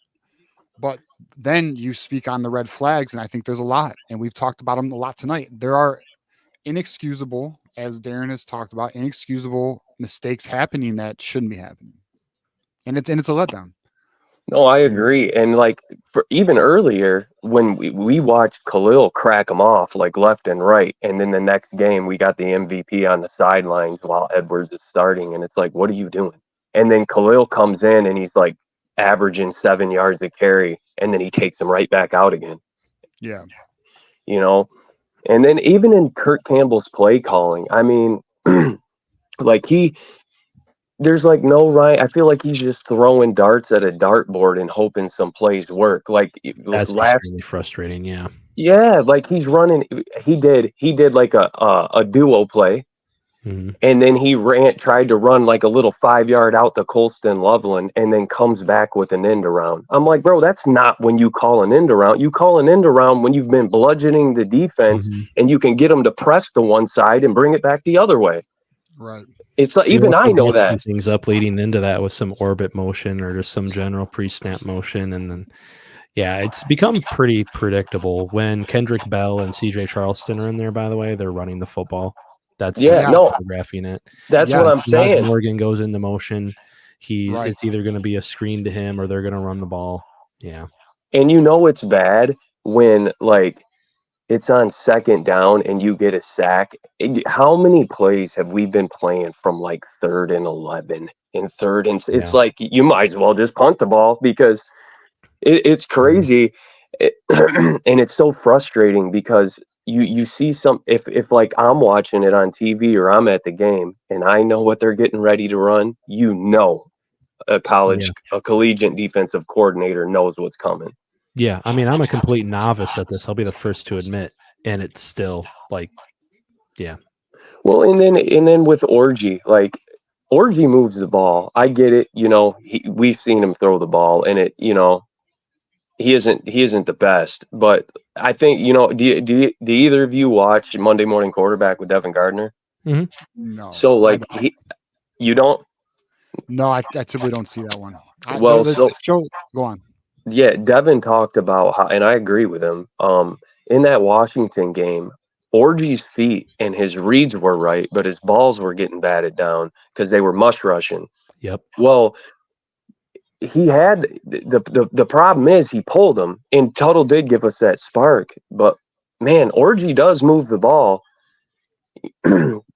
But then you speak on the red flags, and I think there's a lot, and we've talked about them a lot tonight. There are inexcusable, as Darren has talked about, inexcusable mistakes happening that shouldn't be happening, and it's a letdown. No, I agree. And for even earlier, when we watched Khalil crack them off left and right, and then the next game we got the MVP on the sidelines while Edwards is starting, and it's like, what are you doing? And then Khalil comes in and he's averaging 7 yards a carry, and then he takes them right back out again. Yeah. And then even in Kurt Campbell's play calling, I mean, there's no right. I feel like he's just throwing darts at a dartboard and hoping some plays work. That's really frustrating. Yeah. Yeah. He's running. He did a duo play. Mm-hmm. And then he tried to run a little 5-yard out to Colston Loveland, and then comes back with an end around. I'm like, bro, that's not when you call an end around. You call an end around when you've been bludgeoning the defense, and you can get them to press to one side and bring it back the other way. Right. It's like, even I know that. Things up leading into that with some orbit motion or just some general pre-snap motion, and then Yeah, it's become pretty predictable when Kendrick Bell and CJ Charleston are in there, by the way. They're running the football. That's Yeah, just no, photographing it. that's what Yes. I'm As saying. Morgan goes into motion, Right. it's either going to be a screen to him or they're going to run the ball. Yeah. And you know it's bad when like it's on second down and you get a sack. How many plays have we been playing from like 3rd and 11 and third? And it's Yeah. like you might as well just punt the ball because it's crazy. And it's so frustrating because you see some if like I'm watching it on TV or I'm at the game and I know what they're getting ready to run, a collegiate defensive coordinator knows what's coming. Yeah. I mean, I'm a complete novice at this. I'll be the first to admit. And it's still like, yeah. Well, and then with Orgy, like Orgy moves the ball. I get it. We've seen him throw the ball, and he isn't the best. But I think do either of you watch Monday Morning Quarterback with Devin Gardner? No. So like you don't. No, I typically don't see that one. Go on. Yeah, Devin talked about how, and I agree with him. In that Washington game, Orgy's feet and his reads were right, but his balls were getting batted down because they were mush rushing. Yep. Well, he had the problem is he pulled them, and Tuttle did give us that spark. But man, Orgy does move the ball.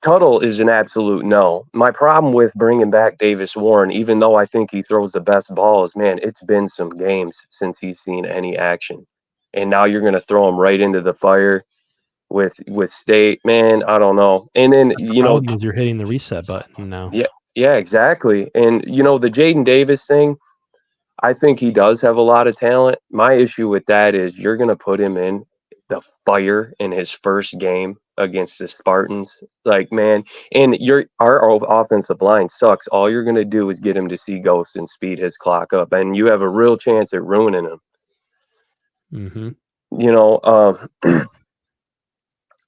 Tuttle is an absolute no. My problem with bringing back Davis Warren, even though I think he throws the best balls, man, it's been some games since he's seen any action, and now you're going to throw him right into the fire with State, man. I don't know. And then problem is you're hitting the reset button now. Yeah, exactly. And the Jaden Davis thing, I think he does have a lot of talent. My issue with that is you're going to put him in the fire in his first game against the Spartans. Like, man, and our offensive line sucks. All you're going to do is get him to see ghosts and speed his clock up, and you have a real chance at ruining him. Mm-hmm.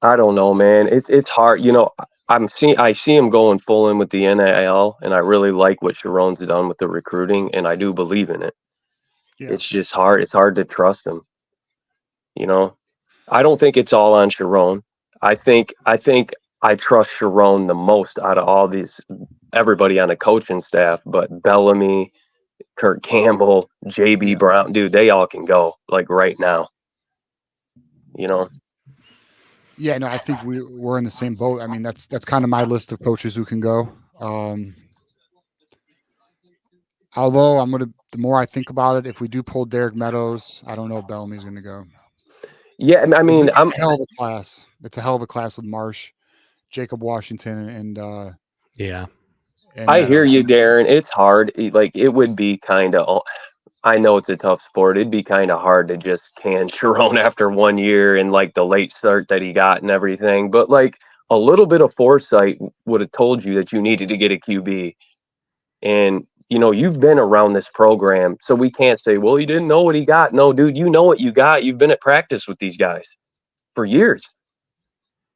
I don't know, man. It's hard. I see him going full in with the NIL, and I really like what Sharon's done with the recruiting, and I do believe in it. Yeah. It's just hard. It's hard to trust him. I don't think it's all on Sharon. I think I trust Sharon the most out of everybody on the coaching staff, but Bellamy, Kurt Campbell, JB Brown, dude, they all can go like right now. Yeah, no, I think we're in the same boat. I mean, that's kind of my list of coaches who can go. Although the more I think about it, if we do pull Derek Meadows, I don't know if Bellamy's going to go. Yeah, I mean, it's a hell of a class. It's a hell of a class with Marsh, Jacob Washington, and yeah. And I hear you, Darren. It's hard. Like it would be kind of. I know it's a tough sport. It'd be kind of hard to just can Sharon after 1 year and like the late start that he got and everything. But like a little bit of foresight would have told you that you needed to get a QB. And, you've been around this program. So we can't say, well, you didn't know what he got. No, dude, you know what you got. You've been at practice with these guys for years.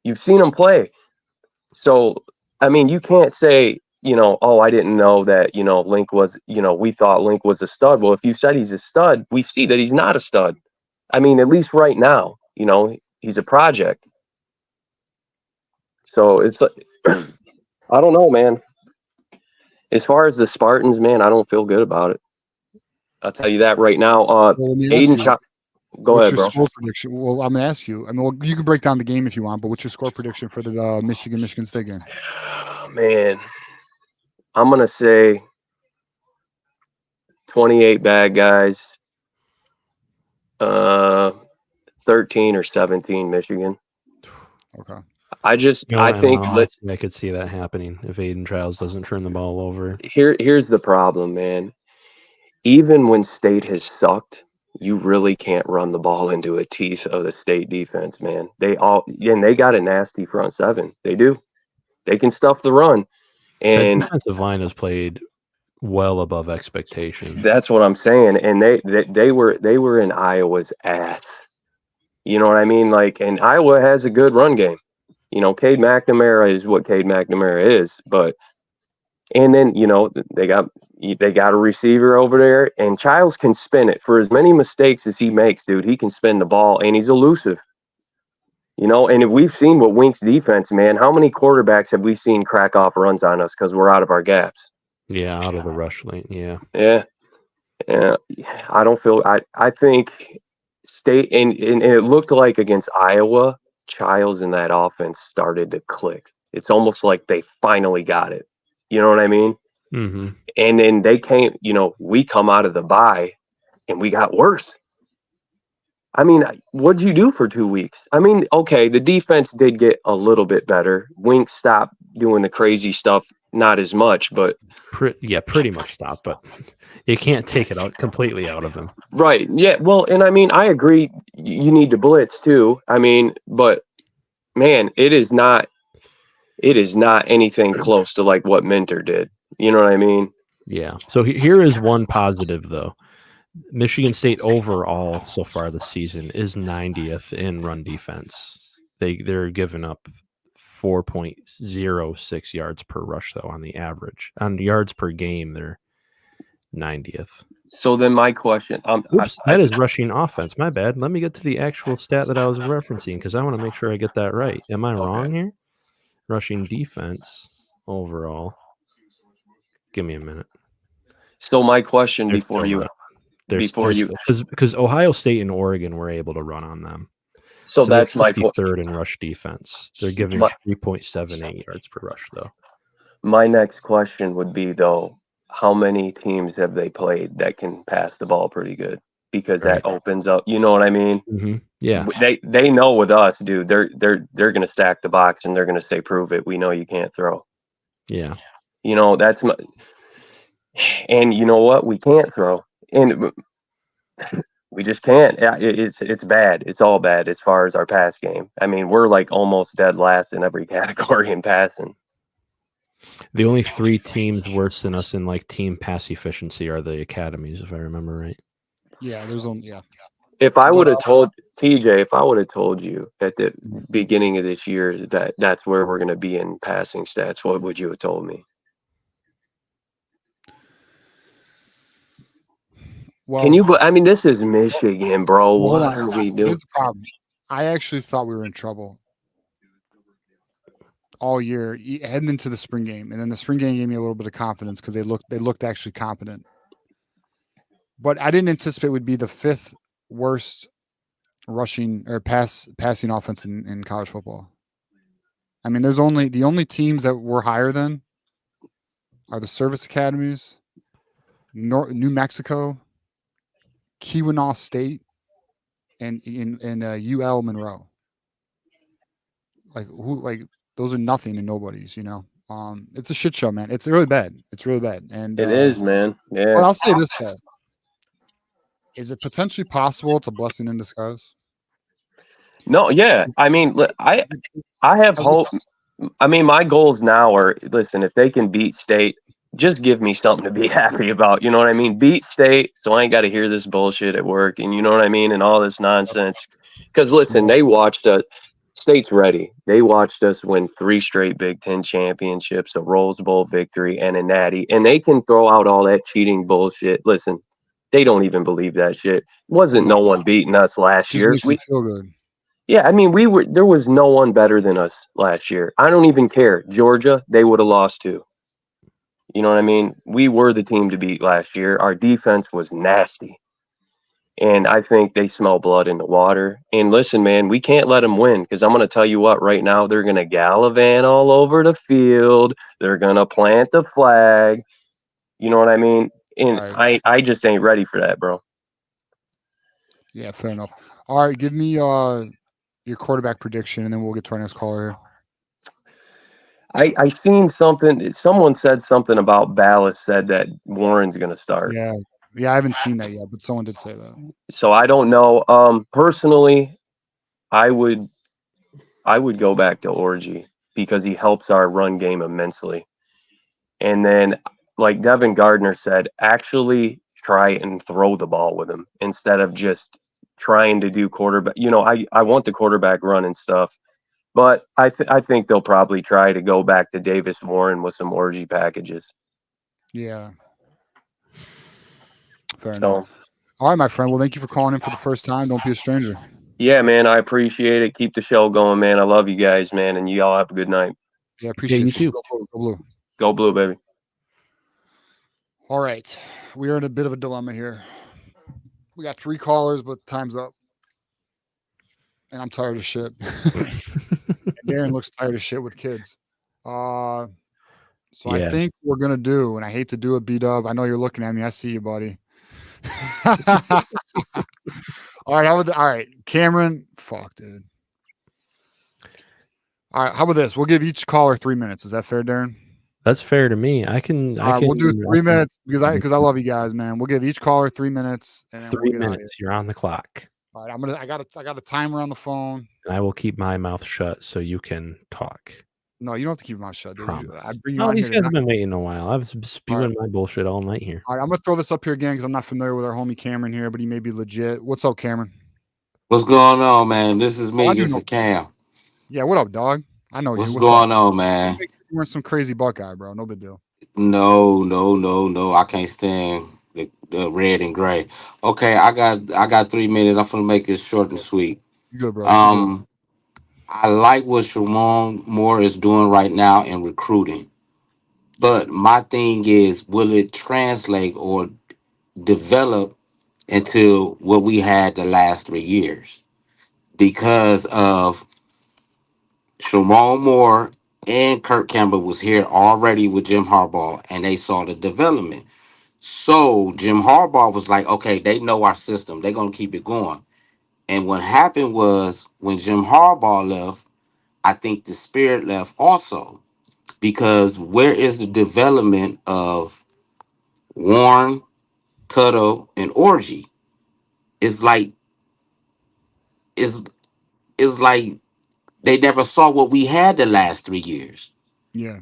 You've seen them play. So, I mean, you can't say, oh, I didn't know that, Link was, we thought Link was a stud. Well, if you said he's a stud, we see that he's not a stud. I mean, at least right now, he's a project. So it's like, I don't know, man. As far as the Spartans, man, I don't feel good about it. I'll tell you that right now. Aiden, go ahead, bro. Score prediction? Well, I'm going to ask you. I mean, well, you can break down the game if you want, but what's your score prediction for the Michigan State game? Man, I'm going to say 28 bad guys, 13 or 17 Michigan. Okay. I think I could see that happening if Aiden Childs doesn't turn the ball over. Here's the problem, man. Even when State has sucked, you really can't run the ball into a teeth of the State defense, man. They got a nasty front seven. They do. They can stuff the run. And the defensive line has played well above expectation. That's what I'm saying. And they were in Iowa's ass. You know what I mean? Like, and Iowa has a good run game. Cade McNamara is what Cade McNamara is, but And then, they got a receiver over there, and Childs can spin it. For as many mistakes as he makes, dude, he can spin the ball, and he's elusive. And we've seen what Wink's defense, man. How many quarterbacks have we seen crack off runs on us because we're out of our gaps? Yeah, out of the rush lane. Yeah. Yeah. I don't feel I think State and it looked like against Iowa, Childs in that offense started to click. It's almost like they finally got it. You know what I mean? Mm-hmm. And then they came, we come out of the bye and we got worse. I mean, what'd you do for 2 weeks? I mean, okay, the defense did get a little bit better. Wink stopped doing the crazy stuff, not as much, but pretty much stopped, but you can't take it out completely out of him. Right. Yeah. Well, and I mean, I agree. You need to blitz too. I mean, but man, it is not anything close to like what Minter did. You know what I mean? Yeah. So here is one positive though. Michigan State overall so far this season is 90th in run defense. They're giving up 4.06 yards per rush though on the average. On yards per game, they're 90th. So then my question, oops, that is rushing offense. My bad. Let me get to the actual stat that I was referencing because I want to make sure I get that right. Am I wrong here? Rushing defense overall. Give me a minute. So my question because Ohio State and Oregon were able to run on them. So that's my third in rush defense. They're giving 3.78 yards per rush though. My next question would be though, how many teams have they played that can pass the ball pretty good? Because that opens up, you know what I mean? Mm-hmm. Yeah. They know with us, dude. They're going to stack the box and they're going to say, "Prove it. We know you can't throw." Yeah. That's my. And you know what? We can't throw, and we just can't. It's bad. It's all bad as far as our pass game. I mean, we're like almost dead last in every category in passing. The only 3 teams worse than us in like team pass efficiency are the academies, if I remember right. Yeah, there's only If I would have told TJ, if I would have told you at the beginning of this year that that's where we're going to be in passing stats, what would you have told me? Well, can you? I mean, this is Michigan, bro. What are we doing? Here's the problem. I actually thought we were in trouble all year heading into the spring game, and then the spring game gave me a little bit of confidence because they looked actually competent. But I didn't anticipate we'd be the 5th worst rushing or passing offense in college football. I mean, the only teams that were higher than are the service academies, New Mexico, Keweenaw State, and UL Monroe. Those are nothing and nobodies, It's a shit show, man. It's really bad. And it is, man. Yeah. But I'll say this though. Is it potentially possible it's a blessing in disguise? No, yeah. I mean, I have hope. I mean, my goals now are, listen, if they can beat State, just give me something to be happy about. You know what I mean? Beat State, so I ain't got to hear this bullshit at work, and you know what I mean, and all this nonsense. Because listen, they watched us. State's ready. They watched us win 3 straight Big Ten championships, a Rose Bowl victory, and a Natty, and they can throw out all that cheating bullshit. Listen, they don't even believe that shit. Wasn't no one beating us last year. We feel good. Yeah, I mean, there was no one better than us last year. I don't even care. Georgia, they would have lost to. You know what I mean? We were the team to beat last year. Our defense was nasty. And I think they smell blood in the water. And listen, man, we can't let them win because I'm going to tell you what, right now, they're going to gallivant all over the field. They're going to plant the flag. You know what I mean? And I just ain't ready for that, bro. Yeah, fair enough. All right, give me your quarterback prediction, and then we'll get to our next caller here. I seen something. Someone said something about Ballas said that Warren's going to start. Yeah, I haven't seen that yet, but someone did say that. So I don't know. Personally, I would go back to Orgy because he helps our run game immensely. And then, like Devin Gardner said, actually try and throw the ball with him instead of just trying to do quarterback. I want the quarterback run and stuff, But I think they'll probably try to go back to Davis Warren with some orgy packages. Yeah. Fair So enough. All right, my friend. Well, thank you for calling in for the first time. Don't be a stranger. yeah, man, I appreciate it. Keep the show going, man. I love you guys, man, and you all have a good night. Yeah, appreciate you you. too. Go Blue. Go Blue. Go Blue, baby. All right. We are in a bit of a dilemma here. We got 3 callers, but time's up. And I'm tired of shit. Darren looks tired of shit with kids. So I Yeah. think we're gonna do, and I hate to do it, B-Dub. I know you're looking at me. I see you, buddy. All right, all right, Cameron. Fuck, dude. All right, how about this? We'll give each caller 3 minutes. Is that fair, Darren? That's fair to me. I can. All right, we'll do 3 minutes because I love you guys, man. We'll give each caller 3 minutes, and then 3 we'll get out of here. minutes. You're on the clock. All right, I got a timer on the phone. And I will keep my mouth shut so you can talk. No, you don't have to keep your mouth shut, dude. Promise. I bring you Oh, on these here. guys have been waiting a while. I've been spewing my bullshit all night here. All right, I'm gonna throw this up here again because I'm not familiar with our homie Cameron here, but he may be legit. What's up, Cameron? What's going on, man? This is me. I do This know. is Cam. Yeah, what up, dog? I know What's you. going up? on, man? You weren't some crazy Buckeye, bro. No big deal. No. I can't stand the red and gray. Okay, I got 3 minutes. I'm gonna make this short and sweet. You good, bro? You good. I like what Sharon Moore is doing right now in recruiting. But my thing is, will it translate or develop into what we had the last 3 years? Because of Sharon Moore and Kirk Campbell was here already with Jim Harbaugh, and they saw the development. So Jim Harbaugh was like, okay, they know our system. They're going to keep it going. And what happened was when Jim Harbaugh left, I think the spirit left also. Because where is the development of Warren, Tuttle, and Orgy? It's like it's it's like they never saw what we had the last 3 years. Yeah.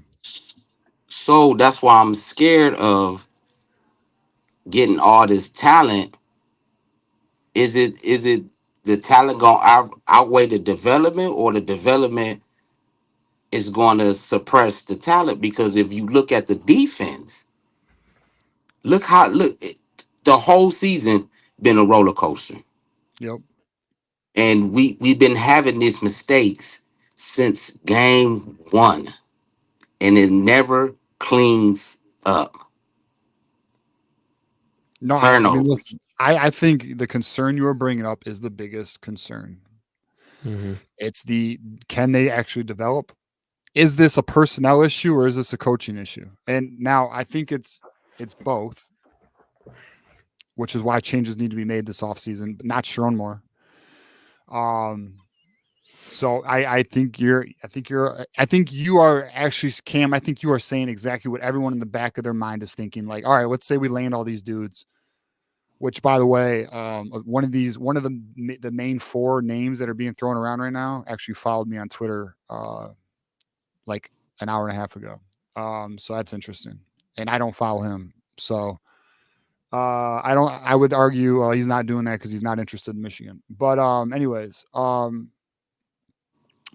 So that's why I'm scared of getting all this talent. Is it the talent going to outweigh the development, or the development is going to suppress the talent? Because if you look at the defense, the whole season been a roller coaster. Yep. And we've been having these mistakes since game 1, and it never cleans up. No, Turnovers. listen, I think the concern you are bringing up is the biggest concern. Mm-hmm. It's can they actually develop? Is this a personnel issue or is this a coaching issue? And now I think it's both, which is why changes need to be made this offseason, but not Sharon Moore. So I think you are actually, Cam, I think you are saying exactly what everyone in the back of their mind is thinking. Like, all right, let's say we land all these dudes, which, by the way, one of the main 4 names that are being thrown around right now actually followed me on Twitter like an hour and a half ago. So that's interesting. And I don't follow him. So I would argue he's not doing that because he's not interested in Michigan. But anyways,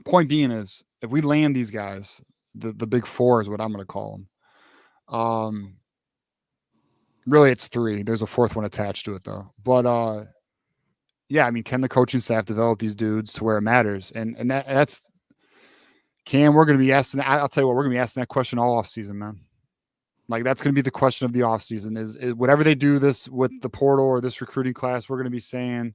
point being is if we land these guys, the big 4 is what I'm going to call them. Really, it's 3. There's a 4th one attached to it, though. But yeah, I mean, can the coaching staff develop these dudes to where it matters? And that's Cam. We're going to be asking. I'll tell you what, we're going to be asking that question all off season, man. Like that's going to be the question of the off season. Is whatever they do this with the portal or this recruiting class, we're going to be saying,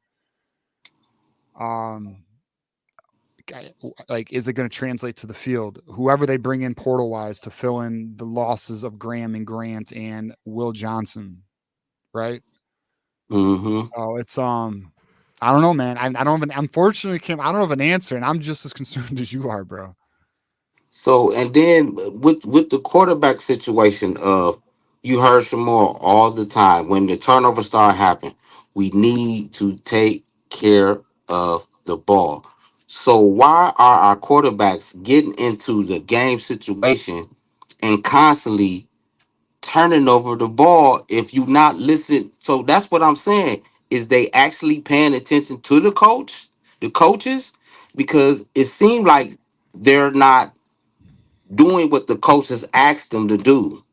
like, is it going to translate to the field? Whoever they bring in portal wise to fill in the losses of Graham and Grant and Will Johnson, right? Mm-hmm. Oh, it's I don't know, man. I don't have unfortunately, Kim, I don't have an answer, and I'm just as concerned as you are, bro. So, and then with the quarterback situation of, you heard Shamor all the time when the turnover start happening, we need to take care of the ball. So why are our quarterbacks getting into the game situation and constantly turning over the ball if you not listening? So that's what I'm saying. Is they actually paying attention to the coaches? Because it seemed like they're not doing what the coaches asked them to do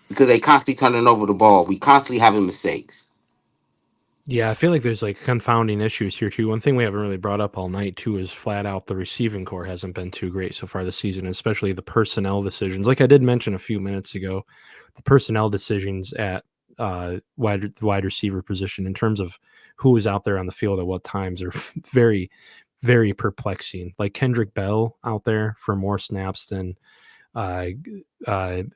because they constantly turning over the ball. We constantly having mistakes. Yeah, I feel like there's like confounding issues here too. One thing we haven't really brought up all night too is flat out the receiving core hasn't been too great so far this season, especially the personnel decisions. Like I did mention a few minutes ago, the personnel decisions at wide receiver position in terms of who is out there on the field at what times are very, very perplexing. Like Kendrick Bell out there for more snaps than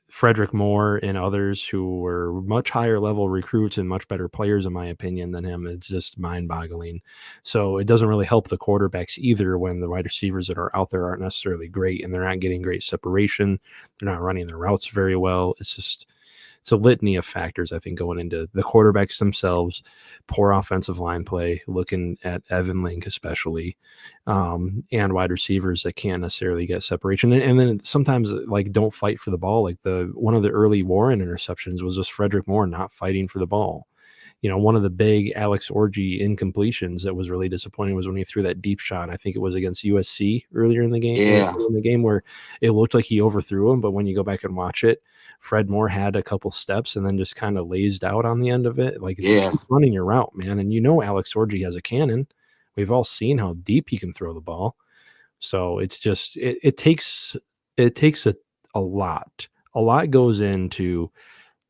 Frederick Moore and others who were much higher level recruits and much better players, in my opinion, than him. It's just mind boggling. So it doesn't really help the quarterbacks either when the wide receivers that are out there aren't necessarily great and they're not getting great separation. They're not running their routes very well. It's a litany of factors, I think, going into the quarterbacks themselves, poor offensive line play, looking at Evan Link especially, and wide receivers that can't necessarily get separation. And then sometimes like don't fight for the ball. Like one of the early Warren interceptions was just Frederick Moore not fighting for the ball. You know, one of the big Alex Orji incompletions that was really disappointing was when he threw that deep shot. I think it was against USC earlier in the game. Yeah. In the game where it looked like he overthrew him, but when you go back and watch it, Fred Moore had a couple steps and then just kind of lazed out on the end of it. Like, Yeah. keep running your route, man. And you know Alex Orji has a cannon. We've all seen how deep he can throw the ball. So it's just it takes a lot. A lot goes into,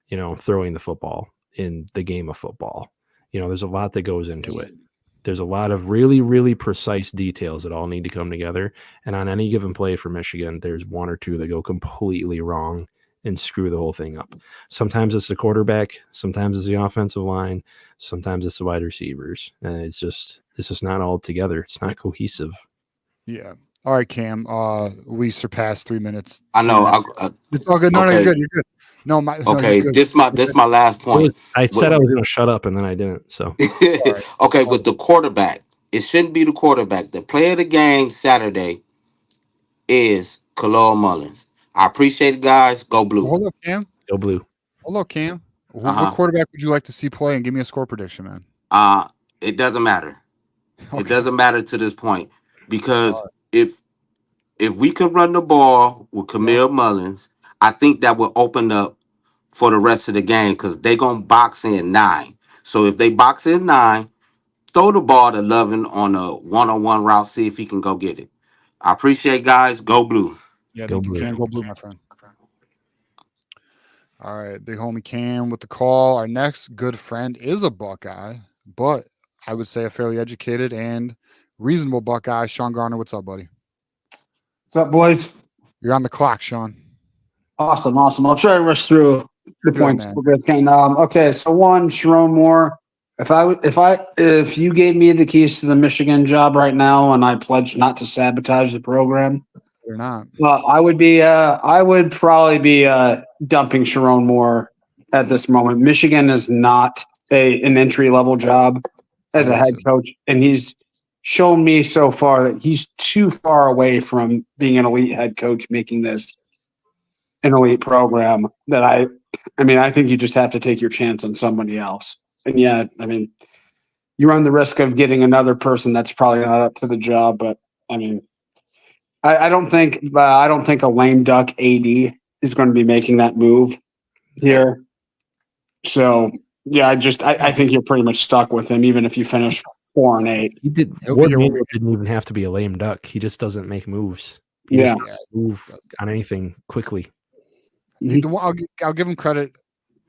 you know, throwing the football in the game of football. You know, there's a lot that goes into it. There's a lot of really, really precise details that all need to come together. And on any given play for Michigan, there's one or two that go completely wrong and screw the whole thing up. Sometimes it's the quarterback, sometimes it's the offensive line, sometimes it's the wide receivers. And it's just not all together. It's not cohesive. Yeah. All right, Cam. We surpassed 3 minutes. I know. It's all good. No, okay. you're good. You're good. No, okay. You're good. This my last point. I said I was going to shut up, and then I didn't. So okay, with the quarterback, it shouldn't be the quarterback. The player of the game Saturday is Khalil Mullins. I appreciate it, guys. Go blue. Hold up, Cam. Go blue. Hold up, Cam. What quarterback would you like to see play? And give me a score prediction, man. It doesn't matter. Okay. It doesn't matter to this point because if we could run the ball with Camille Mullins, I think that will open up for the rest of the game because they're going to box in 9. So if they box in 9, throw the ball to Lovin on a one-on-one route, see if he can go get it. I appreciate, guys. Go blue. Yeah, Go blue. Cam, go blue, my friend. All right, big homie Cam with the call. Our next good friend is a Buckeye, but I would say a fairly educated and reasonable Buckeye. Sean Garner, what's up, buddy? What's up, boys? You're on the clock, Sean. Awesome. I'll try to rush through the Good, points. man. Okay, so one, Sharon Moore. If you gave me the keys to the Michigan job right now, and I pledged not to sabotage the program, Or not. I would probably be dumping Sharon Moore at this moment. Michigan is not an entry level job as a head coach, and he's shown me so far that he's too far away from being an elite head coach, making this an elite program. That I think you just have to take your chance on somebody else. And yeah, I mean, you run the risk of getting another person that's probably not up to the job. But I mean, I don't think a lame duck AD is going to be making that move here. So yeah, I think you're pretty much stuck with him, even if you finish 4-8. He didn't even have to be a lame duck. He just doesn't make moves. He doesn't move on anything quickly. I'll give him credit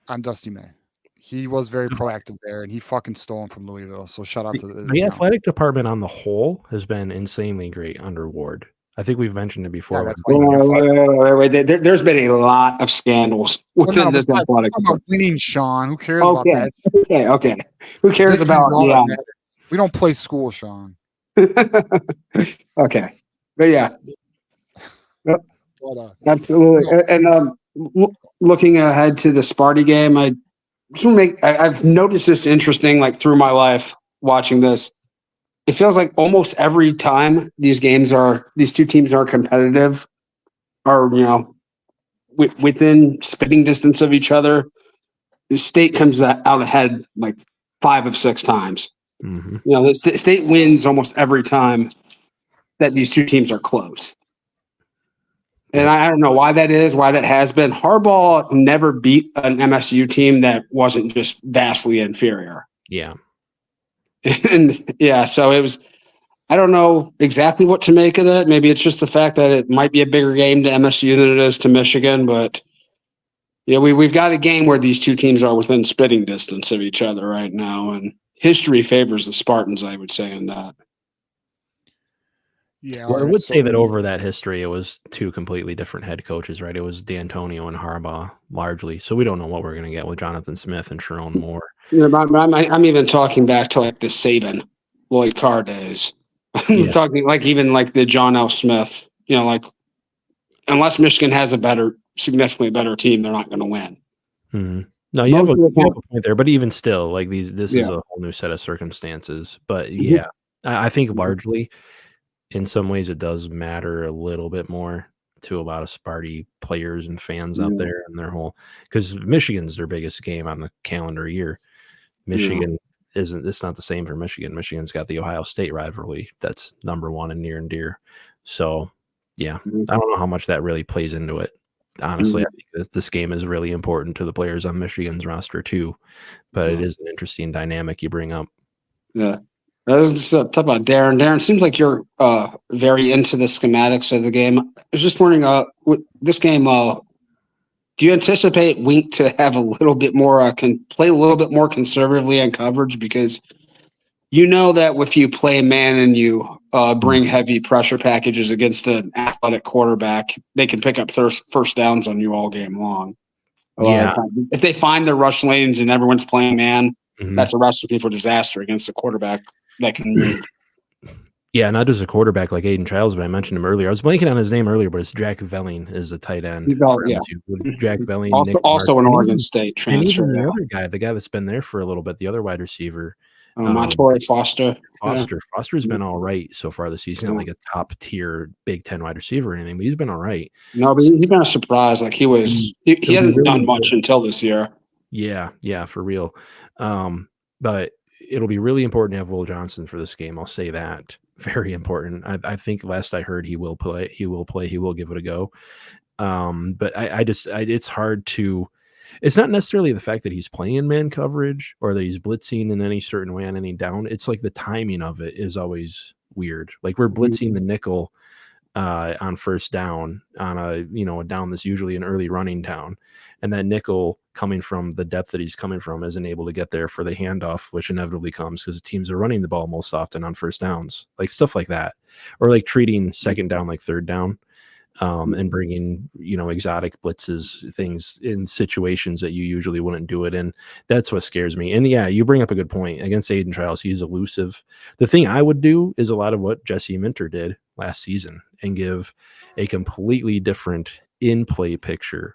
on Dusty May. He was very proactive there, and he fucking stole him from Louisville. So shout out to the athletic department on the whole has been insanely great under Ward. I think we've mentioned it before. Wait. There's been a lot of scandals within this athletic department. Winning, Sean. Who cares about that? Okay. Who cares about We don't play school, Sean. Okay. But yeah. Absolutely. And looking ahead to the Sparty game, I've noticed this interesting, like through my life watching this. It feels like almost every time these two teams are competitive, or within spitting distance of each other, the state comes out ahead like 5 of 6 times. Mm-hmm. The state wins almost every time. that these two teams are close. And I don't know why that is, why that has been. Harbaugh never beat an MSU team that wasn't just vastly inferior. Yeah. And yeah, so it was, I don't know exactly what to make of that. Maybe it's just the fact that it might be a bigger game to MSU than it is to Michigan, but yeah, we've got a game where these two teams are within spitting distance of each other right now, and history favors the Spartans, I would say, in that. Yeah, Well, I would say that over that history, it was two completely different head coaches, right? It was D'Antonio and Harbaugh largely. So we don't know what we're going to get with Jonathan Smith and Sharon Moore. You know, I'm even talking back to like the Saban, Lloyd Carr days. Yeah. Talking like even like the John L. Smith. You know, like unless Michigan has a significantly better team, they're not going to win. Mm-hmm. No, you have, Most a, of the you have time- a point there, but even still, like this Yeah. is a whole new set of circumstances. But Mhm. yeah, I think largely, in some ways, it does matter a little bit more to a lot of Sparty players and fans out Yeah. there and their whole, because Michigan's their biggest game on the calendar year. Michigan it's not the same for Michigan. Michigan's got the Ohio State rivalry that's number one and near and dear. So yeah, Mhm. I don't know how much that really plays into it. Honestly, I think this game is really important to the players on Michigan's roster too. But it is an interesting dynamic you bring up. Yeah. I was just talk about Darren. Darren, seems like you're very into the schematics of the game. I was just wondering, with this game, do you anticipate Wink to have a little bit more, play a little bit more conservatively on coverage? Because you know that if you play man and you bring heavy pressure packages against an athletic quarterback, they can pick up first downs on you all game long. Yeah. If they find their rush lanes and everyone's playing man, Mhm. that's a recipe for disaster against a quarterback that can move. Yeah, not just a quarterback like Aiden Childs, but I mentioned him earlier. I was blanking on his name earlier, but it's Jack Velling is the tight end. Yeah. With Jack Velling, Also an Nick Oregon Martin, State and transfer. even the other guy that's been there for a little bit, the other wide receiver, Montoya Foster. Foster's been all right so far this season. Not like a top tier Big Ten wide receiver or anything, but he's been all right. No, but he's been a surprise. Like he hasn't done much until this year. Yeah, for real. But it'll be really important to have Will Johnson for this game. I'll say that. Very important. I think last I heard he will play. He will give it a go. But it's hard to. It's not necessarily the fact that he's playing man coverage or that he's blitzing in any certain way on any down. It's like the timing of it is always weird. Like we're blitzing the nickel on first down on a down that's usually an early running down, and that nickel coming from the depth that he's coming from isn't able to get there for the handoff, which inevitably comes because teams are running the ball most often on first downs, like stuff like that, or like treating second down like third down. And bringing, exotic blitzes, things in situations that you usually wouldn't do it in. That's what scares me. And yeah, you bring up a good point. Against Aiden Childs, he's elusive. The thing I would do is a lot of what Jesse Minter did last season and give a completely different in-play picture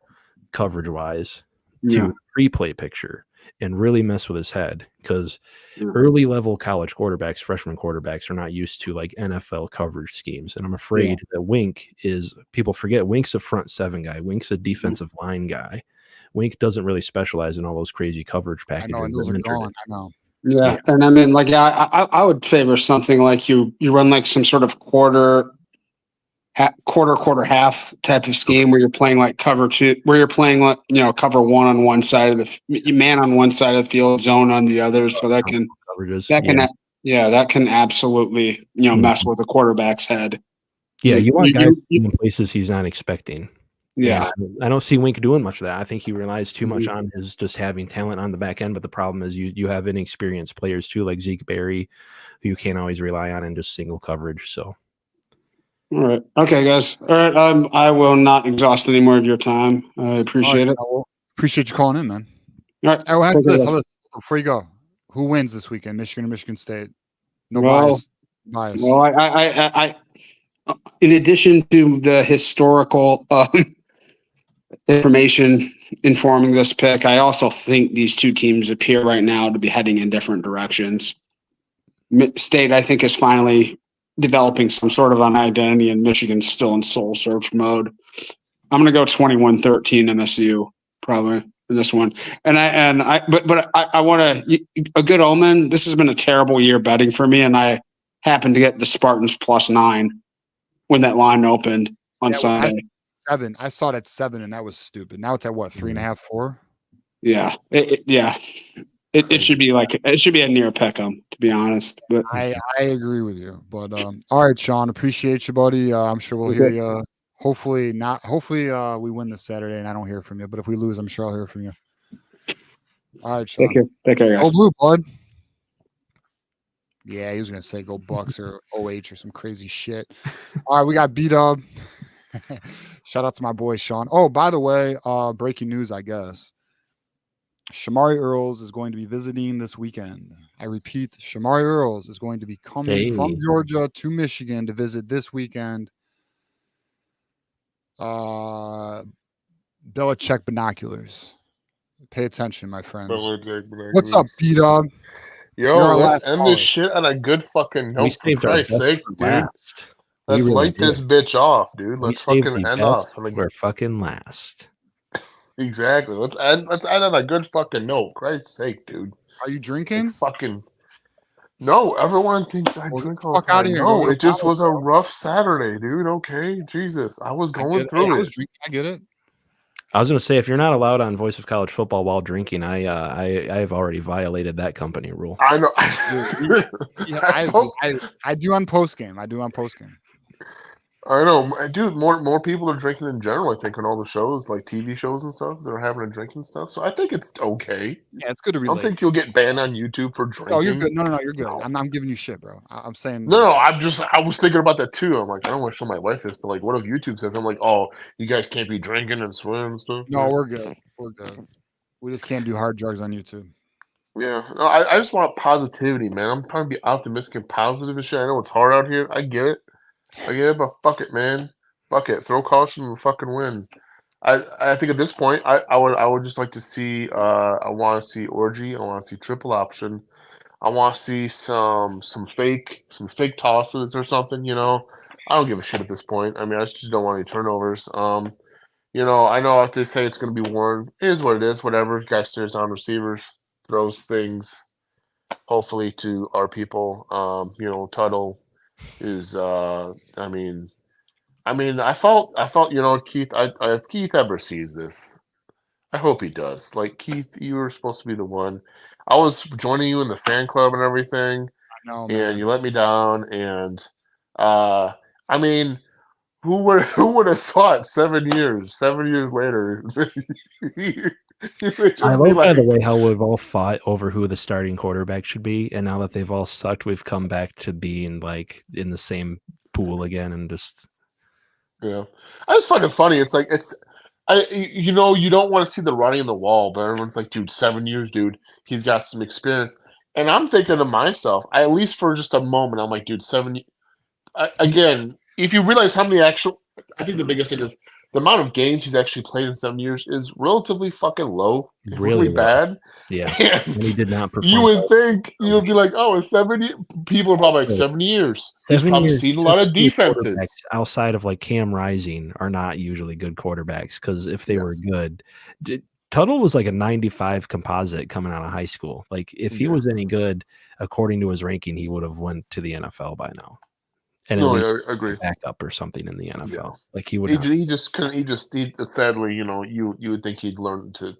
coverage-wise to pre-play picture and really mess with his head because early level college quarterbacks, freshman quarterbacks are not used to like NFL coverage schemes. And I'm afraid that Wink people forget Wink's a front seven guy. Wink's a defensive line guy. Wink doesn't really specialize in all those crazy coverage packages. I know, and those are gone. I know. Yeah. And I mean, like, I would favor something like you run like some sort of quarter half type of scheme where you're playing like cover two, where you're playing like cover one on one side of the man on one side of the field, zone on the other, so that can absolutely mess with the quarterback's head. Yeah, you want guys in places he's not expecting. Yeah, and I don't see Wink doing much of that. I think he relies too much on his just having talent on the back end. But the problem is you have inexperienced players too, like Zeke Berry, who you can't always rely on in just single coverage. So. All right. Okay, guys. All right. I will not exhaust any more of your time. I appreciate it. Appreciate you calling in, man. All right. How about this? Before you go, who wins this weekend? Michigan or Michigan State? No bias. Well, I in addition to the historical information informing this pick, I also think these two teams appear right now to be heading in different directions. State, I think, is finally developing some sort of an identity, and Michigan's still in soul search mode. I'm going to go 21-13 MSU probably in this one. But I want a good omen. This has been a terrible year betting for me, and I happen to get the Spartans +9 when that line opened on Yeah, Sunday. 7. I saw it at 7, and that was stupid. Now it's at what, 3.5, 4? Yeah, it should be like it should be a near Peckham, to be honest. But I agree with you. But all right, Sean, appreciate you, buddy. I'm sure we'll hear you. Hopefully not. Hopefully we win this Saturday and I don't hear from you. But if we lose, I'm sure I'll hear from you. All right, Sean. Take care, guys. Go Blue, bud. Yeah, he was gonna say go Bucks or OH or some crazy shit. All right, we got B-Dub. Shout out to my boy Sean. Oh, by the way, breaking news, I guess. Shamari Earls is going to be visiting this weekend. I repeat, Shamari Earls is going to be coming from Georgia to Michigan to visit this weekend. Belichick binoculars. Pay attention, my friends. What's up, B-Dog? Yo, let's end this shit on a good fucking note, for Christ's sake, dude. Let's light this bitch off, dude. Let's fucking end off. We're fucking last. Exactly. Let's end on a good fucking note. Christ's sake, dude. Are you drinking? Like fucking. No, everyone thinks I drink all the time. No, it just was a rough Saturday, dude. Okay, Jesus, I was going through it. I get it. I was going to say, if you're not allowed on Voice of College Football while drinking, I have already violated that company rule. I know. I do on Postgame. I know, dude. More people are drinking in general. I think on all the shows, like TV shows and stuff, they're having a drinking stuff. So I think it's okay. Yeah, it's good to relate. I don't think you'll get banned on YouTube for drinking. Oh, you're good. No, you're good. I'm giving you shit, bro. I'm saying no. I was thinking about that too. I'm like, I don't want to show my wife this, but like, what if YouTube says? I'm like, oh, you guys can't be drinking and swimming and stuff. No, we're good. We're good. We just can't do hard drugs on YouTube. Yeah, no, I just want positivity, man. I'm trying to be optimistic and positive and shit. I know it's hard out here. I get it. But fuck it, man. Fuck it. Throw caution and fucking win. I think at this point, I would just like to see. I want to see orgy. I want to see triple option. I want to see some fake tosses or something. You know, I don't give a shit at this point. I mean, I just don't want any turnovers. You know, I know if they say it's going to be Warren, it is what it is. Whatever. Guy stares down receivers, throws things, hopefully to our people. You know, Tuttle is. I mean, I felt, you know, Keith. If Keith ever sees this, I hope he does. Like, Keith, you were supposed to be the one. I was joining you in the fan club and everything, and you let me down. And I mean, who would have thought 7 years later? I love, by the way, how we've all fought over who the starting quarterback should be, and now that they've all sucked, we've come back to being like in the same pool again, and just. Yeah, I just find it funny. It's like you know, you don't want to see the writing on the wall, but everyone's like, dude, 7 years, dude, he's got some experience. And I'm thinking to myself, at least for just a moment, I'm like, dude, 7 years. Again, if you realize how many I think the biggest thing is the amount of games he's actually played in 7 years is relatively fucking low, really bad. Yeah, and he did not perform. You would think you would be like, oh, it's 7 years. People are probably like 7 years. He's probably seen a lot of defenses outside of like Cam Rising are not usually good quarterbacks, because if they were good, Tuttle was like a 95 composite coming out of high school. Like if he was any good, according to his ranking, he would have went to the NFL by now. And I agree. Back up or something in the NFL. Yeah. Like he would. He just couldn't. He sadly, you know, you would think he'd learn to.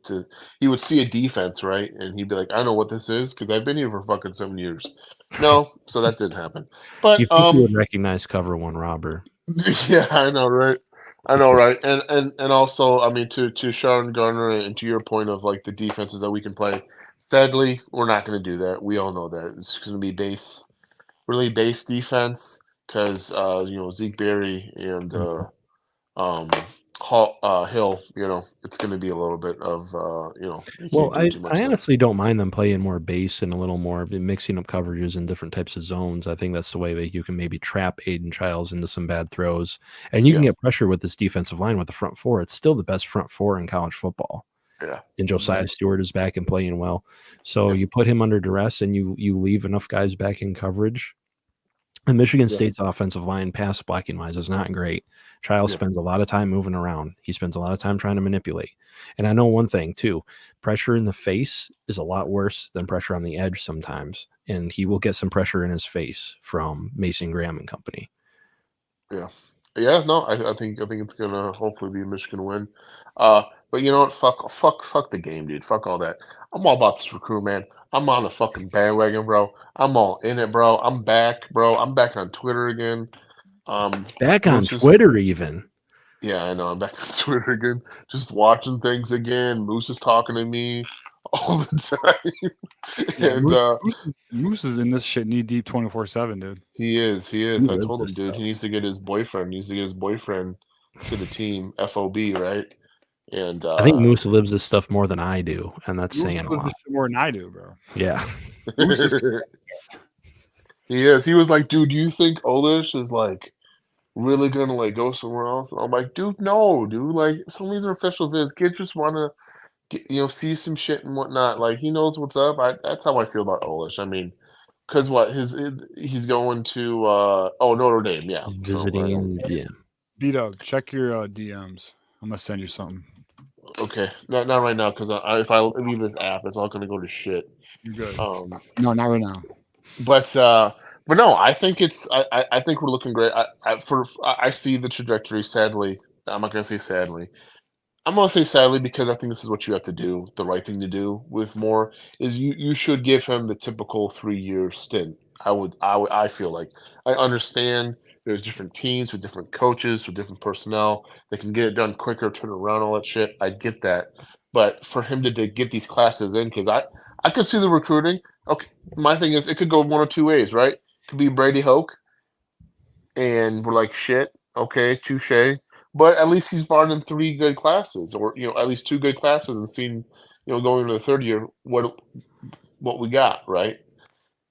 He would see a defense, right, and he'd be like, I know what this is because I've been here for fucking 7 years. No, so that didn't happen. But you think you would recognize cover one robber? Yeah, I know, right? And also, I mean, to Sharon Garner and to your point of like the defenses that we can play. Sadly, we're not going to do that. We all know that it's going to be really base defense. Because you know, Zeke Berry and Hill, you know, it's going to be a little bit of you know. Well, I honestly don't mind them playing more base and a little more mixing up coverages in different types of zones. I think that's the way that you can maybe trap Aiden Childs into some bad throws, and you can get pressure with this defensive line with the front four. It's still the best front four in college football. Yeah, and Josiah Stewart is back and playing well, so you put him under duress and you leave enough guys back in coverage. And Michigan State's offensive line, pass blocking wise, is not great. Childs spends a lot of time moving around. He spends a lot of time trying to manipulate. And I know one thing too: pressure in the face is a lot worse than pressure on the edge sometimes. And he will get some pressure in his face from Mason Graham and company. Yeah, Yeah, no, I think it's gonna hopefully be a Michigan win. But you know what? Fuck the game, dude. Fuck all that. I'm all about this recruit, man. I'm on the fucking bandwagon, bro. I'm all in it, bro. I'm back, bro. I'm back on Twitter again. Back on Moose is, Twitter, even. yeah, I know. I'm back on Twitter again, just watching things again. Moose is talking to me all the time, Yeah, and Moose is in this shit knee deep 24/7, dude. he is. He I lives told him, this dude, stuff. he needs to get his boyfriend. He needs to get his boyfriend to the team, FOB, right? And I think Moose lives this stuff more than I do, and that's Moose saying a lives this lot. shit more than I do, bro. Yeah. Moose is he is. He was like, dude, do you think Olish is like really gonna like go somewhere else? And I'm like, dude, no, dude. Like some of these are official vids. Kids just wanna see some shit and whatnot. Like he knows what's up. That's how I feel about Olish. I mean, because he's going to Notre Dame, yeah. He's So I don't. visiting, yeah. beat up. Check your DMs. I'm gonna send you something. Okay, not right now because if I leave this app, it's all gonna go to shit. You're good. Um, No, not right now. But no, I think I think we're looking great. I see the trajectory. Sadly, I'm not gonna say sadly. I'm gonna say sadly because I think this is what you have to do. The right thing to do with Moore is you should give him the typical 3-year stint. I feel like I understand there's different teams with different coaches with different personnel. They can get it done quicker, turn around all that shit. I get that, but for him to get these classes in, because I could see the recruiting. Okay, my thing is it could go one or two ways, right? It could be Brady Hoke, and we're like shit. Okay, touche. But at least he's brought in 3 good classes, or at least 2 good classes, and seen going into the third year what we got, right?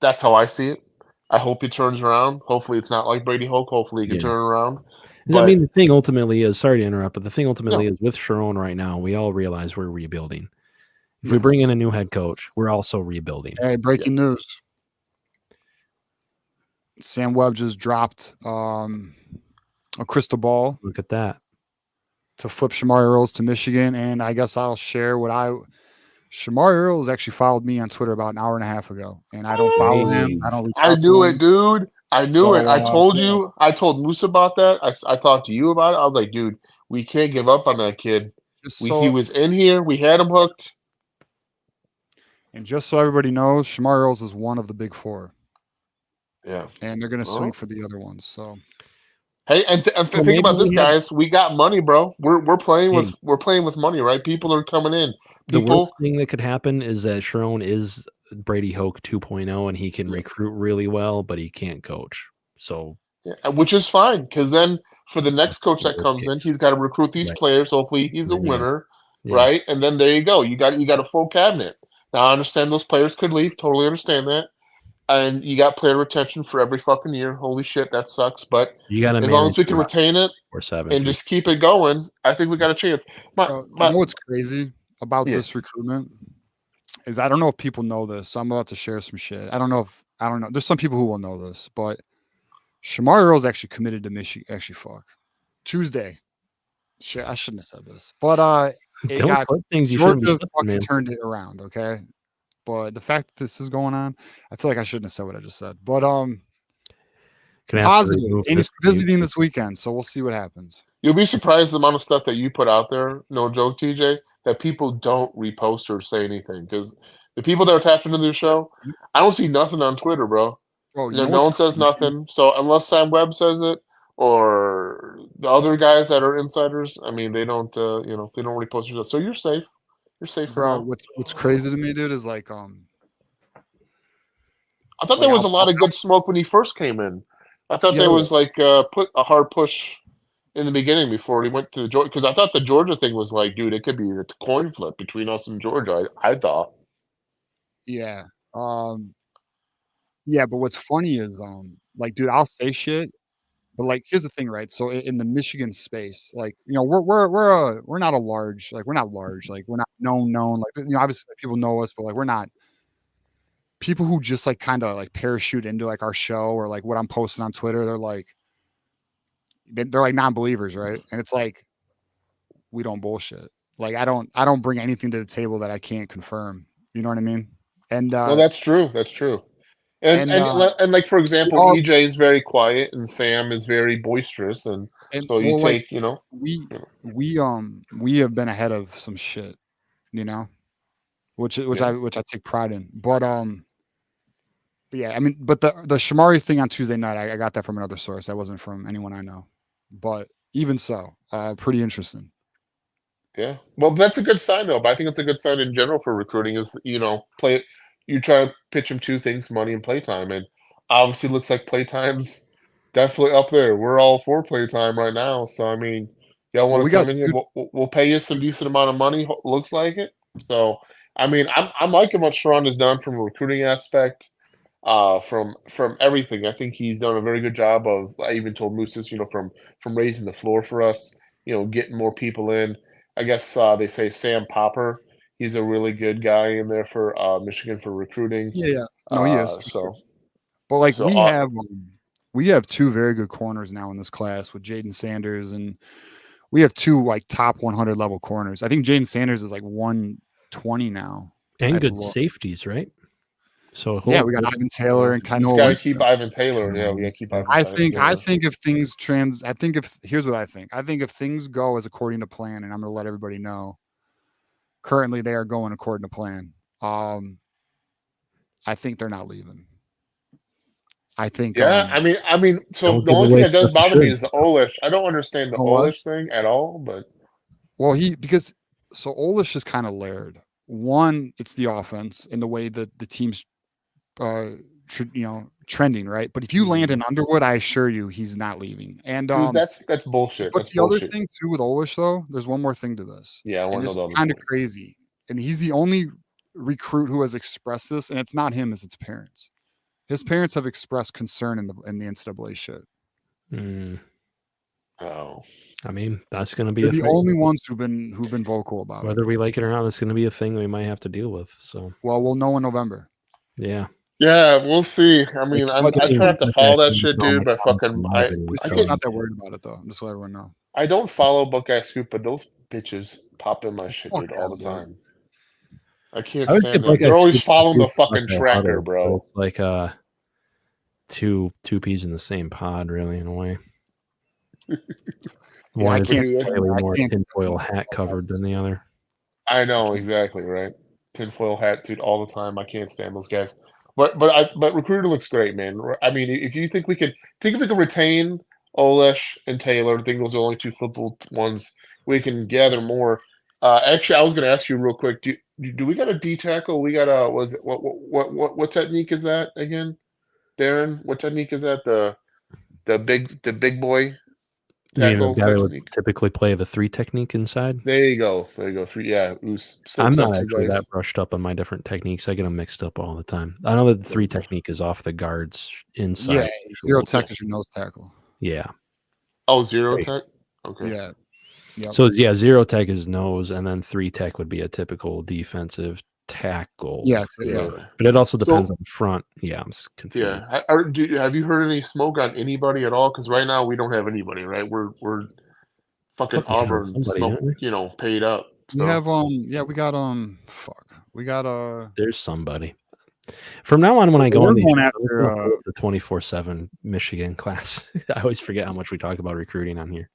That's how I see it. I hope he turns around. Hopefully, it's not like Brady Hoke. Hopefully, he can Yeah. turn around. I But mean, the thing ultimately is, sorry to interrupt, but the thing ultimately No. is with Sharon right now, we all realize we're rebuilding. If we Yes. bring in a new head coach, we're also rebuilding. Hey, breaking news. Sam Webb just dropped a crystal ball. Look at that. To flip Shamari Earls to Michigan. And I guess I'll share Shamari Earls actually followed me on Twitter about an hour and a half ago. And I don't follow him. I don't reach I out to knew him. it, dude. I knew it. So, I told yeah. you. I told Moose about that. I talked to you about it. I was like, dude, we can't give up on that kid. He was in here. We had him hooked. And just so everybody knows, Shamari Earls is one of the big 4. Yeah. And they're going to swing for the other ones. So, hey, and think about this, guys. We got money, bro. We're playing with money, right? People are coming in. The worst thing that could happen is that Sharon is Brady Hoke 2.0, and he can recruit really well, but he can't coach. So, which is fine, because then for the next coach that comes in, he's got to recruit these players. Hopefully, he's a winner, right? And then there you go. You got a full cabinet. Now I understand those players could leave. Totally understand that. And you got player retention for every fucking year. Holy shit, that sucks. But you got to as long as we can retain it and just keep it going, I think we got a chance. you know what's crazy about this recruitment is I don't know if people know this. So I'm about to share some shit. I don't know. There's some people who will know this, but Shamari Earls actually committed to Michigan. Actually, fuck. Tuesday. Shit, I shouldn't have said this. But it got Georgia fucking turned it around, okay? But the fact that this is going on, I feel like I shouldn't have said what I just said. But positive. And he's visiting this weekend, so we'll see what happens. You'll be surprised the amount of stuff that you put out there, no joke, TJ, that people don't repost or say anything. Because the people that are tapped into this show, I don't see nothing on Twitter, bro. Bro, no one says nothing. So unless Sam Webb says it or the other guys that are insiders, I mean, they don't, they don't repost your stuff. So you're safe. You're safe for now. What's crazy to me, dude, is like I thought there was a lot of good smoke when he first came in. I thought there was like put a hard push in the beginning before he went to the Georgia, because I thought the Georgia thing was like, dude, it could be a coin flip between us and Georgia. I thought. Yeah. Yeah, but what's funny is like, dude, I'll say shit, but like, here's the thing, right? So in the Michigan space, like, we're not a large, like, we're not large, like, we're not known, like, obviously people know us, but like, we're not people who just like kind of like parachute into like our show or like what I'm posting on Twitter. They're like non-believers, right? And it's like, we don't bullshit. Like, I don't bring anything to the table that I can't confirm. You know what I mean? And no, that's true. That's true. And like for example, all- EJ is very quiet and Sam is very boisterous, and so you well, take like, we have been ahead of some shit, which Yeah. I take pride in. But yeah, I mean, but the Shamari thing on Tuesday night, I got that from another source. That wasn't from anyone I know. But even so, pretty interesting. Yeah. Well, that's a good sign though. But I think it's a good sign in general for recruiting is play. You try to pitch them two things: money and playtime, and obviously looks like playtime's definitely up there. We're all for playtime right now. So I mean, y'all want we to got come in here? We'll pay you some decent amount of money. Looks like it. So I mean, I'm liking what Sharon has done from a recruiting aspect. From everything, I think he's done a very good job of. I even told Mooses, from raising the floor for us, getting more people in. I guess they say Sam Popper. He's a really good guy in there for Michigan for recruiting. Yeah. No, he is. So, But like so we have two very good corners now in this class with Jaden Sanders, and we have two like top 100 level corners. I think Jaden Sanders is like 120 now. And good safeties, right? So yeah, we got Ivan Taylor and Just got to keep Ivan Taylor. Yeah, we got to keep Ivan. I think if things here's what I think. I think if things go as according to plan, and I'm going to let everybody know, currently they are going according to plan. I think they're not leaving. I think. Yeah, I mean. So the only thing that does bother me is the Olish. I don't understand the Olish thing at all. But because Olish is kind of layered. One, it's the offense and the way that the team's trending, right? But if you land in Underwood, I assure you he's not leaving. And dude, that's bullshit. But the other thing too with Olish though, there's one more thing to this. Yeah, I want to know kind of crazy. And he's the only recruit who has expressed this, and it's not him, it's his parents. His parents have expressed concern in the NCAA shit. Oh, I mean, that's going to be the only ones who've been vocal about whether we like it or not. That's going to be a thing we might have to deal with. So, well, we'll know in November. Yeah. Yeah, we'll see. I mean, I try not to follow that shit, dude. But fucking, I'm not that worried about it though. I'm just letting everyone know. I don't follow Buckeye Scoop, but those bitches pop in my shit, dude, all the time. I can't stand them. They're always following the fucking tracker, bro. It's like two peas in the same pod, really, in a way. One is slightly more tinfoil hat covered than the other. I know exactly, right? Tinfoil hat, dude, all the time. I can't stand those guys. But recruiter looks great, man. I mean, if you think we can retain Olesh and Taylor, I think those are the only two football ones. We can gather more. Actually, I was going to ask you real quick. Do we got a D tackle? We got a what technique is that again, Darren? What technique is that? The big boy tackle technique. Typically play the 3 technique inside. There you go. 3. Yeah, I'm not actually that brushed up on my different techniques. I get them mixed up all the time. I know that the 3 technique is off the guards inside. Yeah, 0 tech is your nose tackle. Yeah. Oh, 0 tech. Okay. Yeah. Yep. So 0 tech is nose, and then 3 tech would be a typical defensive tackle. Yeah. But it also depends on the front. Yeah, I'm confused. Yeah. Have you heard any smoke on anybody at all? Because right now we don't have anybody. Right? We're fucking Auburn smoke. Paid up. So. We have we got we got There's somebody. From now on, when I go on the 24/7 Michigan class, I always forget how much we talk about recruiting on here.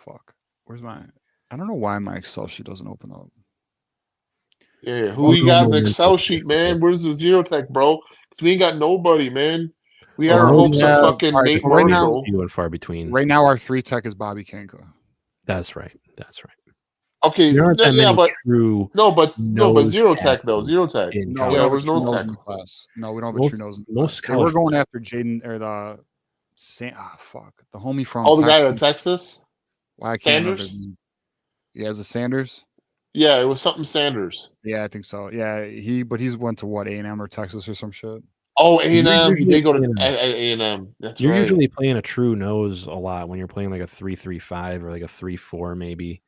Fuck. Where's my? I don't know why my Excel sheet doesn't open up. Yeah, who you got in the Excel sheet, man? Where's the 0 tech, bro? We ain't got nobody, man. We got our hopes of fucking Nate Marshall. You and far between. Right now, our 3 tech is Bobby Kanka. That's right. Okay, but 0 tech though. 0 tech. No, there was no tech in the class. No, we don't have a true nose in the class. We're going after Jaden or the homie from. Oh, the guy in Texas. Well, I can't remember his name. Yeah, is it Sanders? Yeah, it was something Sanders. Yeah, I think so. Yeah, he's went to what, A&M or Texas or some shit. Oh, A&M. He did go to A&M. That's You're right. usually playing a true nose a lot when you're playing like a 3-3-5 or like a 3-4 maybe.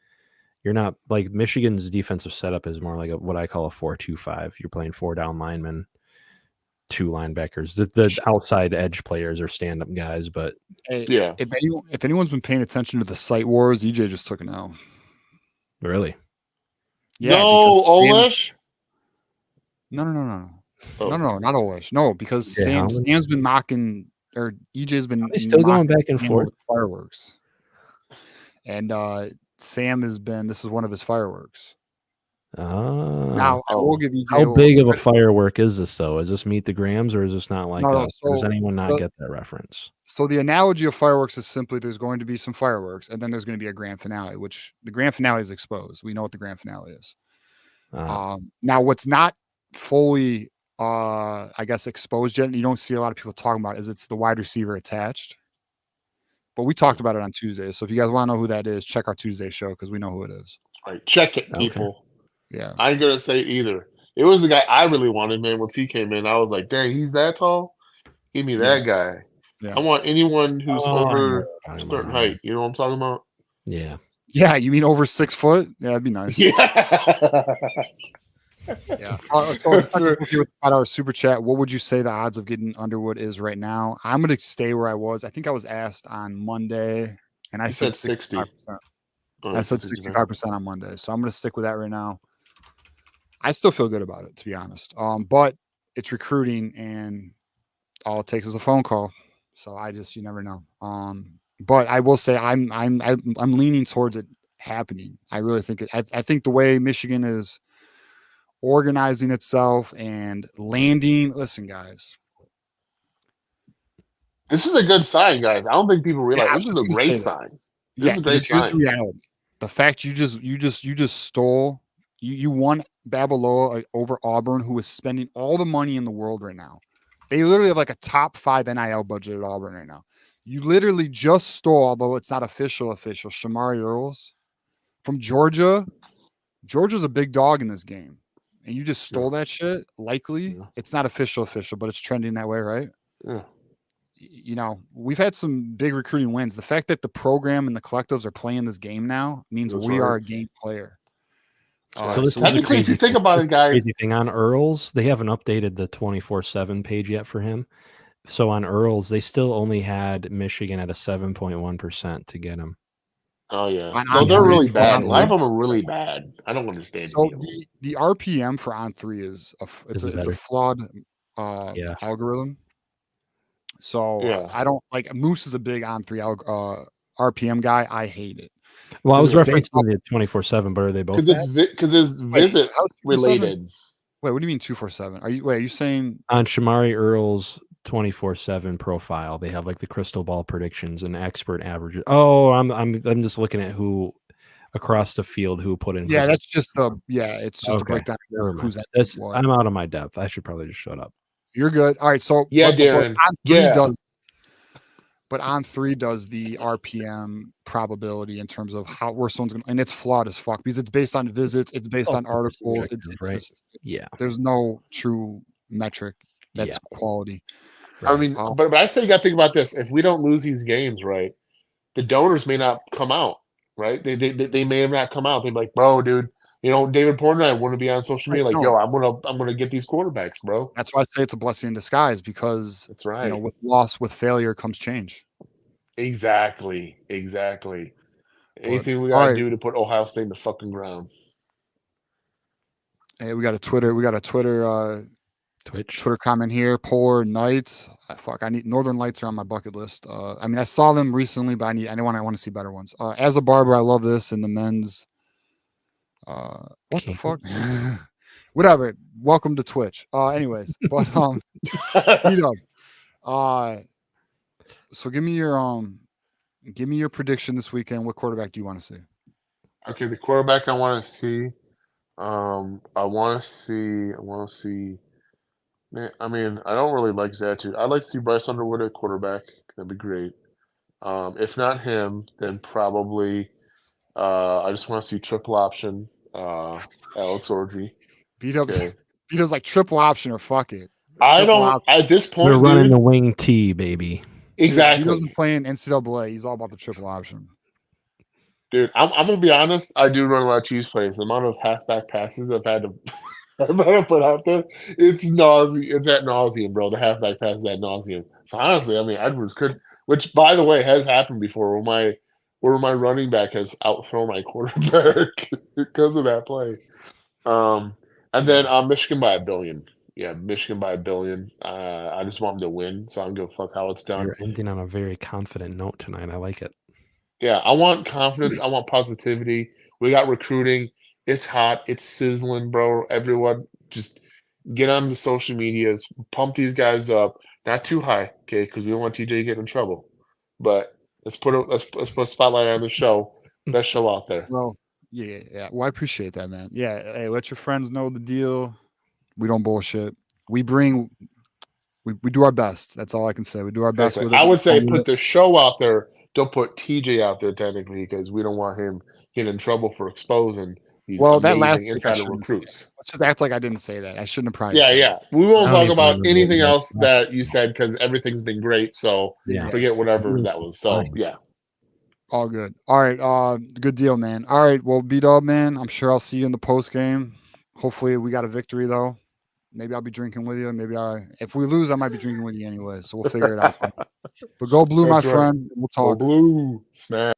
You're not like Michigan's defensive setup is more like what I call a 4-2-5. You're playing 4 down linemen, 2 linebackers. The outside edge players are stand-up guys, but yeah. If anyone's been paying attention to the site wars, EJ just took an L. Really? Yeah. No, Olesh? No. No, not always. No, because Yeah, Sam's been mocking, or EJ's been they still going mocking back and Sam forth? with fireworks, and Sam has been. This is one of his fireworks. Now I will give EJ. a How little big of a credit. firework is this though? Is this Meet the Grams or is this not like No, us? Or does so anyone not the- get that reference? So the analogy of fireworks is simply there's going to be some fireworks, and then there's going to be a grand finale, which the grand finale is exposed. We know what the grand finale is. Now, what's not fully, I guess, exposed yet, and you don't see a lot of people talking about, is it's the wide receiver attached. But we talked about it on Tuesday. So if you guys want to know who that is, check our Tuesday show because we know who it is. All right, check it, Okay. people. Yeah. I ain't gonna say either. It was the guy I really wanted, man. Once he came in, I was like, dang, he's that tall? Give me that guy. Yeah. I want anyone who's Oh, I know over what you're a talking certain about. height. You know what I'm talking about? Yeah. Yeah, you mean over 6 foot? Yeah, that'd be nice. Yeah. Yeah. So about our super chat, what would you say the odds of getting Underwood is right now? I'm going to stay where I was. I think I was asked on Monday, and I You said said 60. 65%. Oh, I said 65%. 65% on Monday, so I'm going to stick with that right now. I still feel good about it, to be honest. But it's recruiting, and all it takes is a phone call. So you never know. But I will say I'm leaning towards it happening. I really think it. I think the way Michigan is organizing itself and landing. Listen, guys, This is a good sign, guys. I don't think people realize I this is was a gonna great say that. sign. This is a great because here's the sign. reality: the fact you just stole. You won Babaloa over Auburn, who is spending all the money in the world right now. They literally have like a top 5 NIL budget at Auburn right now. You literally just stole, although it's not official, Shamari Earls from Georgia. Georgia's a big dog in this game. And you just stole that shit. Likely, it's not official, but it's trending that way, right? Yeah. You know, we've had some big recruiting wins. The fact that the program and the collectives are playing this game now means we are a game player. So this is technically, if you think about it, guys, crazy thing on Earls, they haven't updated the 24/7 page yet for him. So on Earls, they still only had Michigan at a 7.1% to get him. Oh yeah, no, they're really bad. A lot of them are really bad. I don't understand. So the RPM for On3 is it's a flawed algorithm. So I don't like Moose is a big On3 RPM guy. I hate it. Well, I was referencing the 24/7, but are they both? Because it's visit related. Wait, what do you mean 247? Are you saying on Shamari Earls 24/7 profile they have like the crystal ball predictions and expert averages? Oh, I'm just looking at who across the field who put in. Yeah, that's just it's just a breakdown of who's at what. I'm out of my depth. I should probably just shut up. You're good. All right, so Darren. But On3 does the RPM probability in terms of where someone's going to, and it's flawed as fuck because it's based on visits, it's based on articles. There's no true metric that's quality. I mean, but I say you got to think about this. If we don't lose these games, right, the donors may not come out, right? They may have not come out. They're like, bro, dude, you know, David Porter and I want to be on social media. Like, yo, I'm gonna get these quarterbacks, bro. That's why I say it's a blessing in disguise because that's right. You know, with failure comes change. Exactly. Anything we gotta do to put Ohio State in the fucking ground. Hey, we got a Twitter Twitter comment here. Polar Knights. I need Northern Lights are on my bucket list. I mean, I saw them recently, but I want to see better ones. As a barber, I love this in the men's. What the fuck? Whatever. Welcome to Twitch. Anyways, but so give me your prediction this weekend. What quarterback do you want to see? Okay, the quarterback I want to see. I want to see. Man, I mean, I don't really like his attitude. I'd like to see Bryce Underwood at quarterback. That'd be great. If not him, then probably I just want to see triple option. Alex Orgy. Beat-up's like triple option or fuck it. I don't. At this point, we're running the wing T, baby. Exactly. He doesn't play in NCAA. He's all about the triple option. Dude, I'm gonna be honest. I do run a lot of cheese plays. The amount of halfback passes I've had to put out there, it's nauseum. It's at nauseum, bro. The halfback passes at nauseum. So honestly, I mean, Edwards could, which by the way has happened before, where my running back has outthrown my quarterback because of that play. And then Michigan by 1 billion. Yeah, Michigan by 1 billion. I just want them to win, so I don't give a fuck how it's done. You're ending on a very confident note tonight. I like it. Yeah, I want confidence. I want positivity. We got recruiting. It's hot. It's sizzling, bro. Everyone just get on the social medias, pump these guys up. Not too high, okay? Because we don't want TJ to get in trouble. But let's put a spotlight on the show. Best show out there. Well, yeah. Well, I appreciate that, man. Yeah, hey, let your friends know the deal. We don't bullshit. We do our best. That's all I can say. We do our best Exactly. with it. I would say put the show out there. Don't put TJ out there technically because we don't want him getting in trouble for exposing these that last amazing week I insider shouldn't- recruits. Let's just act like I didn't say that. I shouldn't have probably. Yeah, said yeah. We won't I don't talk even about remember anything what else that- that you said because everything's been great. So Yeah. forget whatever that was. So Fine. yeah. All good. All right. Good deal, man. All right. Well, B-Dub, man. I'm sure I'll see you in the post game. Hopefully, we got a victory though. Maybe I'll be drinking with you. If we lose, I might be drinking with you anyway. So we'll figure it out. But go blue, my That's right. friend. We'll Go talk. blue. Snap.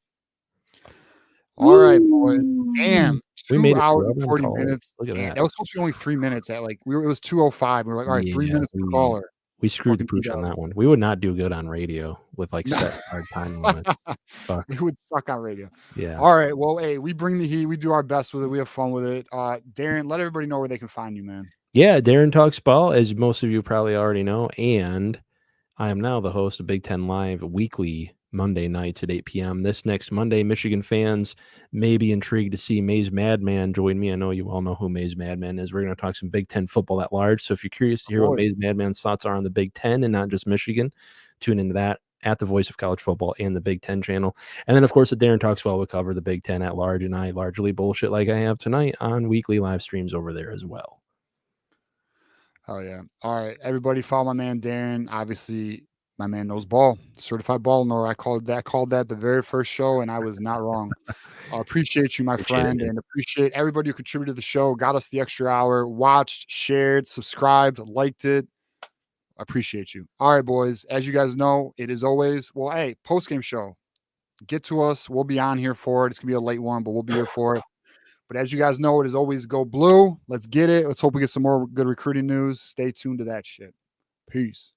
All right, boys. Damn. We made 2 it hours through and every 40 call. minutes. Look at Damn, that. that was supposed to be only 3 minutes at it was 2:05. We were like, all right, 3 Yeah, minutes per caller. We screwed the Fucking pooch on B-Dub. that one. We would not do good on radio with like set hard time limits. Fuck. We would suck on radio. Yeah. All right. Well, hey, we bring the heat. We do our best with it. We have fun with it. Darren, let everybody know where they can find you, man. Yeah, Darren Talks Ball, as most of you probably already know. And I am now the host of Big Ten Live weekly Monday nights at 8 p.m. This next Monday, Michigan fans may be intrigued to see Maze Madman join me. I know you all know who Maze Madman is. We're going to talk some Big Ten football at large. So if you're curious to hear what Maze Madman's thoughts are on the Big Ten and not just Michigan, tune into that at the Voice of College Football and the Big Ten channel. And then, of course, at Darren Talks Well, we cover the Big Ten at large, and I largely bullshit like I have tonight on weekly live streams over there as well. Oh, yeah. All right. Everybody follow my man, Darren. Obviously, my man knows ball. Certified ball knower. I called that the very first show, and I was not wrong. I appreciate you, my friend, and appreciate everybody who contributed to the show, got us the extra hour, watched, shared, subscribed, liked it. I appreciate you. All right, boys. As you guys know, it is always, well, hey, post-game show. Get to us. We'll be on here for it. It's going to be a late one, but we'll be here for it. But as you guys know, it is always go blue. Let's get it. Let's hope we get some more good recruiting news. Stay tuned to that shit. Peace.